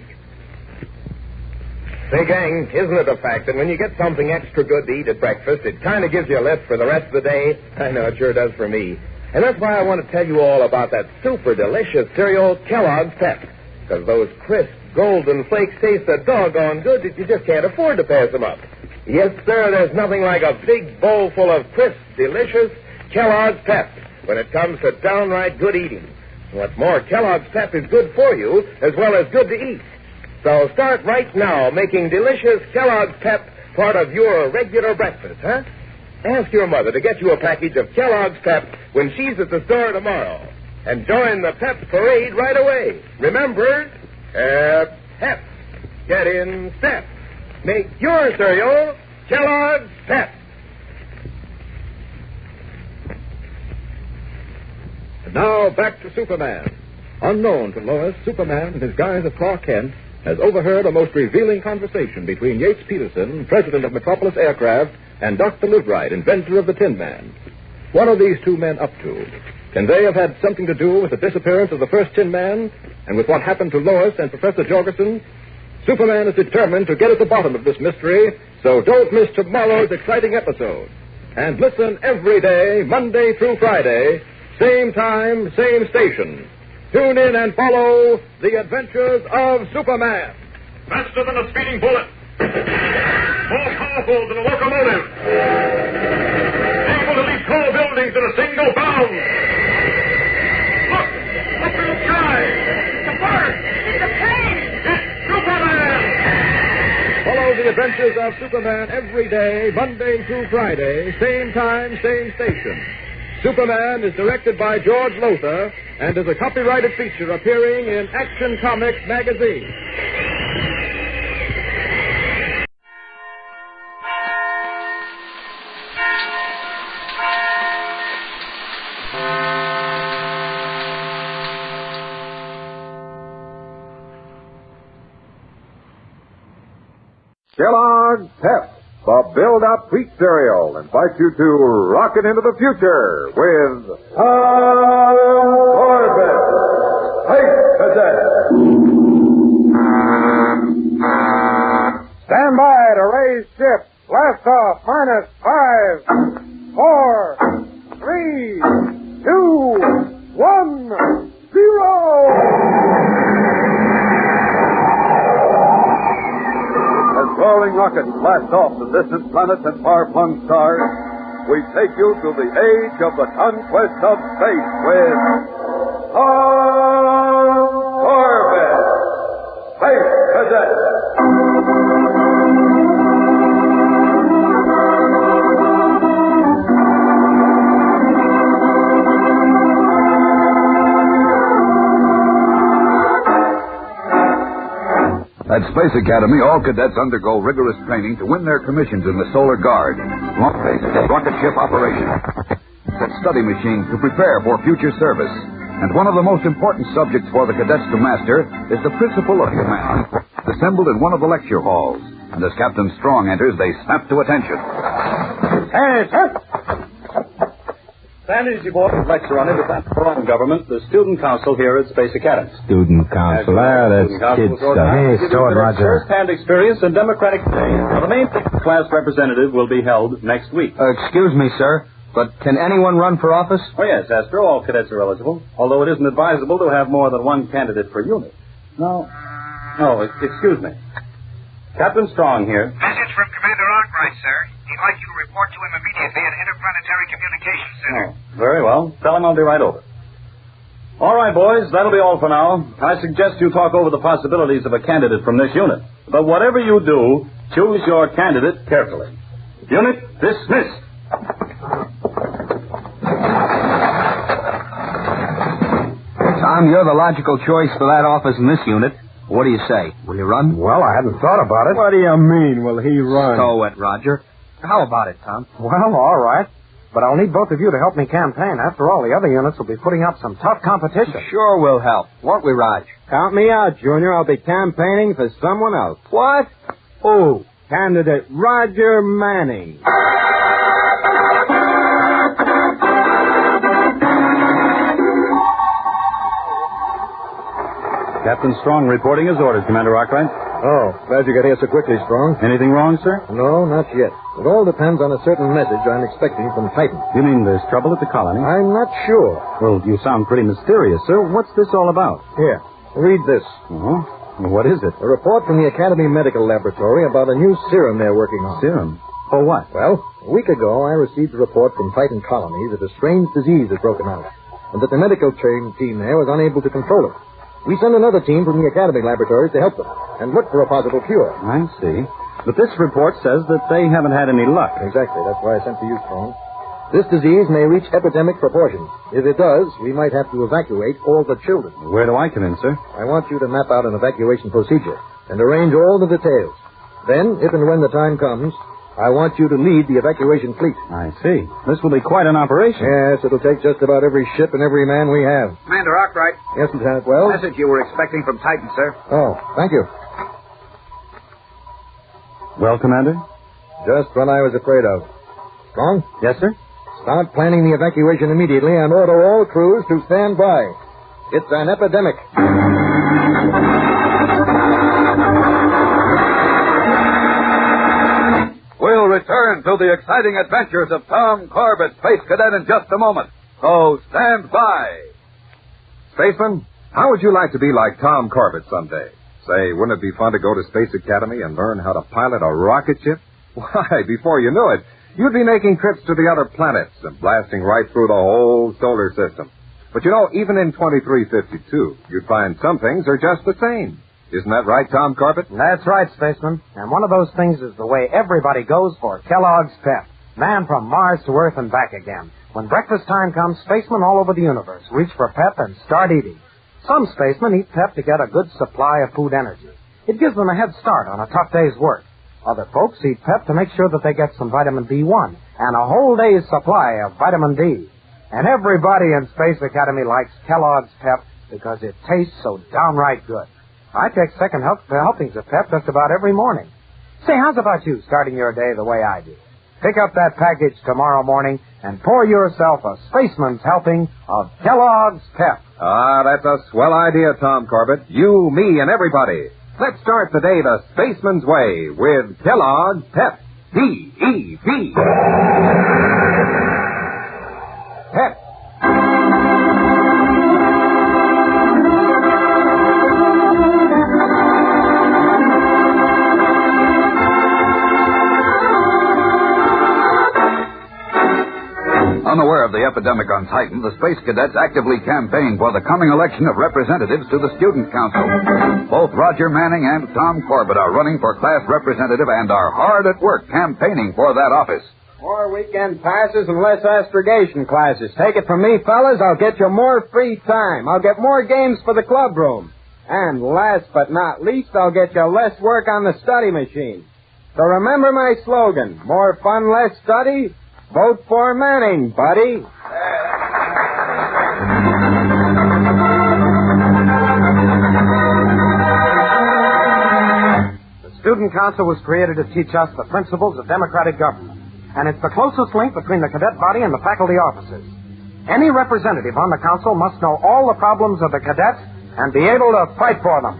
Say, gang, isn't it a fact that when you get something extra good to eat at breakfast, it kind of gives you a lift for the rest of the day? I know, it sure does for me. And that's why I want to tell you all about that super delicious cereal, Kellogg's Pep. Because those crisp, golden flakes taste so doggone good that you just can't afford to pass them up. Yes, sir, there's nothing like a big bowl full of crisp, delicious Kellogg's Pep when it comes to downright good eating. What's more, Kellogg's Pep is good for you as well as good to eat. So start right now making delicious Kellogg's Pep part of your regular breakfast, huh? Ask your mother to get you a package of Kellogg's Pep when she's at the store tomorrow. And join the Pep parade right away. Remember, Pep. Get in step. Make your cereal Kellogg's Pep. And now, back to Superman. Unknown to Lois, Superman, in his guise of Clark Kent, has overheard a most revealing conversation between Yates Peterson, president of Metropolis Aircraft, and Dr. Liveright, inventor of the Tin Man. What are these two men up to? Can they have had something to do with the disappearance of the first Tin Man, and with what happened to Lois and Professor Jorgensen? Superman is determined to get at the bottom of this mystery, so don't miss tomorrow's exciting episode. And listen every day, Monday through Friday, same time, same station. Tune in and follow the adventures of Superman. Faster than a speeding bullet. More powerful than a locomotive. Able to leap tall buildings in a single bound. Look! Up in the sky! It's a bird! It's a plane! It's Superman! Follow the adventures of Superman every day, Monday through Friday, same time, same station. Superman is directed by George Lothar and is a copyrighted feature appearing in Action Comics magazine. Kellogg's Pep, the build-up wheat cereal, invites you to rocket into the future with Corbett, Space Cadet. Stand by to raise ship. Blast off. -5, 4, 3, 2, 1, 0. As roaring rockets blast off the distant planets and far-flung stars, we take you to the age of the conquest of space with Corbett, Space Cadet. At Space Academy, all cadets undergo rigorous training to win their commissions in the Solar Guard, rocket ship operations, and study machines to prepare for future service. And one of the most important subjects for the cadets to master is the principle of command, assembled in one of the lecture halls. And as Captain Strong enters, they snap to attention. Hey, sir! Stand easy, boy. Lecture on independent foreign government, the Student Council here at Space Academy. Student Council, that's kid stuff. Hey, store it, Roger. First-hand experience and democratic day. Now, the main class representative will be held next week. Excuse me, sir, but can anyone run for office? Oh, yes, Astro, all cadets are eligible, although it isn't advisable to have more than one candidate per unit. No, excuse me. Captain Strong here. Message from Commander Arkwright, sir. He'd like you to report to him immediately at Interplanetary Communications Center. Oh, very well. Tell him I'll be right over. All right, boys, that'll be all for now. I suggest you talk over the possibilities of a candidate from this unit. But whatever you do, choose your candidate carefully. Unit dismissed. Tom, you're the logical choice for that office in this unit. What do you say? Will you run? Well, I hadn't thought about it. What do you mean, will he run? So it, Roger. How about it, Tom? Well, all right. But I'll need both of you to help me campaign. After all, the other units will be putting up some tough competition. Sure we'll help. Won't we, Raj? Count me out, Junior. I'll be campaigning for someone else. What? Oh, candidate Roger Manning. Captain Strong reporting his orders, Commander Arkwright. Oh, glad you got here so quickly, Strong. Anything wrong, sir? No, not yet. It all depends on a certain message I'm expecting from Titan. You mean there's trouble at the colony? I'm not sure. Well, you sound pretty mysterious, sir. What's this all about? Here, read this. Uh-huh. What is it? A report from the Academy Medical Laboratory about a new serum they're working on. Serum? For what? Well, a week ago, I received a report from Titan Colony that a strange disease had broken out, and that the medical team there was unable to control it. We sent another team from the Academy laboratories to help them and look for a possible cure. I see. But this report says that they haven't had any luck. Exactly. That's why I sent for you, Strong. This disease may reach epidemic proportions. If it does, we might have to evacuate all the children. Where do I come in, sir? I want you to map out an evacuation procedure and arrange all the details. Then, if and when the time comes, I want you to lead the evacuation fleet. I see. This will be quite an operation. Yes, it'll take just about every ship and every man we have. Commander Arkwright. Yes, Lieutenant Wells? Message you were expecting from Titan, sir. Oh, thank you. Well, Commander? Just what I was afraid of. Strong? Yes, sir? Start planning the evacuation immediately and order all crews to stand by. It's an epidemic. We'll return to the exciting adventures of Tom Corbett, Space Cadet, in just a moment. So stand by. Spaceman, how would you like to be like Tom Corbett someday? Say, wouldn't it be fun to go to Space Academy and learn how to pilot a rocket ship? Why, before you knew it, you'd be making trips to the other planets and blasting right through the whole solar system. But you know, even in 2352, you'd find some things are just the same. Isn't that right, Tom Corbett? That's right, Spaceman. And one of those things is the way everybody goes for Kellogg's Pep. Man from Mars to Earth and back again. When breakfast time comes, spacemen all over the universe reach for Pep and start eating. Some spacemen eat Pep to get a good supply of food energy. It gives them a head start on a tough day's work. Other folks eat Pep to make sure that they get some vitamin B1 and a whole day's supply of vitamin D. And everybody in Space Academy likes Kellogg's Pep because it tastes so downright good. I take second helpings of Pep just about every morning. Say, how's about you starting your day the way I do? Pick up that package tomorrow morning and pour yourself a spaceman's helping of Kellogg's Pep. Ah, that's a swell idea, Tom Corbett. You, me, and everybody. Let's start the day the spaceman's way with Kellogg's Pep. P-E-P. Pep. Unaware of the epidemic on Titan, the Space Cadets actively campaign for the coming election of representatives to the Student Council. Both Roger Manning and Tom Corbett are running for class representative and are hard at work campaigning for that office. More weekend passes and less astrogation classes. Take it from me, fellas, I'll get you more free time. I'll get more games for the club room. And last but not least, I'll get you less work on the study machine. So remember my slogan, more fun, less study. Vote for Manning, buddy. The Student Council was created to teach us the principles of democratic government, and it's the closest link between the cadet body and the faculty offices. Any representative on the council must know all the problems of the cadets and be able to fight for them.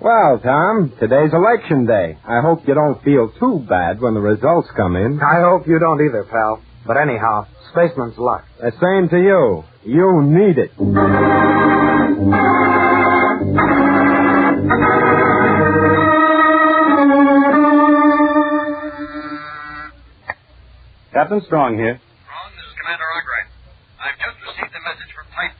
Well, Tom, today's election day. I hope you don't feel too bad when the results come in. I hope you don't either, pal. But anyhow, spaceman's luck. The same to you. You need it. Captain Strong here. Strong, this is Commander Arkwright. I've just received a message from Titan.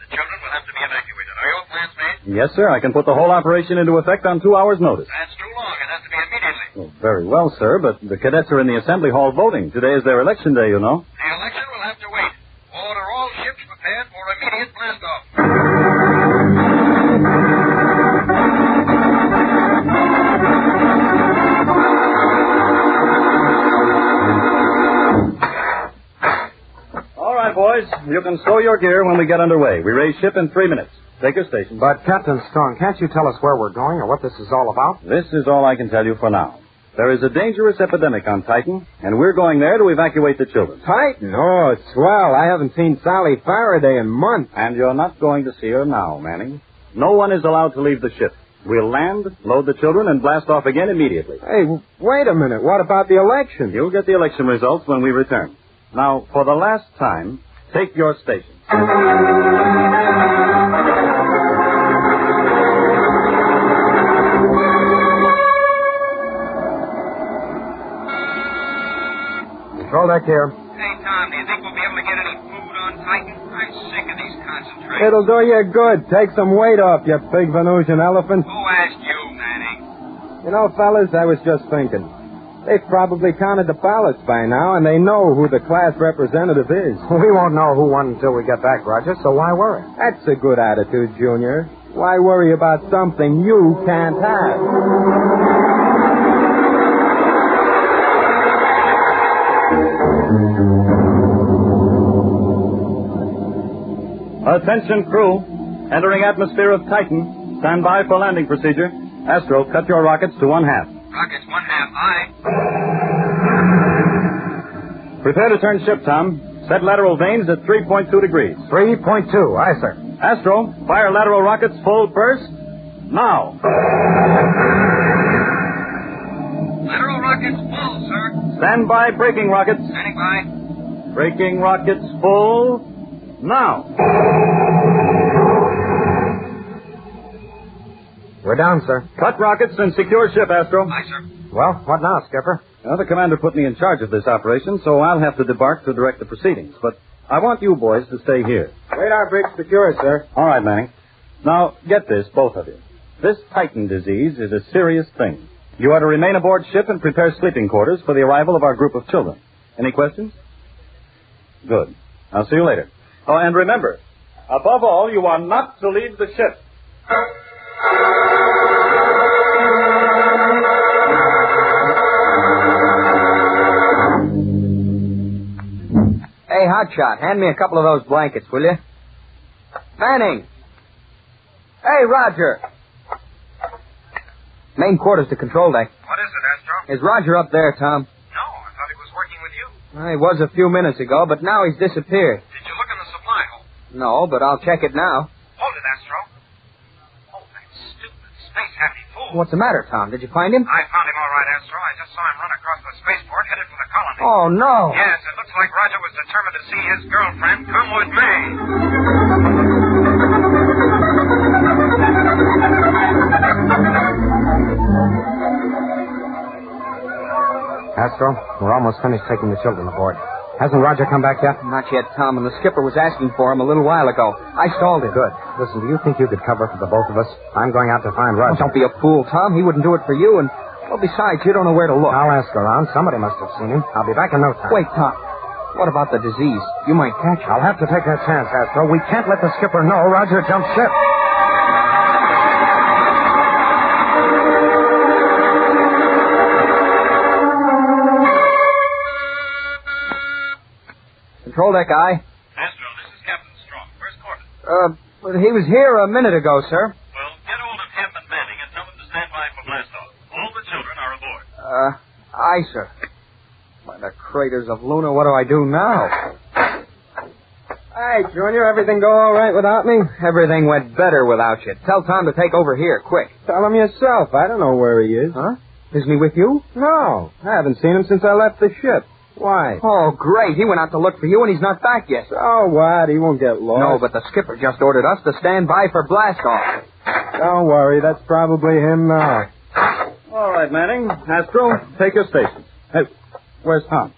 The children will have to be evacuated. Are your plans made? Yes, sir. I can put the whole operation into effect on 2 hours' notice. That's too long. It has to be immediately. Well, very well, sir, but the cadets are in the assembly hall voting. Today is their election day, you know. The election will have to wait. Order all ships prepared for immediate blast-off. All right, boys. You can stow your gear when we get underway. We raise ship in 3 minutes. Take your station. But, Captain Strong, can't you tell us where we're going or what this is all about? This is all I can tell you for now. There is a dangerous epidemic on Titan, and we're going there to evacuate the children. Titan? Oh, swell. I haven't seen Sally Faraday in months. And you're not going to see her now, Manning. No one is allowed to leave the ship. We'll land, load the children, and blast off again immediately. Hey, wait a minute. What about the election? You'll get the election results when we return. Now, for the last time, take your station. Control deck here. Hey, Tom, do you think we'll be able to get any food on Titan? I'm sick of these concentrations. It'll do you good. Take some weight off, you big Venusian elephant. Who asked you, Manning? You know, fellas, I was just thinking. They've probably counted the ballots by now, and they know who the class representative is. We won't know who won until we get back, Roger, so why worry? That's a good attitude, Junior. Why worry about something you can't have? Attention, crew. Entering atmosphere of Titan. Stand by for landing procedure. Astro, cut your rockets to 1/2. Rockets 1/2, aye. Prepare to turn ship, Tom. Set lateral vanes at 3.2 degrees. 3.2, aye, sir. Astro, fire lateral rockets full burst. Now. Lateral rockets full, sir. Stand by braking rockets. Standing by. Braking rockets full. Now. We're down, sir. Cut rockets and secure ship, Astro. Aye, sir. Well, what now, Skipper? Well, the commander put me in charge of this operation, so I'll have to debark to direct the proceedings. But I want you boys to stay here. Radar bridge secure, sir. All right, Manning. Now, get this, both of you. This Titan disease is a serious thing. You are to remain aboard ship and prepare sleeping quarters for the arrival of our group of children. Any questions? Good. I'll see you later. Oh, and remember, above all, you are not to leave the ship. Hey, hotshot. Hand me a couple of those blankets, will you? Manning! Hey, Roger! Main quarters to control deck. What is it, Astro? Is Roger up there, Tom? No, I thought he was working with you. He was a few minutes ago, but now he's disappeared. Did you look in the supply hole? No, but I'll check it now. Hold it, Astro. Oh, that stupid space-happy fool. What's the matter, Tom? Did you find him? I found him all right, Astro. I just saw him run across the spaceport headed for the colony. Oh, no. Yes, it looks like Roger was determined to see his girlfriend come with me. Astro, we're almost finished taking the children aboard. Hasn't Roger come back yet? Not yet, Tom, and the skipper was asking for him a little while ago. I stalled him. Good. Listen, do you think you could cover for the both of us? I'm going out to find Roger. Oh, don't be a fool, Tom. He wouldn't do it for you, and, well, besides, you don't know where to look. I'll ask around. Somebody must have seen him. I'll be back in no time. Wait, Tom. What about the disease? You might catch it. I'll have to take that chance, Astro. We can't let the skipper know Roger jumped ship. Control deck, aye. Astro, this is Captain Strong. Where's Corbett? Well, he was here a minute ago, sir. Well, get hold of Captain Manning and tell him to stand by for blastoff. All the children are aboard. Aye, sir. By the craters of Luna, what do I do now? Hey, Junior, everything go all right without me? Everything went better without you. Tell Tom to take over here, quick. Tell him yourself. I don't know where he is. Huh? Isn't he with you? No. I haven't seen him since I left the ship. Why? Oh, great. He went out to look for you, and he's not back yet. So what? He won't get lost. No, but the skipper just ordered us to stand by for blastoff. Don't worry. That's probably him now. All right, Manning. Astro, take your station. Hey, where's Tom?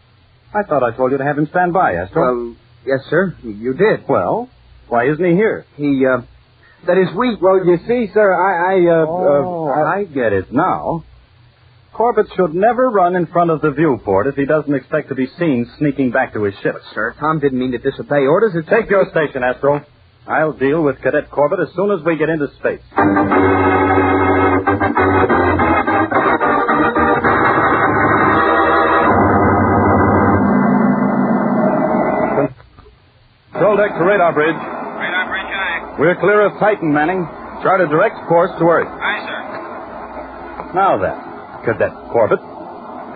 I thought I told you to have him stand by, Astro. Well, yes, sir. You did. Well, why isn't he here? That is, Well, you see, sir, I get it now. Corbett should never run in front of the viewport if he doesn't expect to be seen sneaking back to his ship. But, sir, Tom didn't mean to disobey orders. Take your station, Astro. I'll deal with Cadet Corbett as soon as we get into space. Control deck to radar bridge. Radar bridge, aye. We're clear of Titan, Manning. Chart a direct course to Earth. Aye, sir. Now then, Cadet Corbett,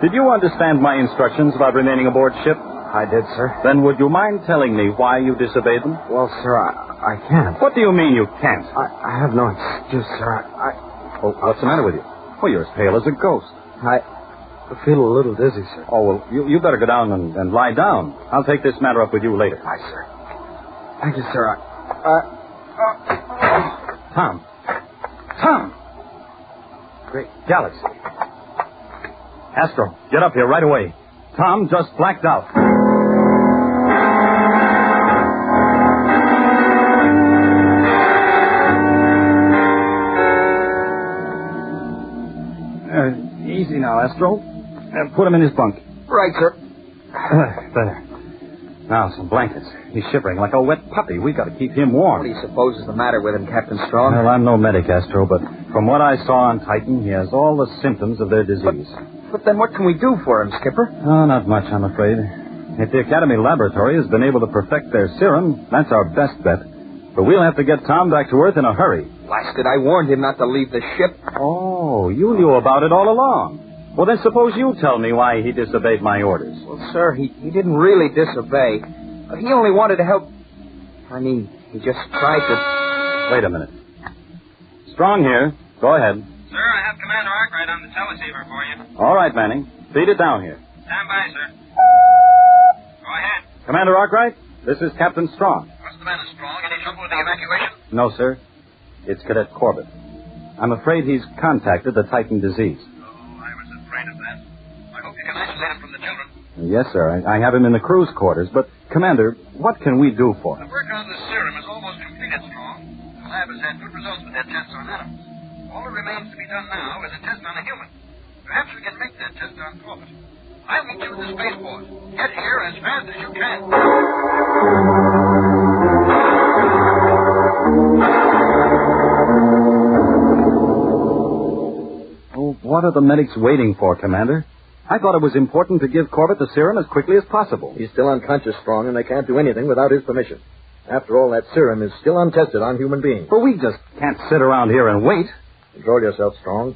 did you understand my instructions about remaining aboard ship? I did, sir. Then would you mind telling me why you disobeyed them? Well, sir, I can't. What do you mean you can't? I have no excuse, sir. Oh, what's the matter with you? Well, you're as pale as a ghost. I feel a little dizzy, sir. Oh, well, you better go down and lie down. I'll take this matter up with you later. Aye, sir. Thank you, sir. Tom. Tom! Great galaxy. Astro, get up here right away. Tom just blacked out. Easy now, Astro. Put him in his bunk. Right, sir. There. Now, some blankets. He's shivering like a wet puppy. We got to keep him warm. What do you suppose is the matter with him, Captain Strong? Well, I'm no medic, Astro, but from what I saw on Titan, he has all the symptoms of their disease. But then what can we do for him, Skipper? Oh, not much, I'm afraid. If the Academy Laboratory has been able to perfect their serum, that's our best bet. But we'll have to get Tom back to Earth in a hurry. Blasted, I warned him not to leave the ship. Oh, you knew about it all along. Well, then suppose you tell me why he disobeyed my orders. Well, sir, he didn't really disobey. He only wanted to help. He just tried to... Wait a minute. Strong here. Go ahead. Sir, I have Commander Arkwright on the teleceiver for you. All right, Manning. Feed it down here. Stand by, sir. Go ahead. Commander Arkwright, this is Captain Strong. What's the matter, Strong? Any trouble with the evacuation? No, sir. It's Cadet Corbett. I'm afraid he's contacted the Titan disease. I was afraid of that. I hope you can isolate him from the children. Yes, sir. I have him in the crew's quarters. But, Commander, what can we do for him? The work on the serum is almost completed, Strong. The lab has had good results with their tests on animals. All that remains to be done now is a test on a human. Perhaps we can make that test on Corbett. I'll meet you at the spaceport. Get here as fast as you can. Oh, what are the medics waiting for, Commander? I thought it was important to give Corbett the serum as quickly as possible. He's still unconscious, Strong, and they can't do anything without his permission. After all, that serum is still untested on human beings. But we just can't sit around here and wait. Control yourself, Strong.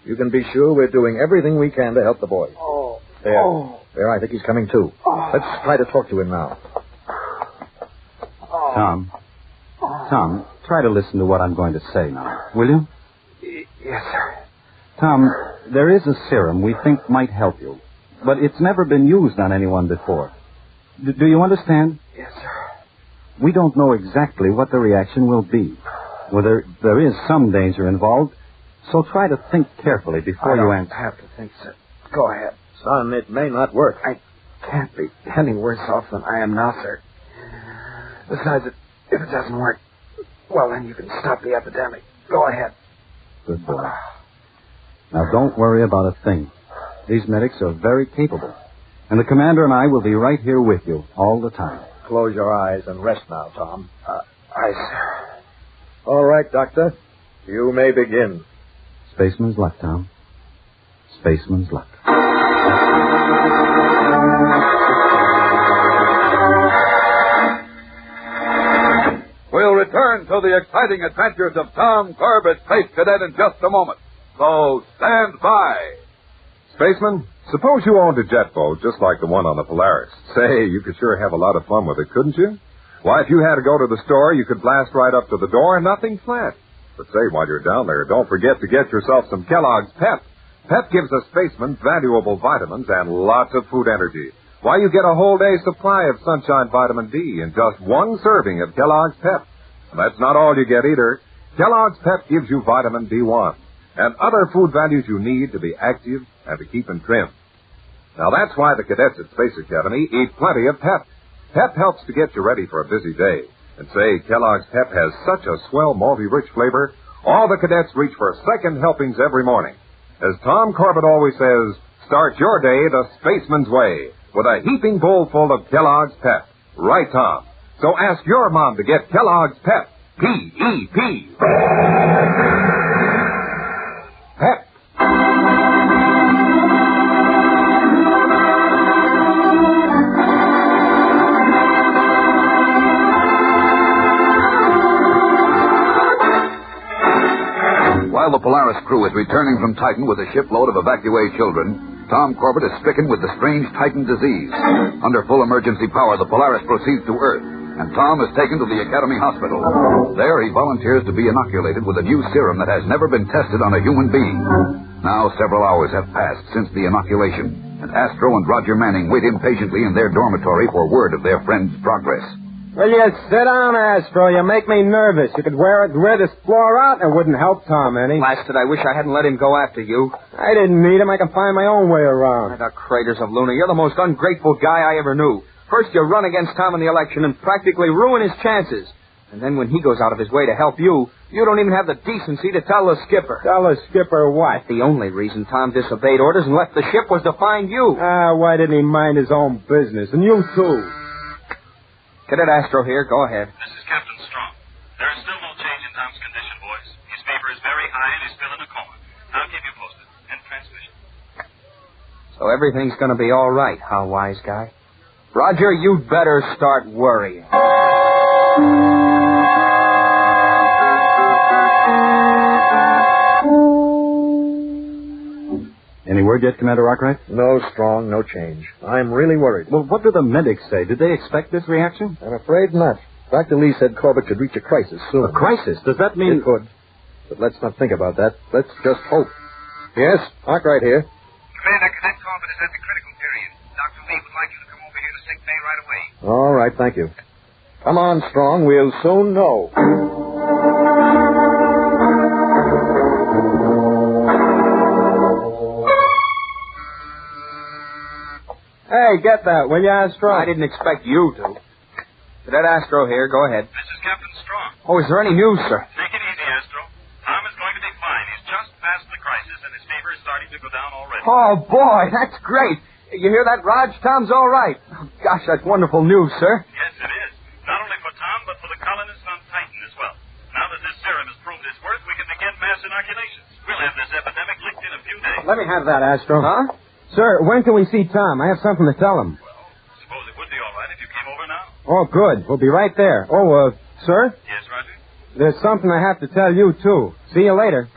You can be sure we're doing everything we can to help the boy. Oh. There. Oh. There, I think he's coming too. Oh. Let's try to talk to him now. Oh. Tom, try to listen to what I'm going to say now, will you? Yes, sir. Tom, there is a serum we think might help you, but it's never been used on anyone before. Do you understand? Yes, sir. We don't know exactly what the reaction will be. Whether there is some danger involved, so try to think carefully before you answer. I have to think, sir. Go ahead. Son, it may not work. I can't be any worse off than I am now, sir. Besides, if it doesn't work, well, then you can stop the epidemic. Go ahead. Good boy. Now, don't worry about a thing. These medics are very capable. And the commander and I will be right here with you all the time. Close your eyes and rest now, Tom. Aye, sir. All right, Doctor. You may begin. Spaceman's luck, Tom. Spaceman's luck. We'll return to the exciting adventures of Tom Corbett, Space Cadet, in just a moment. So stand by. Spaceman, suppose you owned a jet boat just like the one on the Polaris. Say, you could sure have a lot of fun with it, couldn't you? Why, if you had to go to the store, you could blast right up to the door and nothing flat. But say, while you're down there, don't forget to get yourself some Kellogg's Pep. Pep gives a spaceman valuable vitamins and lots of food energy. Why, you get a whole day's supply of sunshine vitamin D in just one serving of Kellogg's Pep. And that's not all you get either. Kellogg's Pep gives you vitamin B1 and other food values you need to be active and to keep in trim. Now, that's why the cadets at Space Academy eat plenty of Pep. Pep helps to get you ready for a busy day. And say, Kellogg's Pep has such a swell, malty-rich flavor, all the cadets reach for second helpings every morning. As Tom Corbett always says, start your day the spaceman's way with a heaping bowl full of Kellogg's Pep. Right, Tom? So ask your mom to get Kellogg's Pep. P-E-P. Pep. While the Polaris crew is returning from Titan with a shipload of evacuee children, Tom Corbett is stricken with the strange Titan disease. Under full emergency power, the Polaris proceeds to Earth, and Tom is taken to the Academy Hospital. There, he volunteers to be inoculated with a new serum that has never been tested on a human being. Now, several hours have passed since the inoculation, and Astro and Roger Manning wait impatiently in their dormitory for word of their friend's progress. Will you sit down, Astro? You make me nervous. You could wear this floor out and it wouldn't help Tom any. Blasted, I wish I hadn't let him go after you. I didn't need him. I can find my own way around. The craters of Luna, you're the most ungrateful guy I ever knew. First you run against Tom in the election and practically ruin his chances. And then when he goes out of his way to help you, you don't even have the decency to tell the skipper. Tell the skipper what? The only reason Tom disobeyed orders and left the ship was to find you. Why didn't he mind his own business? And you too. Cadet Astro here. Go ahead. This is Captain Strong. There is still no change in Tom's condition, boys. His fever is very high and he's still in a coma. I'll keep you posted. End transmission. So everything's going to be all right, huh, wise guy? Roger, you'd better start worrying. Any word yet, Commander Arkwright? No, Strong, no change. I'm really worried. Well, what do the medics say? Did they expect this reaction? I'm afraid not. Dr. Lee said Corbett should reach a crisis soon. A crisis? Does that mean... It could. But let's not think about that. Let's just hope. Yes, Arkwright here. Commander, Cadet Corbett is at the critical period. Dr. Lee would like you to come over here to sick bay right away. All right, thank you. Come on, Strong. We'll soon know. Hey, get that, will you, Astro? I didn't expect you to. Cadet Astro here. Go ahead. This is Captain Strong. Oh, is there any news, sir? Take it easy, Astro. Tom is going to be fine. He's just past the crisis, and his fever is starting to go down already. Oh, boy, that's great. You hear that, Raj? Tom's all right. Oh, gosh, that's wonderful news, sir. Yes, it is. Not only for Tom, but for the colonists on Titan as well. Now that this serum has proved its worth, we can begin mass inoculations. We'll have this epidemic licked in a few days. Let me have that, Astro. Huh? Sir, when can we see Tom? I have something to tell him. Suppose it would be all right if you came over now. Oh, good. We'll be right there. Oh, sir? Yes, Roger? There's something I have to tell you, too. See you later.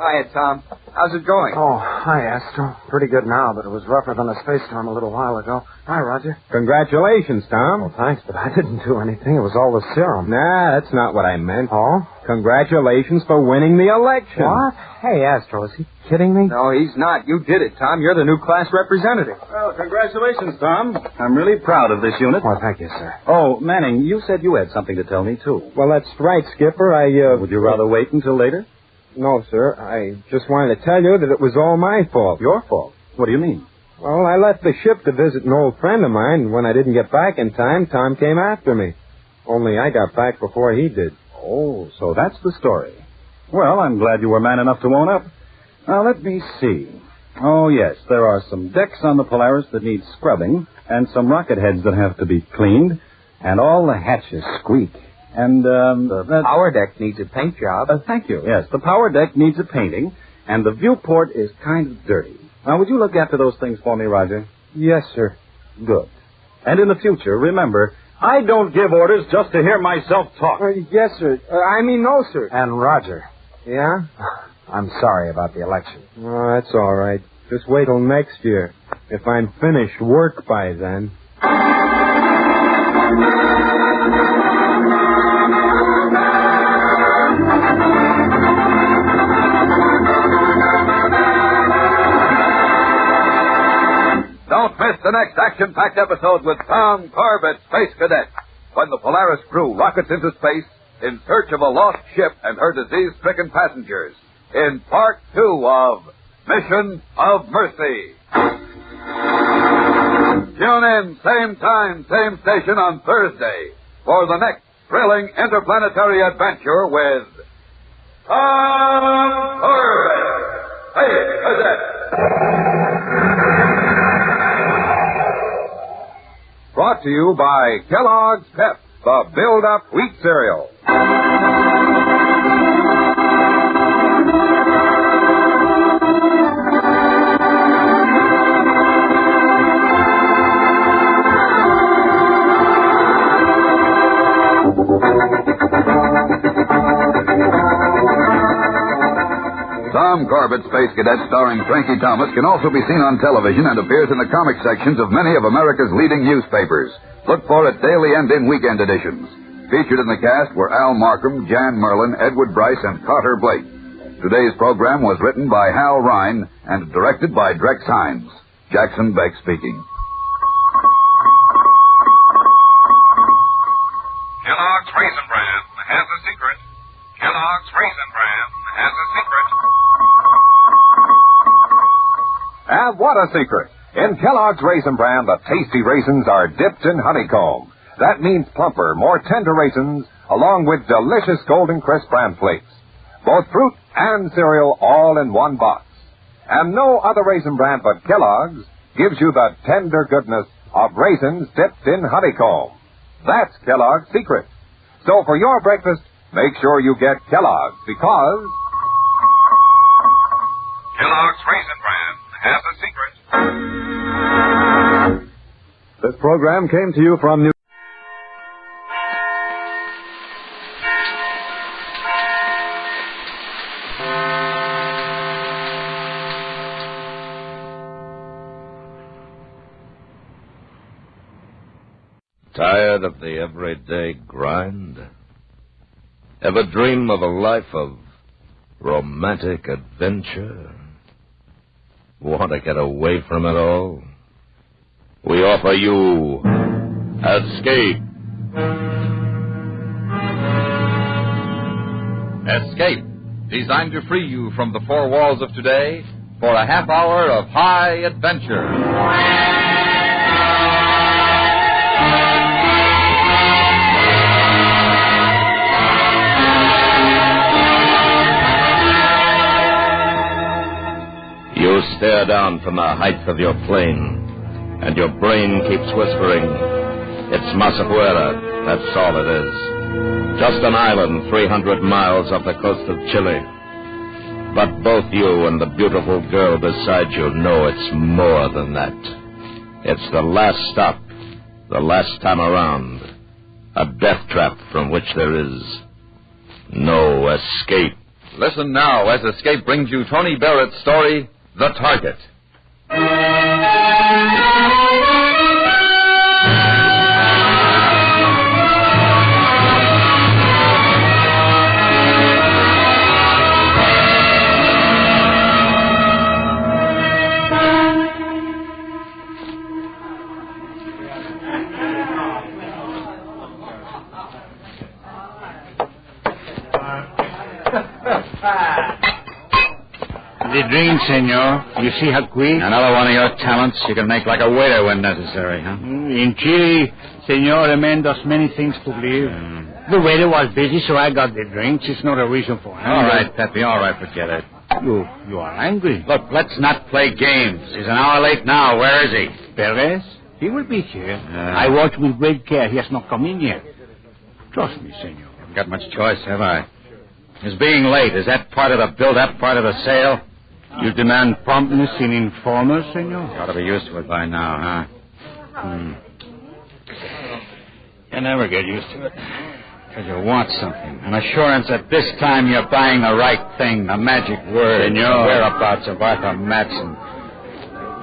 Hiya, Tom. How's it going? Oh, hi, Astro. Pretty good now, but it was rougher than a space storm a little while ago. Hi, Roger. Congratulations, Tom. Well, thanks, but I didn't do anything. It was all the serum. Nah, that's not what I meant. Oh? Congratulations for winning the election. What? Hey, Astro, is he kidding me? No, he's not. You did it, Tom. You're the new class representative. Well, congratulations, Tom. I'm really proud of this unit. Well, thank you, sir. Oh, Manning, you said you had something to tell me, too. Well, that's right, Skipper. Would you rather wait until later? No, sir. I just wanted to tell you that it was all my fault. Your fault? What do you mean? Well, I left the ship to visit an old friend of mine, and when I didn't get back in time, Tom came after me. Only I got back before he did. Oh, so that's the story. Well, I'm glad you were man enough to own up. Now, let me see. Oh, yes, there are some decks on the Polaris that need scrubbing, and some rocket heads that have to be cleaned, and all the hatches squeak. And, the power deck needs a paint job. Thank you. Yes, the power deck needs a painting, and the viewport is kind of dirty. Now, would you look after those things for me, Roger? Yes, sir. Good. And in the future, remember, I don't give orders just to hear myself talk. Yes, sir. No, sir. And Roger. Yeah? I'm sorry about the election. Oh, that's all right. Just wait till next year. If I'm finished work by then. Don't miss the next action-packed episode with Tom Corbett, Space Cadet, when the Polaris crew rockets into space in search of a lost ship and her disease-stricken passengers in Part 2 of Mission of Mercy. Tune in, same time, same station on Thursday for the next thrilling interplanetary adventure with Tom Corbett, Space Cadet. Brought to you by Kellogg's Pep, the build-up wheat cereal. Tom Corbett, Space Cadet, starring Frankie Thomas, can also be seen on television and appears in the comic sections of many of America's leading newspapers. Look for it daily and in weekend editions. Featured in the cast were Al Markham, Jan Merlin, Edward Bryce, and Carter Blake. Today's program was written by Hal Rine and directed by Drex Hines. Jackson Beck speaking. Kellogg's Raisin Bran has a secret. Kellogg's Raisin Bran has a secret. And what a secret! In Kellogg's Raisin Bran, the tasty raisins are dipped in honeycomb. That means plumper, more tender raisins, along with delicious golden crisp bran flakes. Both fruit and cereal all in one box. And no other raisin bran but Kellogg's gives you the tender goodness of raisins dipped in honeycomb. That's Kellogg's secret. So for your breakfast, make sure you get Kellogg's, because Kellogg's Raisin Bran has a secret. This program came to you from New... Tired of the everyday grind? Ever dream of a life of romantic adventure? Want to get away from it all? We offer you Escape. Escape, designed to free you from the four walls of today for a half hour of high adventure. You stare down from the heights of your plane, and your brain keeps whispering, It's Masafuera. That's all it is. Just an island 300 miles off the coast of Chile. But both you and the beautiful girl beside you know it's more than that. It's the last stop, the last time around. A death trap from which there is no escape. Listen now as Escape brings you Tony Barrett's story, The Target. The drink, senor. You see how quick? Another one of your talents. You can make like a waiter when necessary, huh? In Chile, senor, the man does many things to live. The waiter was busy, so I got the drinks. It's not a reason for anger. All right, Pepe, all right, forget it. You are angry. Look, let's not play games. He's an hour late now. Where is he? Perez? He will be here. I watch with great care. He has not come in yet. Trust me, senor. Haven't got much choice, have I? Is being late, is that part of the build-up, part of the sale? You demand promptness in informers, senor? You ought to be used to it by now, huh? You never get used to it. Because you want something. An assurance that this time you're buying the right thing, the magic word. Senor. The whereabouts of Arthur Matson.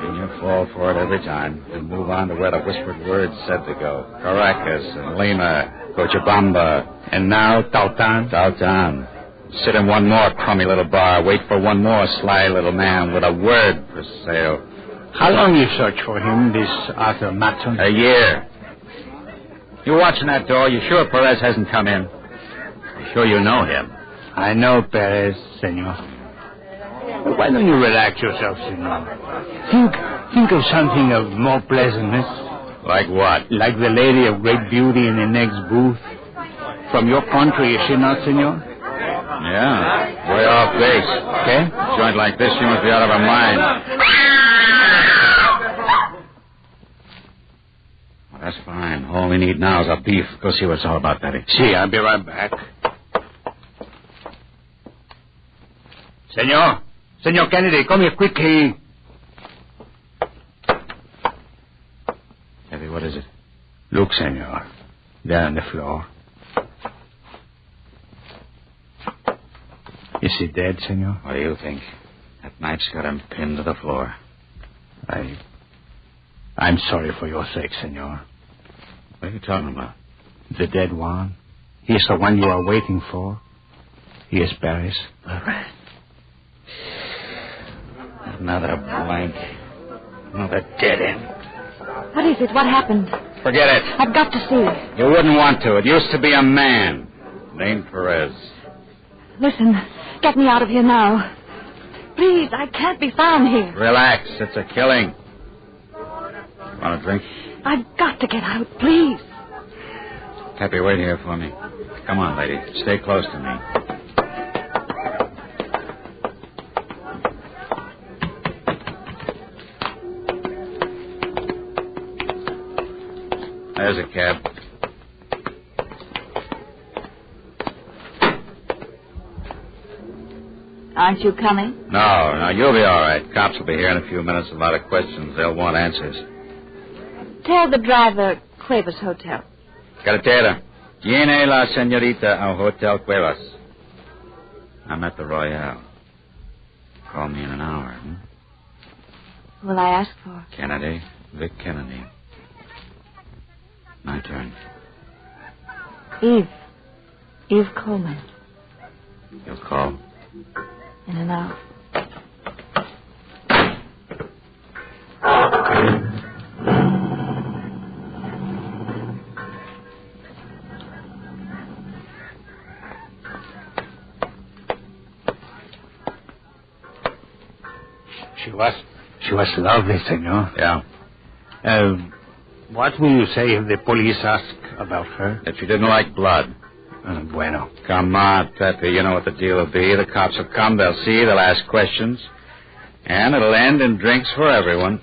And you fall for it every time. And move on to where the whispered word said to go. Caracas and Lima, Cochabamba. And now, Tautan? Tautan. Sit in one more crummy little bar. Wait for one more sly little man with a word for sale. How long you search for him, this Arthur Matson? A year. You watching that door? You sure Perez hasn't come in? You sure you know him? I know Perez, senor. Why don't you relax yourself, senor? Think of something of more pleasantness. Like what? Like the lady of great beauty in the next booth. From your country, is she not, senor? Yeah, way off base. Okay? A joint like this, she must be out of her mind. Well, that's fine. All we need now is a beef. Go see what it's all about, Betty. See, I'll be right back. Senor Kennedy, come here quickly. Betty, what is it? Look, senor. There on the floor. Is he dead, senor? What do you think? That knife's got him pinned to the floor. I'm sorry for your sake, senor. What are you talking about? The dead one. He is the one you are waiting for. He is Paris. Another blank. Another dead end. What is it? What happened? Forget it. I've got to see it. You wouldn't want to. It used to be a man named Perez. Listen, get me out of here now. Please, I can't be found here. Relax. It's a killing. Want a drink? I've got to get out, please. Pepe, wait here for me. Come on, lady. Stay close to me. There's a cab. Aren't you coming? No, you'll be all right. Cops will be here in a few minutes. A lot of questions. They'll want answers. Tell the driver Cuevas Hotel. Carretera. Tiene la señorita al Hotel Cuevas. I'm at the Royale. Call me in an hour. Who will I ask for? Kennedy. Vic Kennedy. My turn. Eve Coleman. You'll call? In an hour. She was lovely, senor. Yeah. What will you say if the police ask about her? That she didn't like blood. Bueno. Come on, Pepe. You know what the deal will be. The cops will come. They'll see. They'll ask questions. And it'll end in drinks for everyone.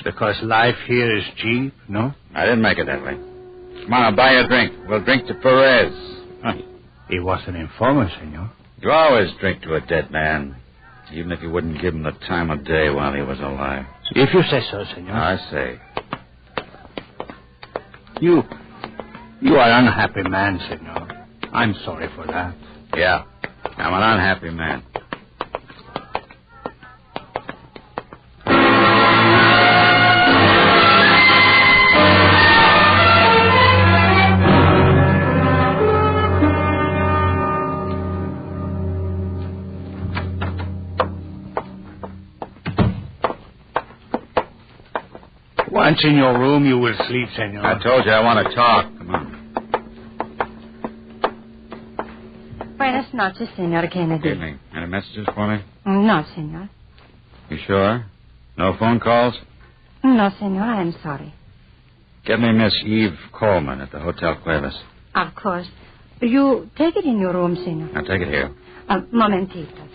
Because life here is cheap, no? I didn't make it that way. Come on, I'll buy you a drink. We'll drink to Perez. He was an informer, senor. You always drink to a dead man, even if you wouldn't give him the time of day while he was alive. If you say so, senor. I say. You are an unhappy man, senor. I'm sorry for that. Yeah, I'm an unhappy man. Once in your room, you will sleep, senor. I told you I want to talk. Come on. Buenas noches, Senor Kennedy. Evening. Any messages for me? No, senor. You sure? No phone calls? No, senor, I am sorry. Get me Miss Eve Coleman at the Hotel Cuevas. Of course. You take it in your room, senor. I'll take it here. Momentito.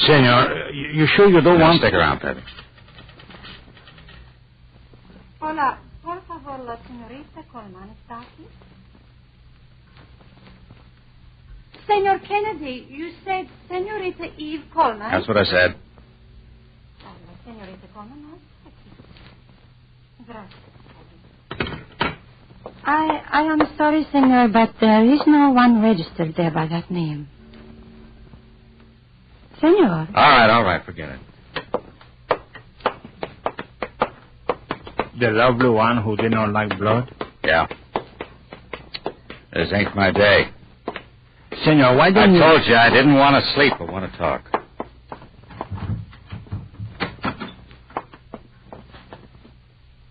Senor, you sure you don't want... Stick around, Pepe. Hola, por favor, la señorita Coleman está aquí. Senor Kennedy, you said Senorita Eve Coleman. That's what I said. La señorita Coleman no está aquí. Gracias. I am sorry, senor, but there is no one registered there by that name. Senor. All right, forget it. The lovely one who did not like blood? Yeah. This ain't my day. Senor, why don't you... I told you I didn't want to sleep. I want to talk.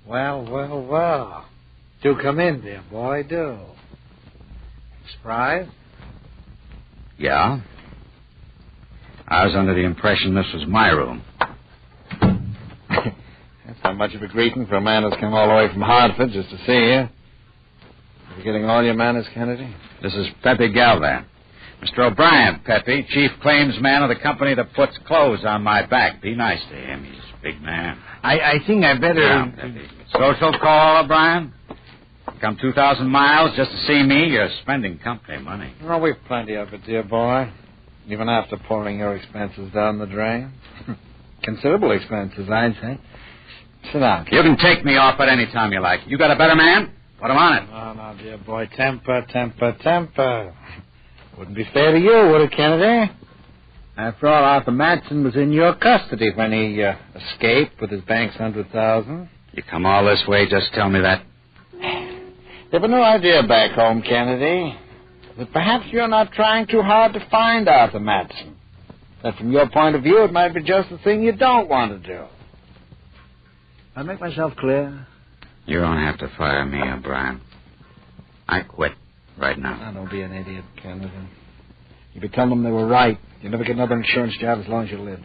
Well. Do come in, dear boy, do. Surprised? Yeah. I was under the impression this was my room. That's not much of a greeting for a man who's come all the way from Hartford just to see you. You getting all your manners, Kennedy? This is Pepe Galvan. Mr. O'Brien, Pepe, chief claims man of the company that puts clothes on my back. Be nice to him. He's a big man. I think I better... Yeah, Pepe. Social call, O'Brien? Come 2,000 miles just to see me? You're spending company money. Oh, we've plenty of it, dear boy. Even after pouring your expenses down the drain. Considerable expenses, I'd say. Sit down. You can take me off at any time you like. You got a better man? Put him on it. No, dear boy. Temper. Wouldn't be fair to you, would it, Kennedy? After all, Arthur Madsen was in your custody when he escaped with his bank's $100,000. You come all this way, just tell me that. They've no idea back home, Kennedy, that perhaps you're not trying too hard to find Arthur Madsen. That from your point of view, it might be just the thing you don't want to do. I make myself clear? You don't have to fire me, O'Brien. I quit right now. Now, don't be an idiot, Kennedy. You could tell them they were right. You'll never get another insurance job as long as you live.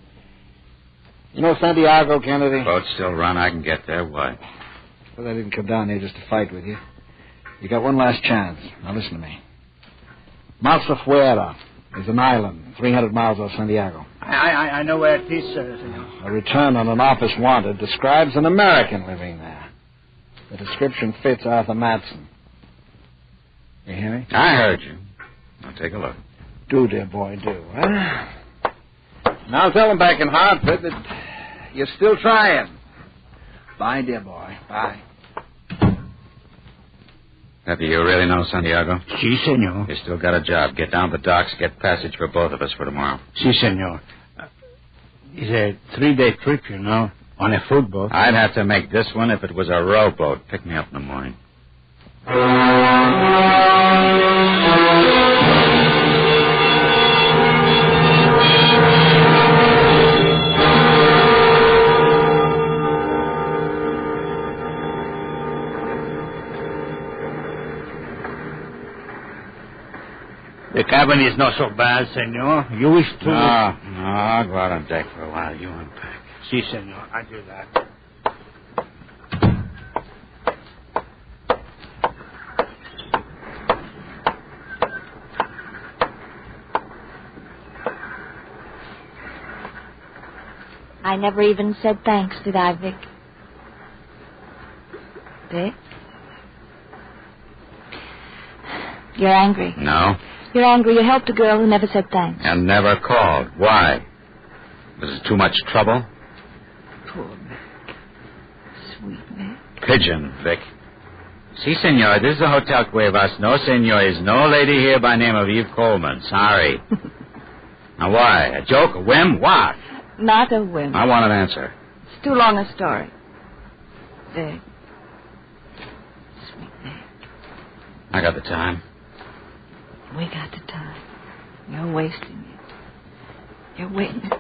You know Santiago, Kennedy? Boats still run. I can get there. Why? Well, I didn't come down here just to fight with you. You got one last chance. Now, listen to me. Malsafuera is an island 300 miles off Santiago. I know where it is, senor. A return on an office wanted describes an American living there. The description fits Arthur Madsen. You hear me? I heard you. Now, take a look. Do, dear boy, do. Huh? Now tell them back in Hartford that you're still trying. Bye, dear boy. Bye. Pepe, you really know Santiago? Si, senor. You still got a job. Get down to the docks, get passage for both of us for tomorrow. Si, senor. It's a 3-day trip, you know, on a footboat. I'd have to make this one if it was a rowboat. Pick me up in the morning. The cabin is not so bad, senor. You wish to... No, I'll go out on deck for a while. You unpack. Si, senor. I do that. I never even said thanks, did I, Vic? Vic? You're angry. No. You're angry you helped a girl who never said thanks. And never called. Why? Was it too much trouble? Poor Vic. Sweet Vic. Pigeon, Vic. Si, senor. This is the Hotel Cuevas. No, senor. Is no lady here by name of Eve Coleman. Sorry. Now, why? A joke? A whim? What? Not a whim. I want an answer. It's too long a story. Vic. Sweet Vic. I got the time. We got the time. You're wasting it. You're waiting.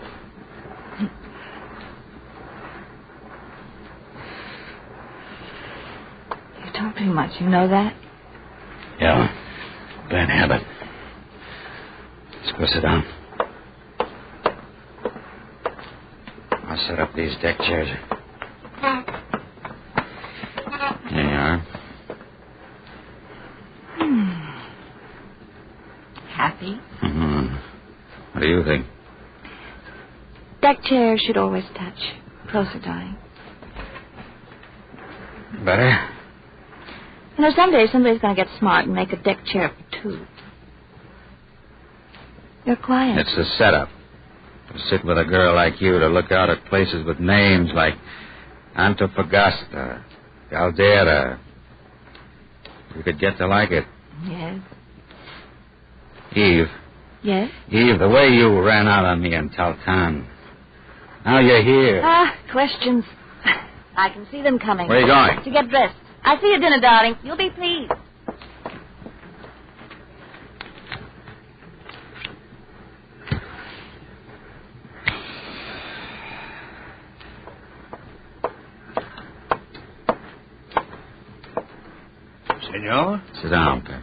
You talk too much. You know that? Yeah. Bad habit. Let's go sit down. I'll set up these deck chairs. There you are. Happy? Mm-hmm. What do you think? Deck chairs should always touch. Closer, darling. Better? You know, someday somebody's going to get smart and make a deck chair for two. You're quiet. It's the setup. To sit with a girl like you to look out at places with names like Antofagasta, Caldera. You could get to like it. Yes. Eve. Yes? Eve, the way you ran out on me in Talcan. Now you're here. Questions. I can see them coming. Where are you going? To get dressed. I see you at dinner, darling. You'll be pleased. Senor? Sit down, Peg.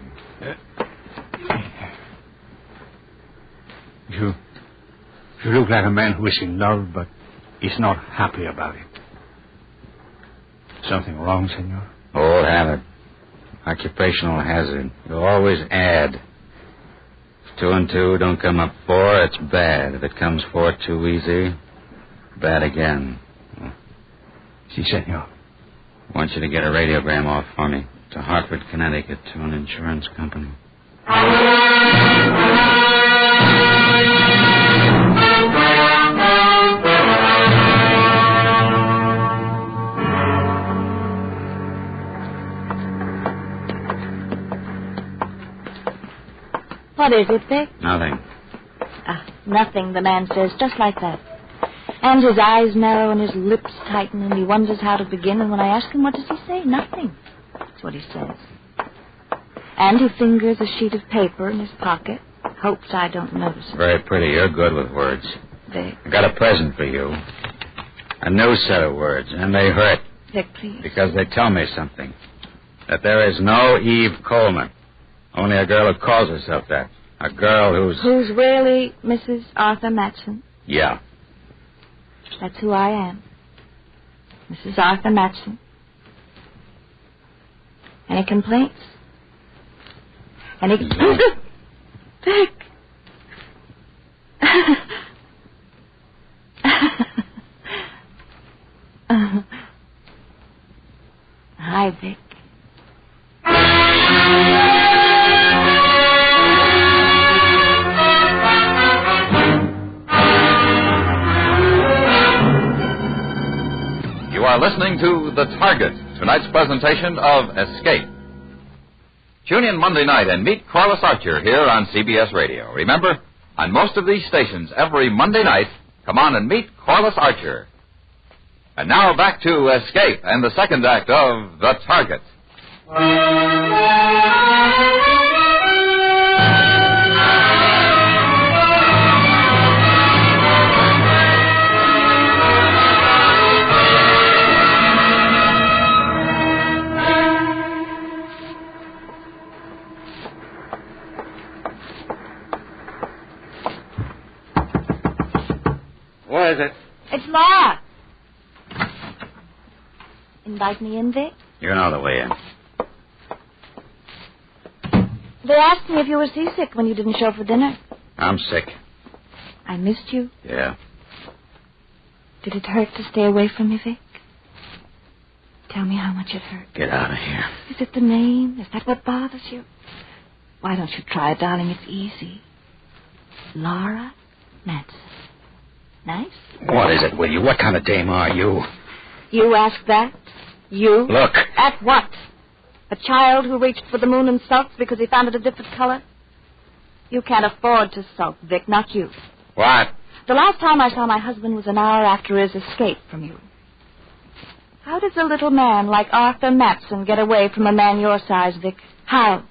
You look like a man who is in love, but is not happy about it. Something wrong, senor? Old habit. Occupational hazard. You always add. If 2 and 2 don't come up 4, it's bad. If it comes 4 too easy, bad again. Si, senor. I want you to get a radiogram off for me to Hartford, Connecticut, to an insurance company. What is it, Vic? Nothing. Nothing, the man says, just like that. And his eyes narrow and his lips tighten, and he wonders how to begin. And when I ask him, what does he say? Nothing. That's what he says. And he fingers a sheet of paper in his pocket, hopes I don't notice it. Very pretty. You're good with words. Vic. I got a present for you. A new set of words, and they hurt. Vic, please. Because they tell me something. That there is no Eve Coleman. Only a girl who calls herself that. A girl who's... Who's really Mrs. Arthur Matson? Yeah. That's who I am. Mrs. Arthur Matson. Any complaints? Any... Vic! Hi, Vic. You are listening to The Target, tonight's presentation of Escape. Tune in Monday night and meet Corliss Archer here on CBS Radio. Remember, on most of these stations, every Monday night, come on and meet Corliss Archer. And now back to Escape and the second act of The Target. What is it? It's locked. Invite me in, Vic? You know the way in. They asked me if you were seasick when you didn't show for dinner. I'm sick. I missed you. Yeah. Did it hurt to stay away from me, Vic? Tell me how much it hurt. Get out of here. Is it the name? Is that what bothers you? Why don't you try it, darling? It's easy. Laura Madsen. Nice? What is it with you? What kind of dame are you? You ask that? You? Look. At what? A child who reached for the moon and sulked because he found it a different color? You can't afford to sulk, Vic, not you. What? The last time I saw my husband was an hour after his escape from you. How does a little man like Arthur Madsen get away from a man your size, Vic? How?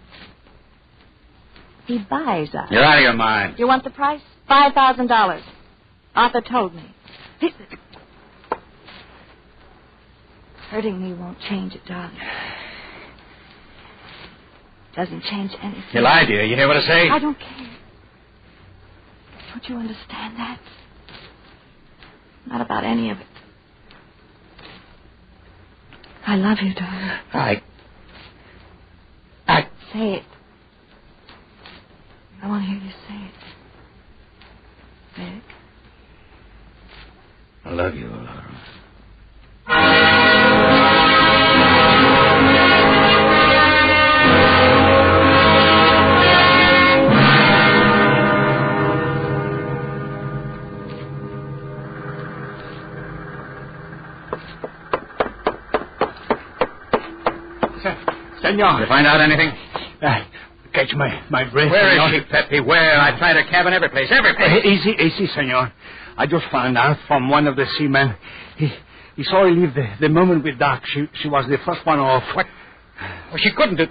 He buys us. You're out of your mind. You want the price? $5,000. Arthur told me. Hurting me won't change it, darling. Doesn't change anything. You lied, dear. You hear what I say? I don't care. Don't you understand that? Not about any of it. I love you, darling. I Say it. I want to hear you say it. Vic. I love you, Laura. Senor. You find out anything? Catch my breath. Where senor. is she, Pepe? Where? I tried her cabin every place. Easy, senor. I just found out from one of the seamen. He saw her leave the moment with Doc. She was the first one off. What? Well, she couldn't have...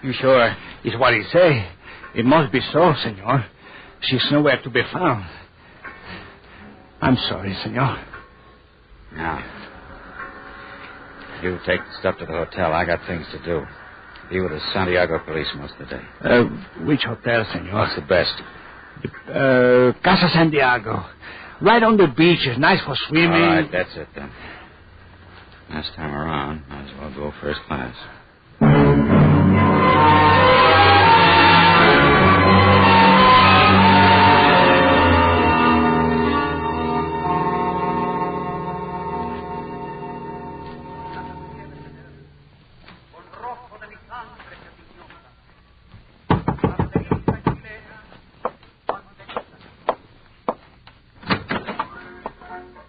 You sure? It's what he say. It must be so, senor. She's nowhere to be found. I'm sorry, senor. Now, you take the stuff to the hotel. I got things to do. Be with the Santiago police most of the day. Which hotel, senor? What's the best? Casa Santiago. Right on the beach. It's nice for swimming. All right, that's it then. Last time around, might as well go first class.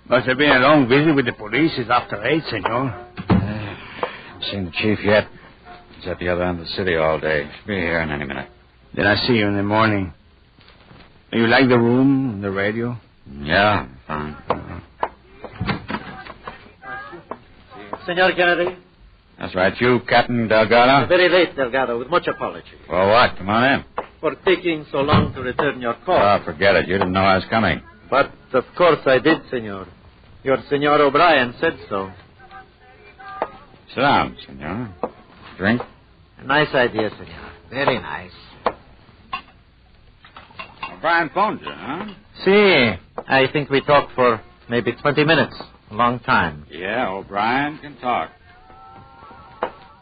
Must have been a long visit with the police. It's after 8, senor. Haven't seen the chief yet. He's at the other end of the city all day. Should be here in any minute. Then I see you in the morning. You like the room, the radio? Yeah, fine. Senor Kennedy? That's right. You, Captain Delgado? Very late, Delgado, with much apology. For what? Come on in. For taking so long to return your call. Oh, forget it. You didn't know I was coming. But, of course, I did, senor. Your Senor O'Brien said so. Sit down, senor. Drink? A nice idea, senor. Very nice. O'Brien phoned you, huh? See, I think we talked for maybe 20 minutes. A long time. Yeah, O'Brien can talk.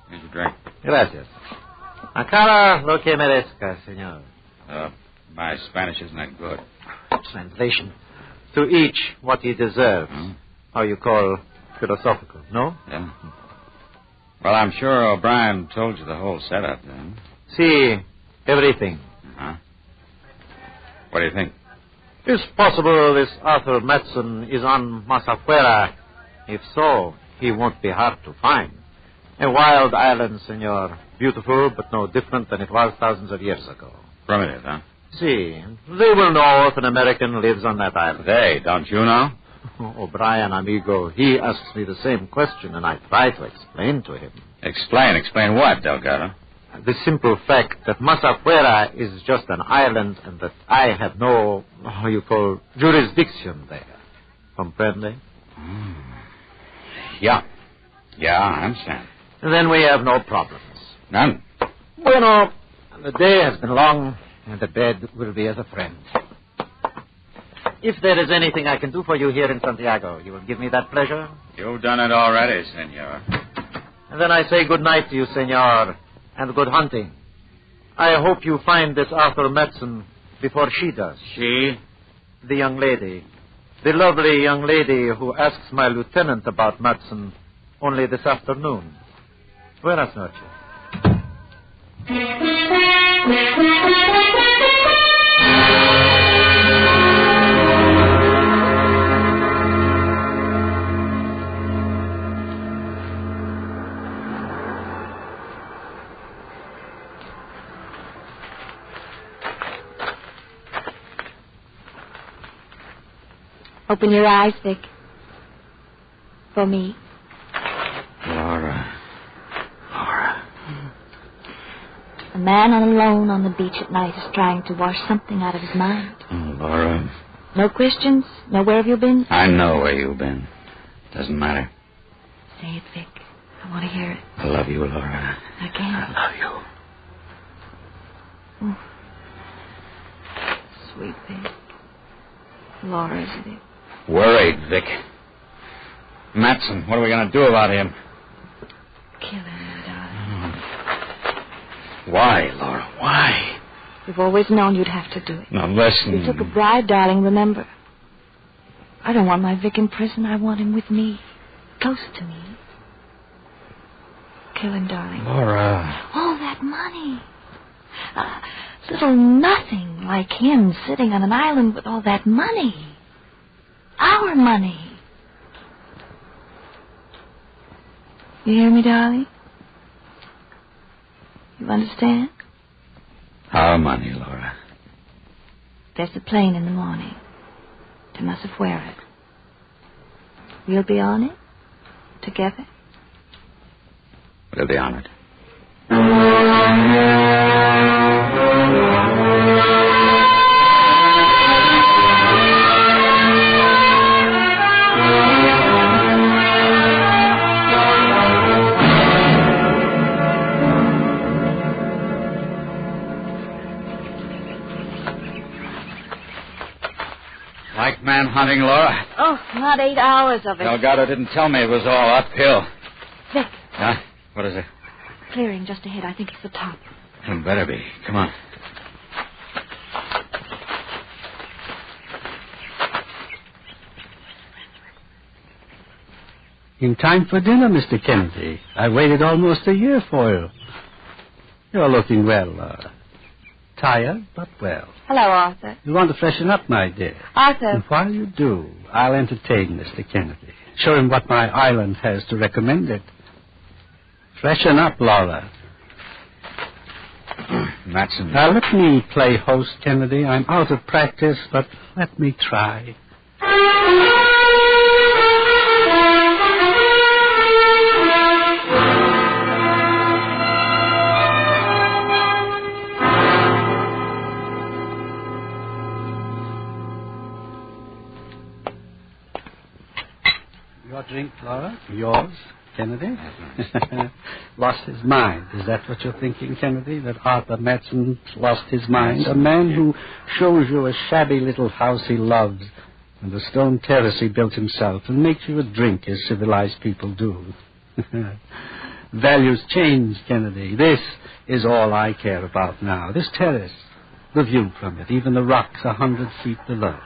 Here's your drink. Gracias. A cara lo que merezca, senor. My Spanish isn't that good. Translation. To each what he deserves. How you call philosophical, no? Yeah. Well, I'm sure O'Brien told you the whole setup, then. See, everything. Uh-huh. What do you think? It's possible this Arthur Madsen is on Masafuera. If so, he won't be hard to find. A wild island, senor. Beautiful, but no different than it was thousands of years ago. Primitive, huh? See, they will know if an American lives on that island. They, don't you know? O'Brien, amigo, he asks me the same question, and I try to explain to him. Explain what, Delgado? The simple fact that Masafuera is just an island and that I have no, how you call, jurisdiction there. Comprende? Yeah, I understand. Then we have no problems. None? Bueno, the day has been long, and the bed will be as a friend. If there is anything I can do for you here in Santiago, you will give me that pleasure? You've done it already, senor. And then I say good night to you, senor, and good hunting. I hope you find this Arthur Madsen before she does. She? The young lady. The lovely young lady who asks my lieutenant about Madsen only this afternoon. Buenas noches. Open your eyes, Vic. For me. Laura. A man alone on the beach at night is trying to wash something out of his mind. Oh, Laura. No questions? No where have you been? I know where you've been. Doesn't matter. Say it, Vic. I want to hear it. I love you, Laura. I can't. I love you. Oh. Sweet Vic. Laura, isn't it? Worried, Vic. Matson, what are we going to do about him? Kill him, darling. Why, Laura? Why? You've always known you'd have to do it. Now, listen. You took a bribe, darling, remember. I don't want my Vic in prison. I want him with me. Close to me. Kill him, darling. Laura. All that money. Little nothing like him sitting on an island with all that money. Our money. You hear me, darling? You understand? Our money, Laura. There's a plane in the morning to Masafuera. We'll be on it together. We'll be on it. Like manhunting, Laura? Oh, not 8 hours of it. Delgado didn't tell me it was all uphill. Vic. Huh? What is it? Clearing just ahead. I think it's the top. It better be. Come on. In time for dinner, Mr. Kennedy. I waited almost a year for you. You're looking well, Laura. Tired, but well. Hello, Arthur. You want to freshen up, my dear. Arthur. And while you do, I'll entertain Mr. Kennedy. Show him what my island has to recommend it. Freshen up, Laura. Matson. Now, let me play host, Kennedy. I'm out of practice, but let me try. Your drink, Laura? Yours, Kennedy? Lost his mind. Is that what you're thinking, Kennedy? That Arthur Matson lost his mind? A man who shows you a shabby little house he loves and a stone terrace he built himself and makes you a drink as civilized people do. Values change, Kennedy. This is all I care about now. This terrace, the view from it, even the rocks 100 feet below.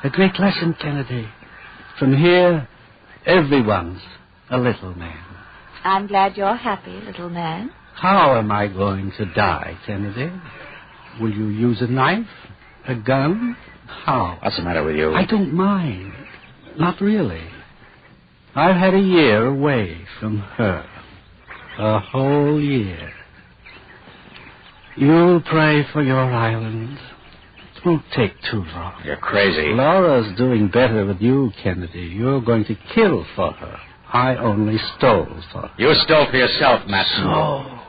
A great lesson, Kennedy. From here, everyone's a little man. I'm glad you're happy, little man. How am I going to die, Kennedy? Will you use a knife? A gun? How? What's the matter with you? I don't mind. Not really. I've had a year away from her. A whole year. You'll pray for your island. It won't take too long. You're crazy. Laura's doing better with you, Kennedy. You're going to kill for her. I only stole for her. You stole for yourself, Matson. So,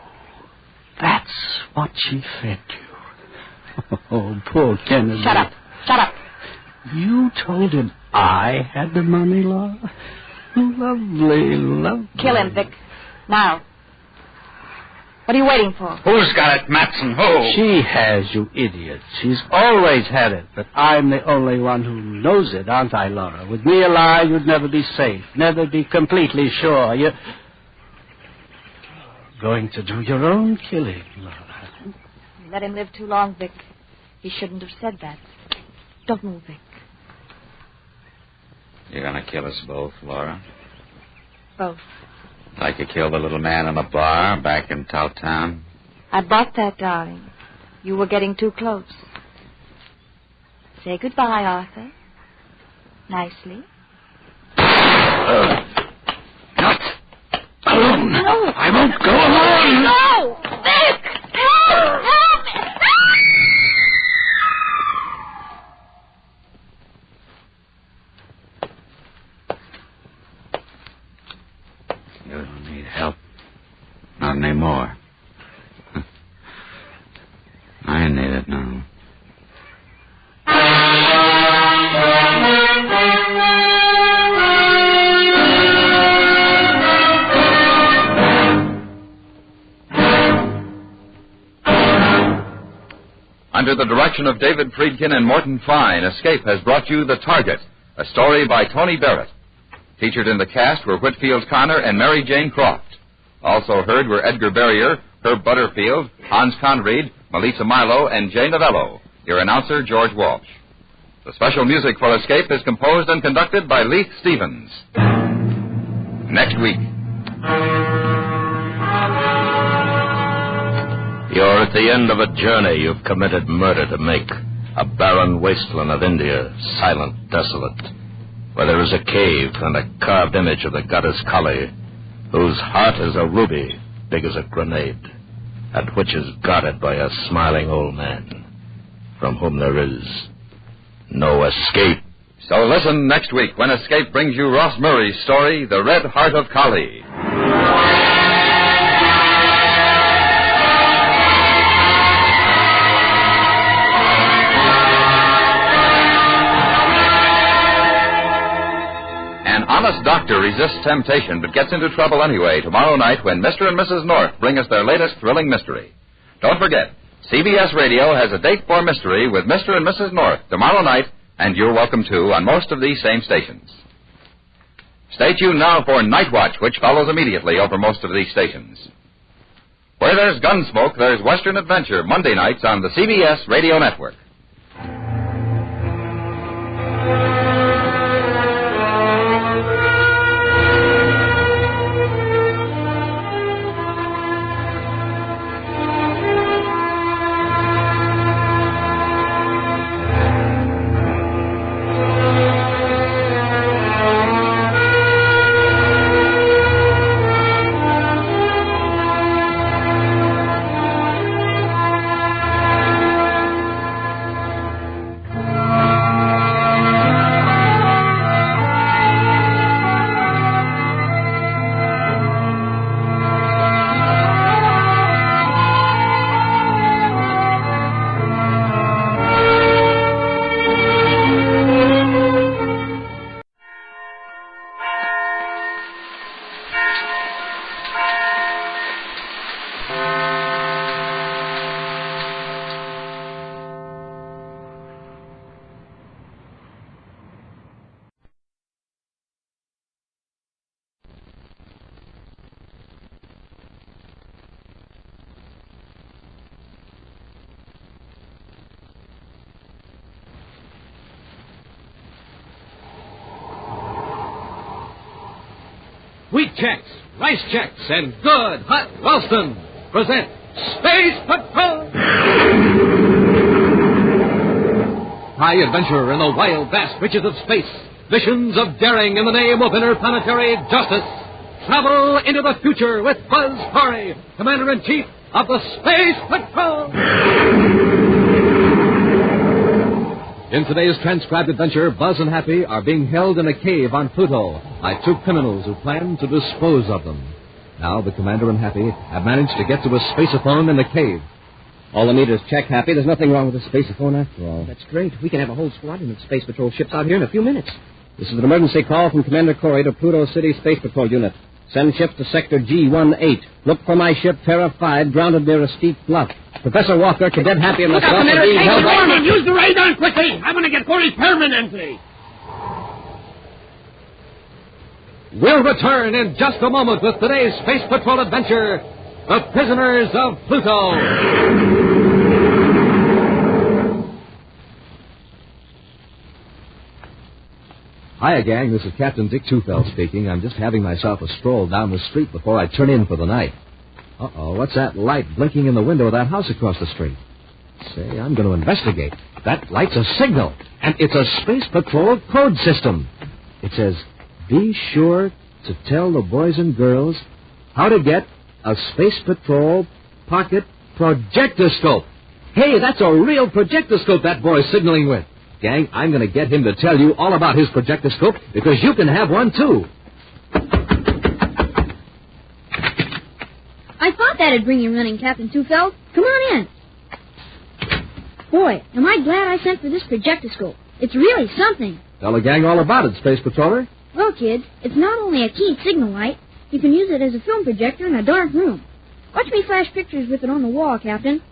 that's what she fed you. Oh, poor Kennedy. Shut up. Shut up. You told him I had the money, Laura? Lovely, lovely. Kill him, Vic. Now. What are you waiting for? Who's got it, Matson? Who? She has, you idiot. She's always had it, but I'm the only one who knows it, aren't I, Laura? With me alive, you'd never be safe, never be completely sure. You're going to do your own killing, Laura. You let him live too long, Vic. He shouldn't have said that. Don't move, Vic. You're going to kill us both, Laura? Both. Like you killed the little man in the bar back in Towtown? I bought that, darling. You were getting too close. Say goodbye, Arthur. Nicely. Not alone. No. I won't go alone. No! Vic! Help! Help me! You don't need help. Not anymore. I need it now. Under the direction of David Friedkin and Morton Fine, Escape has brought you The Target, a story by Tony Barrett. Featured in the cast were Whitfield Connor and Mary Jane Croft. Also heard were Edgar Barrier, Herb Butterfield, Hans Conried, Melissa Milo, and Jay Novello. Your announcer, George Walsh. The special music for Escape is composed and conducted by Leith Stevens. Next week. You're at the end of a journey you've committed murder to make. A barren wasteland of India, silent, desolate, where there is a cave and a carved image of the goddess Kali, whose heart is a ruby, big as a grenade, and which is guarded by a smiling old man, from whom there is no escape. So listen next week when Escape brings you Ross Murray's story, The Red Heart of Kali. An honest doctor resists temptation but gets into trouble anyway tomorrow night when Mr. and Mrs. North bring us their latest thrilling mystery. Don't forget, CBS Radio has a date for mystery with Mr. and Mrs. North tomorrow night, and you're welcome to on most of these same stations. Stay tuned now for Night Watch, which follows immediately over most of these stations. Where there's Gunsmoke, there's Western Adventure, Monday nights on the CBS Radio Network. Wheat checks, rice checks, and good hot Ralston present Space Patrol! High adventure in the wild, vast reaches of space. Missions of daring in the name of interplanetary justice. Travel into the future with Buzz Corey, Commander-in-Chief of the Space Patrol! In today's transcribed adventure, Buzz and Happy are being held in a cave on Pluto by two criminals who plan to dispose of them. Now the Commander and Happy have managed to get to a spaceophone in the cave. All the meters check, Happy. There's nothing wrong with the spaceophone after all. That's great. We can have a whole squadron of Space Patrol ships out here in a few minutes. This is an emergency call from Commander Corey to Pluto City Space Patrol Unit. Send ships to Sector G-18. Look for my ship, Terra 5, grounded near a steep bluff. Professor Walker, Cadet Happy, and myself are being held by... Use the radar quickly! I want to get Corey permanently! We'll return in just a moment with today's Space Patrol adventure, The Prisoners of Pluto. Hiya, gang. This is Captain Dick Tufeld speaking. I'm just having myself a stroll down the street before I turn in for the night. Uh-oh, what's that light blinking in the window of that house across the street? Say, I'm going to investigate. That light's a signal, and it's a Space Patrol code system. It says, be sure to tell the boys and girls how to get a Space Patrol pocket projectoscope. Hey, that's a real projectoscope that boy's signaling with. Gang, I'm going to get him to tell you all about his projectoscope because you can have one, too. I thought that'd bring you running, Captain Tufeld. Come on in. Boy, am I glad I sent for this projectoscope. It's really something. Tell the gang all about it, Space Patroller. Well, kids, it's not only a key signal light. You can use it as a film projector in a dark room. Watch me flash pictures with it on the wall, Captain.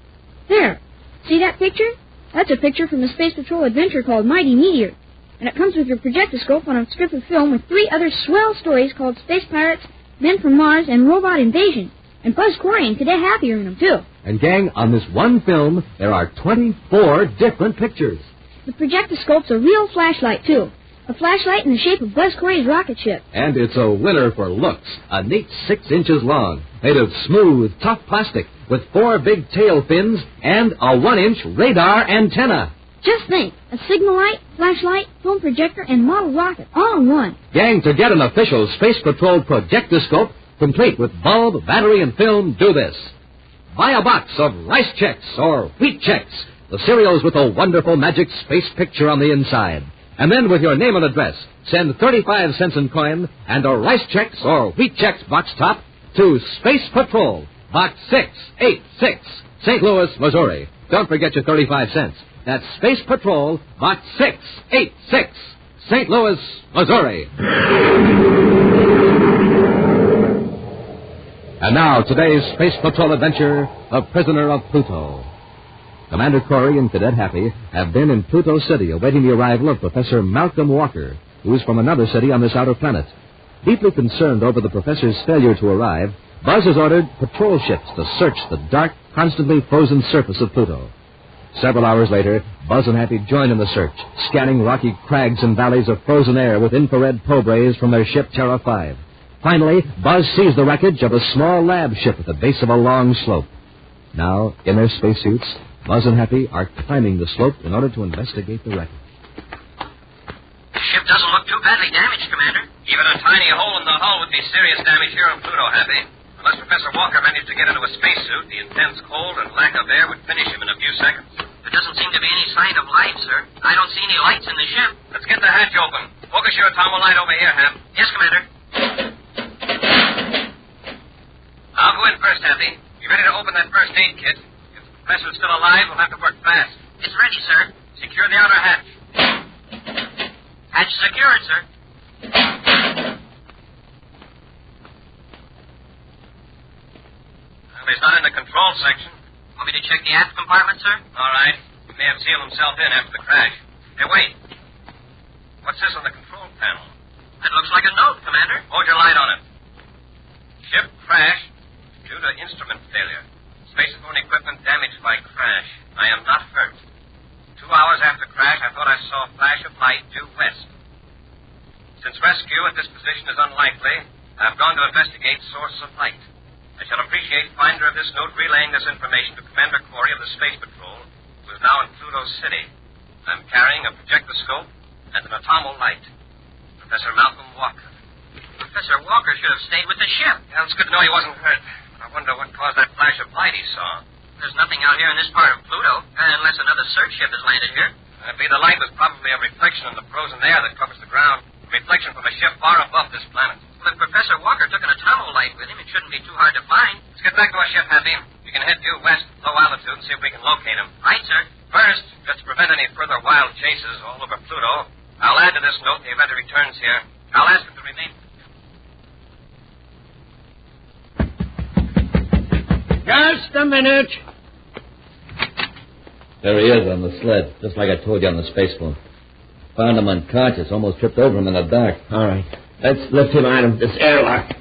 There. See that picture? That's a picture from a Space Patrol adventure called Mighty Meteor. And it comes with your projectoscope on a strip of film with 3 other swell stories called Space Pirates, Men from Mars, and Robot Invasion. And Buzz Corey and Cadet Happy are in them, too. And, gang, on this one film, there are 24 different pictures. The projectoscope's a real flashlight, too. A flashlight in the shape of Buzz Corey's rocket ship. And it's a winner for looks. A neat 6 inches long, made of smooth, tough plastic, with 4 big tail fins and a 1-inch radar antenna. Just think, a signal light, flashlight, film projector, and model rocket, all in one. Gang, to get an official Space Patrol projectoscope, complete with bulb, battery, and film, do this. Buy a box of Rice Chex or Wheat Chex, the cereals with a wonderful magic space picture on the inside. And then with your name and address, send 35 cents in coin and a Rice Chex or Wheat Chex box top to Space Patrol, Box 686, St. Louis, Missouri. Don't forget your 35 cents. That's Space Patrol, Box 686, St. Louis, Missouri. And now, today's Space Patrol adventure, The Prisoner of Pluto. Commander Corey and Cadet Happy have been in Pluto City awaiting the arrival of Professor Malcolm Walker, who is from another city on this outer planet. Deeply concerned over the professor's failure to arrive, Buzz has ordered patrol ships to search the dark, constantly frozen surface of Pluto. Several hours later, Buzz and Happy join in the search, scanning rocky crags and valleys of frozen air with infrared probe rays from their ship Terra 5. Finally, Buzz sees the wreckage of a small lab ship at the base of a long slope. Now, in their spacesuits, Buzz and Happy are climbing the slope in order to investigate the wreckage. The ship doesn't look too badly damaged, Commander. Even a tiny hole in the hull would be serious damage here on Pluto, Happy. Unless Professor Walker managed to get into a spacesuit, the intense cold and lack of air would finish him in a few seconds. There doesn't seem to be any sign of life, sir. I don't see any lights in the ship. Let's get the hatch open. Focus your atomo light over here, Hap. Yes, Commander. I'll go in first, Happy. You ready to open that first aid kit? If the professor's still alive, we'll have to work fast. It's ready, sir. Secure the outer hatch. Hatch secured, sir. Well, he's not in the control section. Want me to check the aft compartment, sir? All right. He may have sealed himself in after the crash. Hey, wait. What's this on the control panel? It looks like a note, Commander. Hold your light on it. Ship crashed due to instrument failure. Spacephone equipment damaged by crash. I am not hurt. 2 hours after crash, I thought I saw a flash of light due west. Since rescue at this position is unlikely, I've gone to investigate sources of light. I shall appreciate finder of this note relaying this information to Commander Corey of the Space Patrol, who is now in Pluto City. I'm carrying a projectoscope and an atomo light. Professor Malcolm Walker. Professor Walker should have stayed with the ship. Yeah, it's good to know he wasn't hurt. I wonder what caused that flash of light he saw. There's nothing out here in this part of Pluto, unless another search ship has landed here. The light was probably a reflection of the frozen air that covers the ground. A reflection from a ship far above this planet. Well, if Professor Walker took an atomo light with him, it shouldn't be too hard to find. Let's get back to our ship, Happy. We can head due west, low altitude, and see if we can locate him. Right, sir. First, just to prevent any further wild chases all over Pluto, I'll add to this note in the event he returns here. I'll ask him to remain. Just a minute. There he is on the sled, just like I told you on the space phone. Found him unconscious, almost tripped over him in the dark. All right. Let's lift him out of this airlock.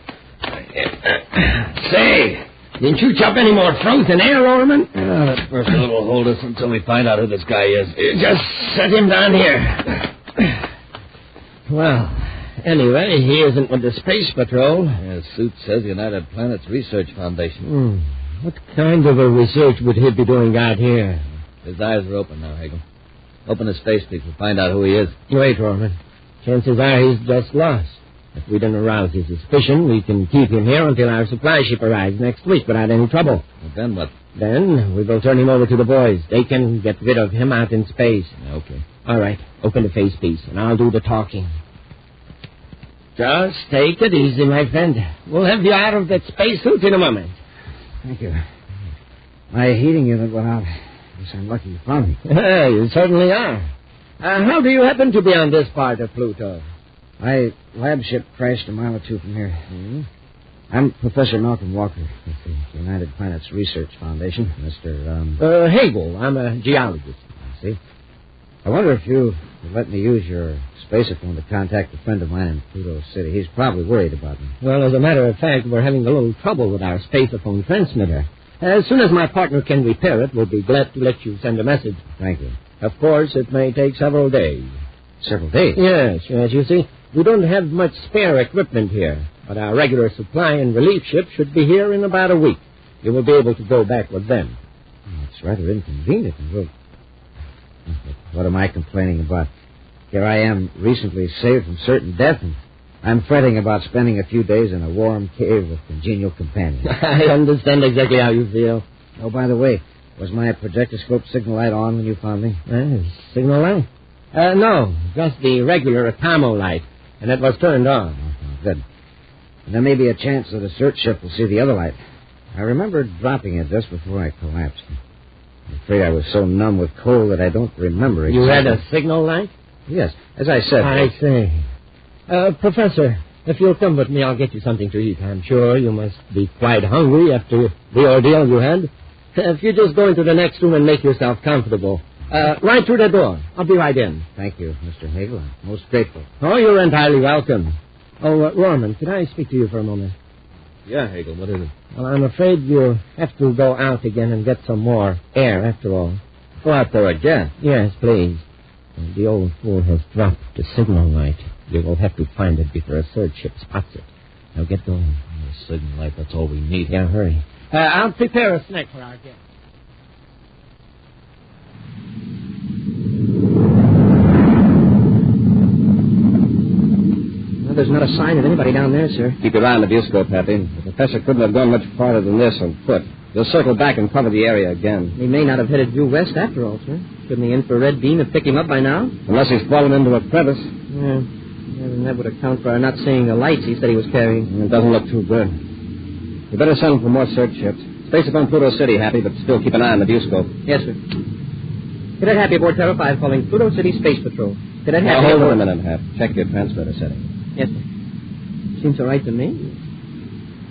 Say, didn't you chop any more frozen air, Orman? That first little hold us until we find out who this guy is. Just set him down here. Well, Anyway, he isn't with the Space Patrol. Yeah, suit says United Planets Research Foundation. What kind of a research would he be doing out here? His eyes are open now, Hagel. Open his face, please, to find out who he is. Wait, Roman. Chances are he's just lost. If we don't arouse his suspicion, we can keep him here until our supply ship arrives next week without any trouble. Well, then what? Then we will turn him over to the boys. They can get rid of him out in space. Okay. All right. Open the face piece, and I'll do the talking. Just take it easy, my friend. We'll have you out of that spacesuit in a moment. Thank you. My heating unit went out. Guess I'm lucky you found me. You certainly are. How do you happen to be on this part of Pluto? My lab ship crashed a mile or two from here. Mm-hmm. I'm Professor Malcolm Walker with the United Planets Research Foundation. Mr. Hagel. I'm a geologist. I see. I wonder if you would let me use your spacephone to contact a friend of mine in Pluto City. He's probably worried about me. Well, as a matter of fact, we're having a little trouble with our spacephone transmitter. As soon as my partner can repair it, we'll be glad to let you send a message. Thank you. Of course, it may take several days. Several days? Yes. You see, we don't have much spare equipment here, but our regular supply and relief ship should be here in about a week. You will be able to go back with them. It's rather inconvenient. What am I complaining about? Here I am, recently saved from certain death, and I'm fretting about spending a few days in a warm cave with congenial companions. I understand exactly how you feel. Oh, by the way, was my projectoscope signal light on when you found me? Signal light? No, just the regular atomo light, and it was turned on. Oh, good. And there may be a chance that a search ship will see the other light. I remember dropping it just before I collapsed. I'm afraid I was so numb with cold that I don't remember exactly. You had a signal light? Yes, as I said. I see. Professor, if you'll come with me, I'll get you something to eat. I'm sure you must be quite hungry after the ordeal you had. If you just go into the next room and make yourself comfortable. Right through the door. I'll be right in. Thank you, Mr. Hagel. I'm most grateful. Oh, you're entirely welcome. Oh, Norman, could I speak to you for a moment? Yeah, Hagel, what is it? Well, I'm afraid you'll have to go out again and get some more air, after all. Go out there again? Yes, please. The old fool has dropped the signal light. You will have to find it before a search ship spots it. Now get going. The signal light, that's all we need. Yeah, hurry. I'll prepare a snack for our guest. There's not a sign of anybody down there, sir. Keep your eye on the viewscope, Happy. The professor couldn't have gone much farther than this on foot. He'll circle back and cover the area again. He may not have headed due west after all, sir. Couldn't the infrared beam have picked him up by now? Unless he's fallen into a crevice. Yeah, and that would account for our not seeing the lights he said he was carrying. It doesn't look too good. You better send for more search ships. Space upon Pluto City, Happy, but still keep an eye on the viewscope. Yes, sir. Cadet Happy aboard Terra 5 calling Pluto City Space Patrol. Cadet Happy Now, hold aboard... on a minute, Hap. Check your transmitter setting. Yes, sir. Seems all right to me.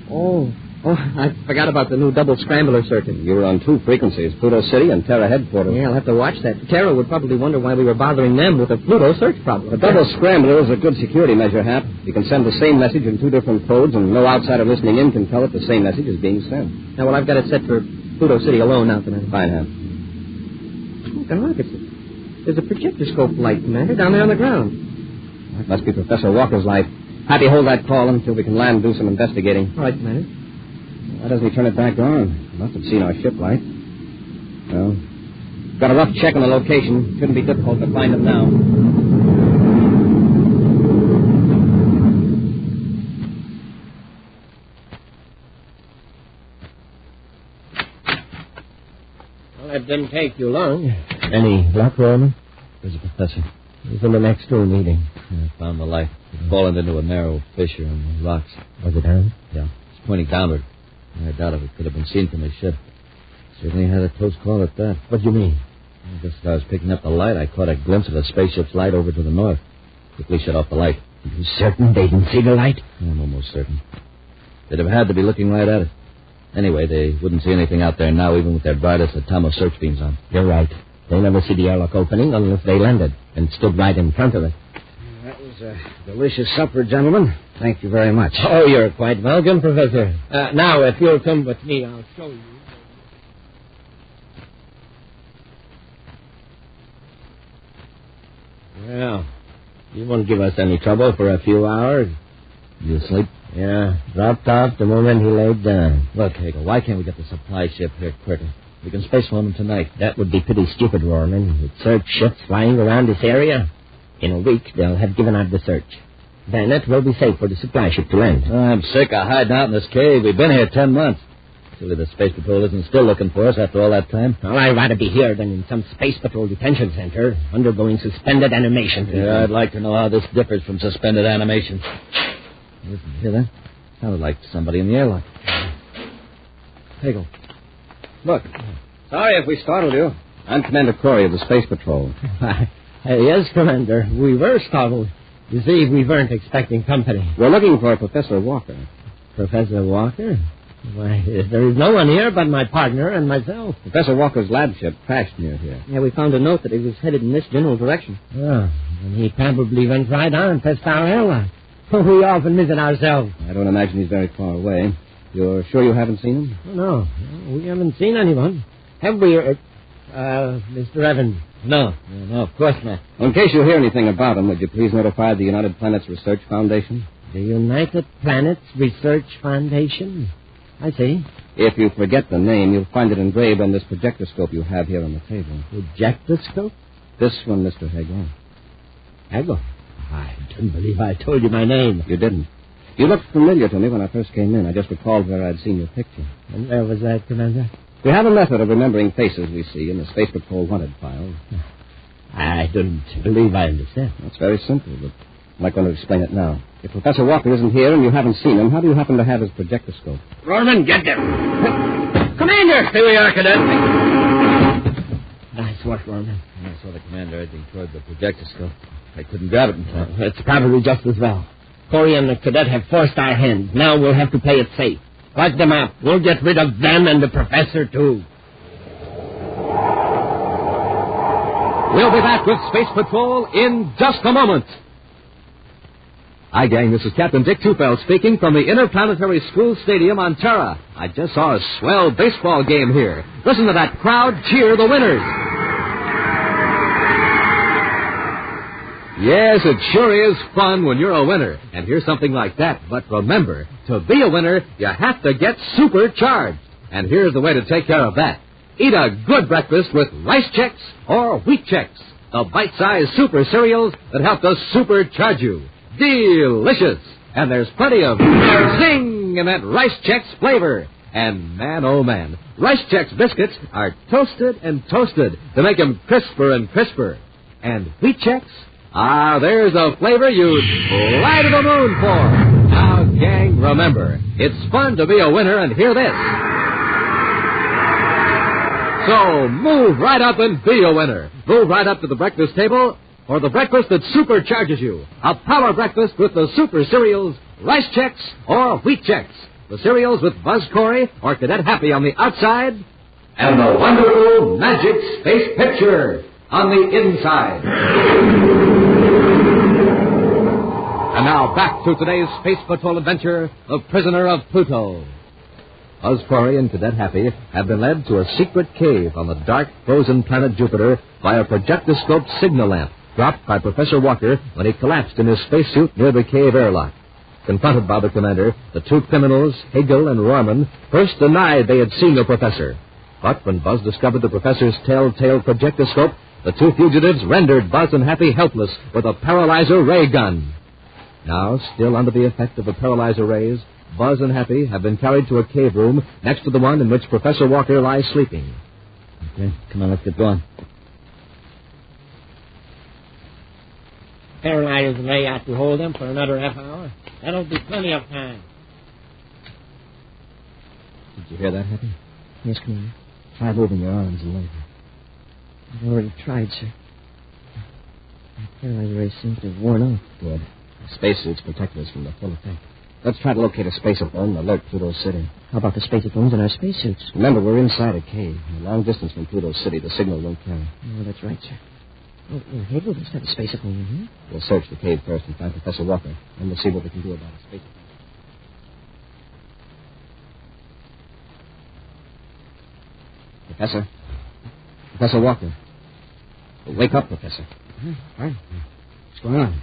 Oh, I forgot about the new double scrambler circuit. You were on two frequencies, Pluto City and Terra headquarters. Yeah, I'll have to watch that. Terra would probably wonder why we were bothering them with a Pluto search problem. A double scrambler is a good security measure, Hap. You can send the same message in two different codes, and no outsider listening in can tell if the same message is being sent. Now, well, I've got it set for Pluto City alone now tonight. Fine, Hap. Look, there's a projectoscope light, Commander, down there on the ground. That must be Professor Walker's light. Happy, hold that call until we can land and do some investigating. All right, Commander. Why doesn't he turn it back on? He must have seen our ship light. Well, got a rough check on the location. Shouldn't be difficult to find him now. Well, that didn't take you long. Any luck, Roman? Where's the professor? He's in the next room eating. I found the light. It's fallen into a narrow fissure in the rocks. Was it down? Yeah. It's pointing downward. I doubt if it could have been seen from his ship. Certainly had a close call at that. What do you mean? Just as I was picking up the light, I caught a glimpse of the spaceship's light over to the north. Quickly shut off the light. Are you certain they didn't see the light? I'm almost certain. They'd have had to be looking right at it. Anyway, they wouldn't see anything out there now, even with their brightest atomo search beams on. You're right. They never see the airlock opening unless they landed and stood right in front of it. That was a delicious supper, gentlemen. Thank you very much. Oh, you're quite welcome, Professor. Now, if you'll come with me, I'll show you. Well, You won't give us any trouble for a few hours. You asleep? Yeah, dropped off the moment he laid down. Look, Hagel, why can't we get the supply ship here quicker? We can space phone them tonight. That would be pretty stupid, Rorman. With search ships flying around this area. In a week, they'll have given out the search. Then it will be safe for the supply ship to land. I'm sick of hiding out in this cave. We've been here 10 months. Silly the Space Patrol isn't still looking for us after all that time. Well, I'd rather be here than in some Space Patrol detention center, undergoing suspended animation. Yeah, I'd like to know how this differs from suspended animation. Listen, hear that? Sounded like somebody in the airlock. Hagel. Look. Sorry if we startled you. I'm Commander Corey of the Space Patrol. Yes, Commander. We were startled. You see, we weren't expecting company. We're looking for Professor Walker. Professor Walker? Why, there is no one here but my partner and myself. Professor Walker's lab ship crashed near here. Yeah, we found a note that he was headed in this general direction. Oh, and he probably went right on past our airlock. We often miss it ourselves. I don't imagine he's very far away. You're sure you haven't seen him? Oh, no, we haven't seen anyone. Have we, Mr. Evans? No, of course not. In case you hear anything about him, would you please notify the United Planets Research Foundation? The United Planets Research Foundation? I see. If you forget the name, you'll find it engraved on this projectoscope you have here on the table. Projectoscope? This one, Mr. Hagel. Hagel? I don't believe I told you my name. You didn't. You looked familiar to me when I first came in. I just recalled where I'd seen your picture. And where was that, Commander? We have a method of remembering faces we see in the Space Patrol wanted file. I don't believe I understand. It's very simple, but I'm not going to explain it now. If Professor Walker isn't here and you haven't seen him, how do you happen to have his projectoscope? Rorman, get them. Commander! Here we are, Cadet. Nice work, Rorman. I saw the commander edging toward the projectoscope. I couldn't grab it in time. It's probably just as well. Corey and the cadet have forced our hand. Now we'll have to play it safe. Lock them up. We'll get rid of them and the professor, too. We'll be back with Space Patrol in just a moment. Hi, gang. This is Captain Dick Tufeld speaking from the Interplanetary School Stadium on Terra. I just saw a swell baseball game here. Listen to that crowd cheer the winners. Yes, it sure is fun when you're a winner. And here's something like that. But remember, to be a winner, you have to get supercharged. And here's the way to take care of that. Eat a good breakfast with Rice Chex or Wheat Chex, the bite-sized super cereals that help to supercharge you. Delicious! And there's plenty of zing in that Rice Chex flavor. And man, oh man, Rice Chex biscuits are toasted and toasted to make them crisper and crisper. And Wheat Chex? Ah, there's a flavor you'd fly to the moon for. Now, gang, remember, it's fun to be a winner, and hear this. So, move right up and be a winner. Move right up to the breakfast table for the breakfast that supercharges you. A power breakfast with the super cereals, Rice Chex or Wheat Chex. The cereals with Buzz Corey or Cadet Happy on the outside, and the wonderful magic space picture on the inside. And now back to today's Space Patrol adventure, The Prisoner of Pluto. Buzz Corey and Cadet Happy have been led to a secret cave on the dark, frozen planet Jupiter by a projectoscope signal lamp dropped by Professor Walker when he collapsed in his spacesuit near the cave airlock. Confronted by the commander, the two criminals, Hagel and Rorman, first denied they had seen the professor. But when Buzz discovered the professor's telltale projectoscope, the two fugitives rendered Buzz and Happy helpless with a paralyzer ray gun. Now, still under the effect of the paralyzer rays, Buzz and Happy have been carried to a cave room next to the one in which Professor Walker lies sleeping. Okay, come on, let's get going. Paralyzers ray out to hold them for another half hour. That'll be plenty of time. Did you hear that, Happy? Yes, Commander. Try moving your arms and legs. I've already tried, sir. My paralyzer rays seem to have worn off. Good. The spacesuits protect us from the full effect. Let's try to locate a spaceophone and alert Pluto City. How about the spacephones in our spacesuits? Remember, we're inside a cave. A long distance from Pluto City. The signal won't carry. Oh, that's right, sir. Oh, Hagel does have a spacephone in here. We'll search the cave first and find Professor Walker. Then we'll see what we can do about a spacephone. Professor? Professor Walker. Wake up, Professor. All right. What's going on?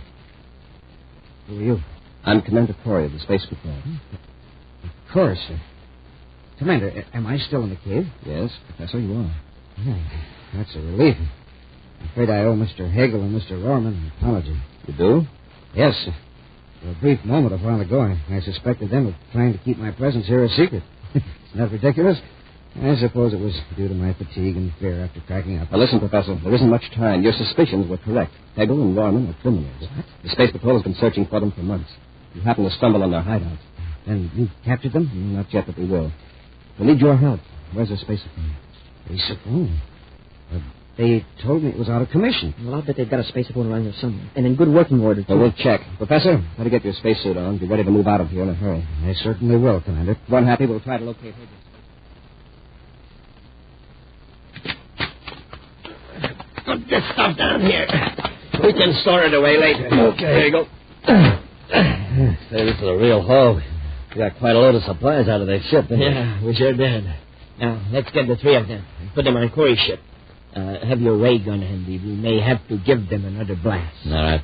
Who are you? I'm Commander Corey of the Space Patrol. Of course. Commander, am I still in the cave? Yes, Professor, you are. Oh, that's a relief. I'm afraid I owe Mr. Hagel and Mr. Rorman an apology. You do? Yes. For a brief moment a while ago, I suspected them of trying to keep my presence here a secret. Isn't that ridiculous? I suppose it was due to my fatigue and fear after cracking up. Now, listen, Professor, there isn't much time. Your suspicions were correct. Hegel and Rorman are criminals. What? The Space Patrol has been searching for them for months. You happened to stumble on their hideout. Then you captured them? Not yet, but we will. We'll need your help. Where's the spaceophone? Spaceophone? They told me it was out of commission. Well, I'll bet they've got a spaceophone around here somewhere. And in good working order, too. Well, we'll check. Professor, try to get your spacesuit on. Be ready to move out of here in a hurry. I certainly will, Commander. One happy, we'll try to locate Hegel. Put this stuff down here. We can store it away later. Okay, here you go. Say, this is a real haul. We got quite a load of supplies out of that ship, didn't we? Yeah, we sure did. Now, let's get the three of them and put them on Corey's ship. Have your ray gun handy. We may have to give them another blast. All right.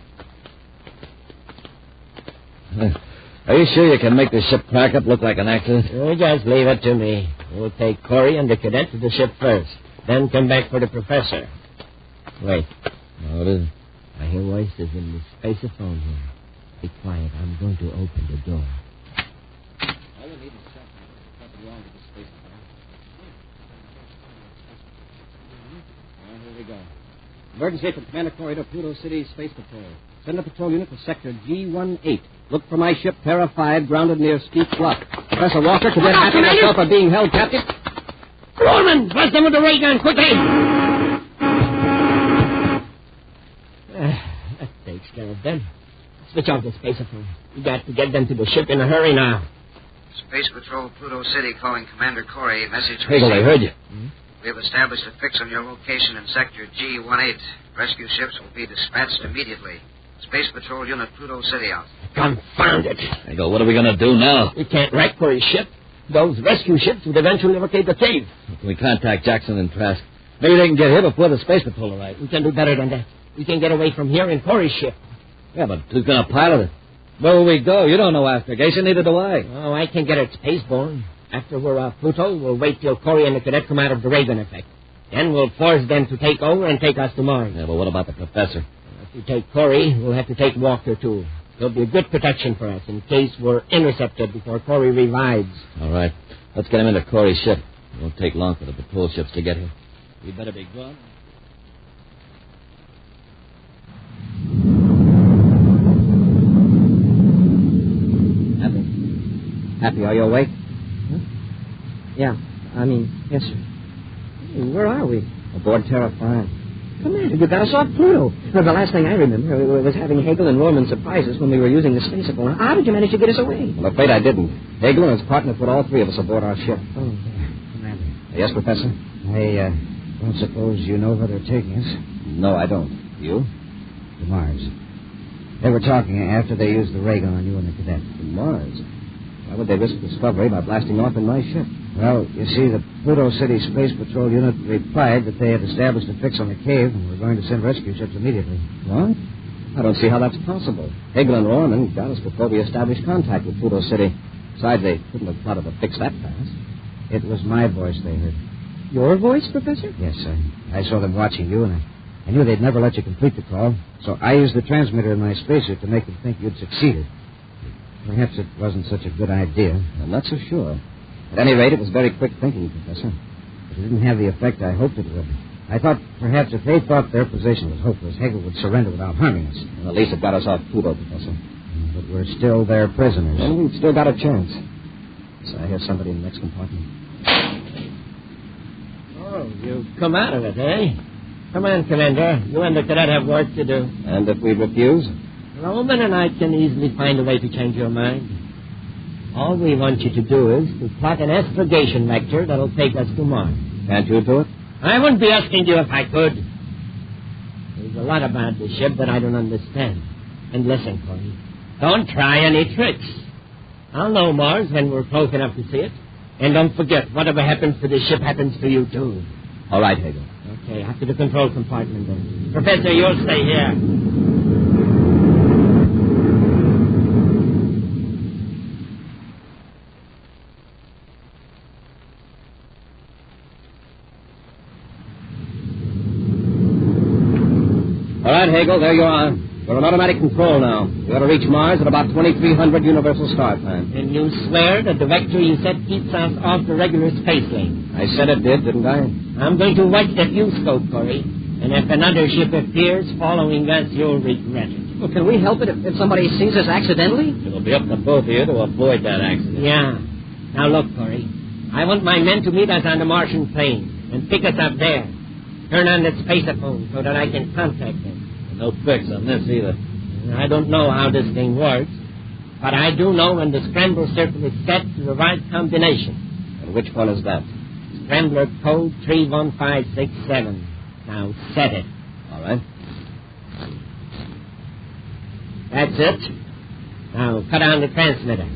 Are you sure you can make the ship crack up look like an accident? Just leave it to me. We'll take Corey and the cadet to the ship first. Then come back for the professor. Wait. What is it? I hear voices in the spaceophone here. Be quiet. I'm going to open the door. All we need is something wrong with the spaceophone. Here we go. Emergency from Commander Corey to Pluto City Space Patrol. Send a patrol unit to Sector G18. Look for my ship, Terra 5, grounded near Skeet Bluff. Professor Walker, Cadet Happy, and myself are being held captive. Norman, blast them with the ray gun, quickly! That takes care of them. Switch off the spaceophone. We got to get them to the ship in a hurry now. Space Patrol, Pluto City, calling Commander Corey. Message received. Hegel, I heard you. We have established a fix on your location in Sector G18. Rescue ships will be dispatched immediately. Space Patrol Unit, Pluto City out. Confound it. Hegel, what are we going to do now? We can't wreck Corey's ship. Those rescue ships would eventually locate the cave. Can we contact Jackson and Trask? Maybe they can get here before the Space Patrol arrives. We can do better than that. We can get away from here in Corey's ship. Yeah, but who's going to pilot it? Where will we go? You don't know astrogation, neither do I. Oh, I can get it spaceborne. After we're off Pluto, we'll wait till Corey and the cadet come out of the ray gun effect. Then we'll force them to take over and take us to Mars. Yeah, but what about the professor? If we take Corey, we'll have to take Walker, too. There'll be a good protection for us in case we're intercepted before Corey revives. All right. Let's get him into Corey's ship. It won't take long for the patrol ships to get here. We better be gone. Happy, are you awake? Huh? Yeah, yes, sir. Where are we? Aboard Terra 5. Commander, you got us off Pluto. Well, the last thing I remember was having Hegel and Rorman surprise us when we were using the spaceophone. How did you manage to get us away? Well, I'm afraid I didn't. Hegel and his partner put all three of us aboard our ship. Oh, Commander. Yes, Professor? I don't suppose you know where they're taking us. No, I don't. You? To Mars. They were talking after they used the ray gun on you and the cadet. To Mars? Why would they risk discovery by blasting off in my ship? Well, you see, the Pluto City Space Patrol unit replied that they had established a fix on the cave and were going to send rescue ships immediately. What? I don't see how that's possible. Hegel and Rorman got us before we established contact with Pluto City. Besides, they couldn't have plotted a fix that fast. It was my voice they heard. Your voice, Professor? Yes, I saw them watching you, and I knew they'd never let you complete the call. So I used the transmitter in my spacesuit to make them think you'd succeeded. Perhaps it wasn't such a good idea. I'm not so sure. At any rate, it was very quick thinking, Professor. But it didn't have the effect I hoped it would. I thought perhaps if they thought their position was hopeless, Hegel would surrender without harming us. Well, at least it got us off Pluto, Professor. But we're still their prisoners. And we've still got a chance. So I hear somebody in the next compartment. Oh, you've come out of it, eh? Come on, Commander. You and the cadet have work to do. And if we refuse? Roman and I can easily find a way to change your mind. All we want you to do is to plot an astrogation lecture that'll take us to Mars. Can't you do it? I wouldn't be asking you if I could. There's a lot about the ship that I don't understand. And listen, Corey, don't try any tricks. I'll know Mars when we're close enough to see it. And don't forget, whatever happens to the ship happens to you, too. All right, Hegel. Okay, after the control compartment, then. Professor, you'll stay here. right, Hagel, there you are. We're on automatic control now. We ought to reach Mars at about 2300 Universal Star Time. And you swear the directory you set keeps us off the regular space lane? I said it did, didn't I? I'm going to watch the viewscope, Corey. And if another ship appears following us, you'll regret it. Well, can we help it if somebody sees us accidentally? It'll be up to both of you to avoid that accident. Yeah. Now, look, Corey. I want my men to meet us on the Martian plane and pick us up there. Turn on the spaceophone so that I can contact them. No fix on this either. I don't know how this thing works, but I do know when the scramble circle is set to the right combination. And which one is that? Scrambler code 31567. Now set it. All right. That's it. Now cut on the transmitter.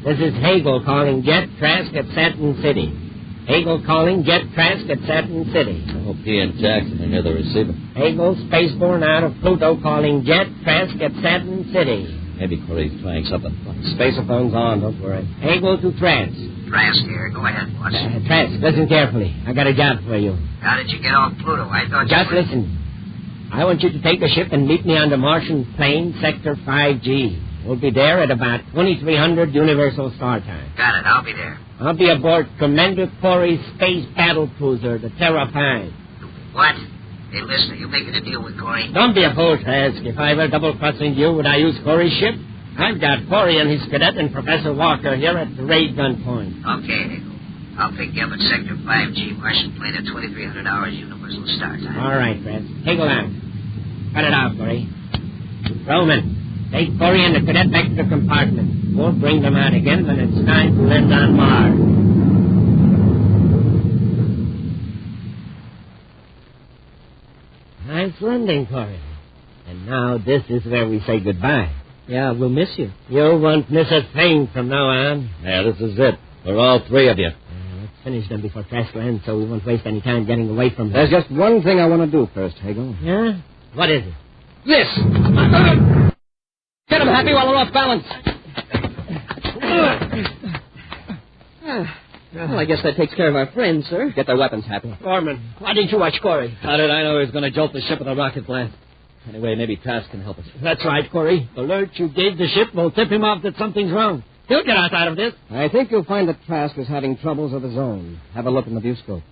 This is Hagel calling Jet Trask at Saturn City. Hagel calling Jet Trask at Saturn City. I hope he and Jackson are near the receiver. Hagel, spaceborne out of Pluto, calling Jet Trask at Saturn City. Maybe Corey's trying something. Spacephone's on, don't worry. Hagel to Trask. Trask here. Go ahead, boss. Trask, listen carefully. I got a job for you. How did you get off Pluto? I thought Just you were... listen. I want you to take a ship and meet me on the Martian plane, Sector 5G. We'll be there at about 2300 Universal Star Time. Got it. I'll be there. I'll be aboard Commander Corey's space battle cruiser, the Terra Pine. What? Hey, listen, are you making a deal with Corey? Don't be a fool, Trask. If I were double-crossing you, would I use Corey's ship? I've got Corey and his cadet and Professor Walker here at the ray gun point. Okay, Hagel. I'll pick you up at Sector 5G, Martian plane at 2300 hours Universal Star Time. All right, Trask. Hagel out. Cut it out, Corey. Roman. Take Corey and the cadet back to the compartment. Won't bring them out again when it's time to land on Mars. Nice landing, Corey. And now this is where we say goodbye. Yeah, we'll miss you. You won't miss a thing from now on. Yeah, this is it. For all three of you. Let's finish them before Trask lands so we won't waste any time getting away from them. There's just one thing I want to do first, Hagel. Yeah? What is it? This! Get him, Happy, while we're off balance. Well, I guess that takes care of our friends, sir. Get their weapons, Happy. Foreman, why didn't you watch Corey? How did I know he was going to jolt the ship with a rocket blast? Anyway, maybe Trask can help us. That's right, Corey. The alert you gave the ship will tip him off that something's wrong. He'll get us out of this. I think you'll find that Trask is having troubles of his own. Have a look in the viewscope.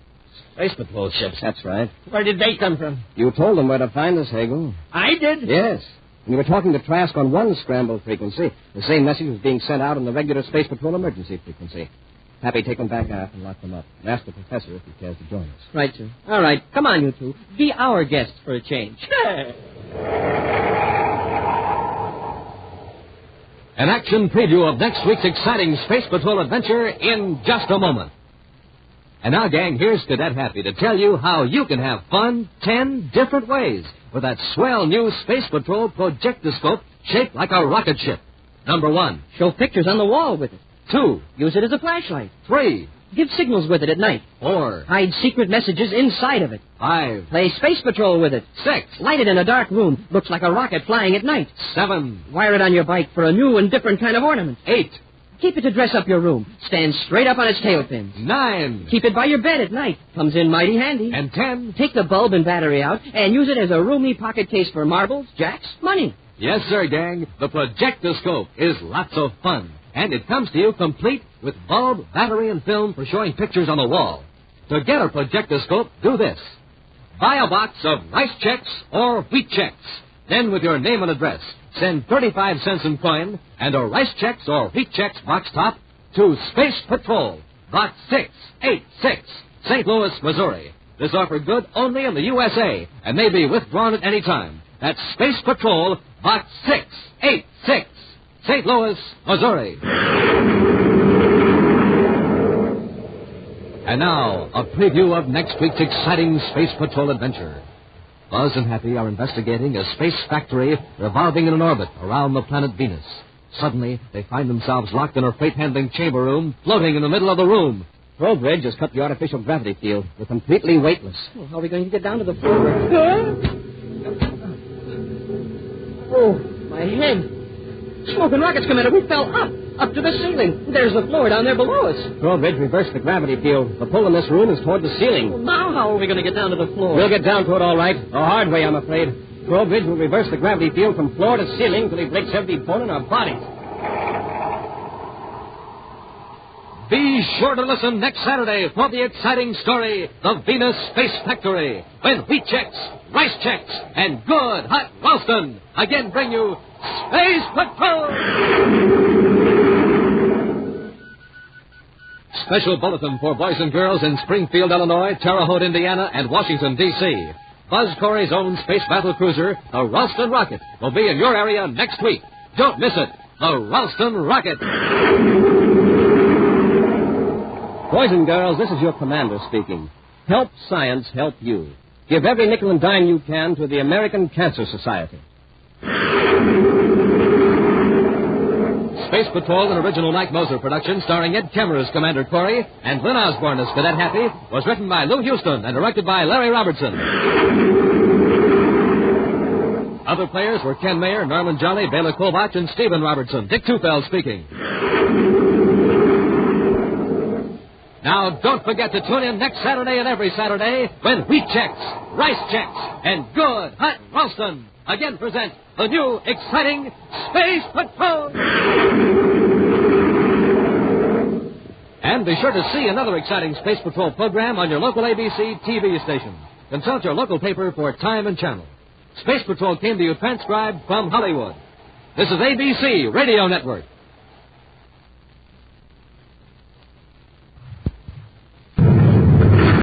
Space Patrol ships. That's right. Where did they come from? You told them where to find us, Hagel. I did? Yes. And you were talking to Trask on one scramble frequency. The same message was being sent out on the regular Space Patrol emergency frequency. Happy, take them back out and lock them up. And ask the professor if he cares to join us. Right, sir. All right. Come on, you two. Be our guests for a change. An action preview of next week's exciting Space Patrol adventure in just a moment. And now, gang, here's Cadet Happy to tell you how you can have fun 10 different ways with that swell new Space Patrol projectoscope shaped like a rocket ship. Number 1. Show pictures on the wall with it. 2. Use it as a flashlight. 3. Give signals with it at night. 4. Hide secret messages inside of it. 5. Play Space Patrol with it. 6. Light it in a dark room. Looks like a rocket flying at night. 7. Wire it on your bike for a new and different kind of ornament. 8. Keep it to dress up your room. Stand straight up on its tail fins. 9. Keep it by your bed at night. Comes in mighty handy. And 10. Take the bulb and battery out and use it as a roomy pocket case for marbles, jacks, money. Yes, sir, gang. The projectoscope is lots of fun. And it comes to you complete with bulb, battery, and film for showing pictures on the wall. To get a projectoscope, do this. Buy a box of rice checks or wheat checks. Then, with your name and address, send 35 cents in coin and a rice checks or wheat checks box top to Space Patrol, Box 686, St. Louis, Missouri. This offer good only in the USA and may be withdrawn at any time. That's Space Patrol, Box 686, St. Louis, Missouri. And now, a preview of next week's exciting Space Patrol adventure. Buzz and Happy are investigating a space factory revolving in an orbit around the planet Venus. Suddenly, they find themselves locked in a freight-handling chamber room, floating in the middle of the room. Trowbridge has cut the artificial gravity field. We're completely weightless. Well, how are we going to get down to the floor? Oh, my head. Smoking rockets, Commander. We fell up. Up to the ceiling. There's the floor down there below us. Corbett, reverse the gravity field. The pull in this room is toward the ceiling. Well, now how are we going to get down to the floor? We'll get down to it all right. The hard way, I'm afraid. Corbett will reverse the gravity field from floor to ceiling till he breaks every bone in our bodies. Be sure to listen next Saturday for the exciting story, The Venus Space Factory, when wheat checks, rice checks, and good hot Ralston again bring you Space Patrol! Special bulletin for boys and girls in Springfield, Illinois, Terre Haute, Indiana, and Washington, D.C. Buzz Corey's own space battle cruiser, the Ralston Rocket, will be in your area next week. Don't miss it. The Ralston Rocket. Boys and girls, this is your commander speaking. Help science help you. Give every nickel and dime you can to the American Cancer Society. Space Patrol, an original Mike Moser production starring Ed Kemmer as Commander Corey and Lynn Osborne as Cadet Happy, was written by Lou Houston and directed by Larry Robertson. Other players were Ken Mayer, Norman Jolly, Bela Kovach, and Stephen Robertson. Dick Tufeld speaking. Now, don't forget to tune in next Saturday and every Saturday when wheat checks, rice checks, and good hot Ralston again present the new, exciting Space Patrol! And be sure to see another exciting Space Patrol program on your local ABC TV station. Consult your local paper for time and channel. Space Patrol came to you transcribed from Hollywood. This is ABC Radio Network.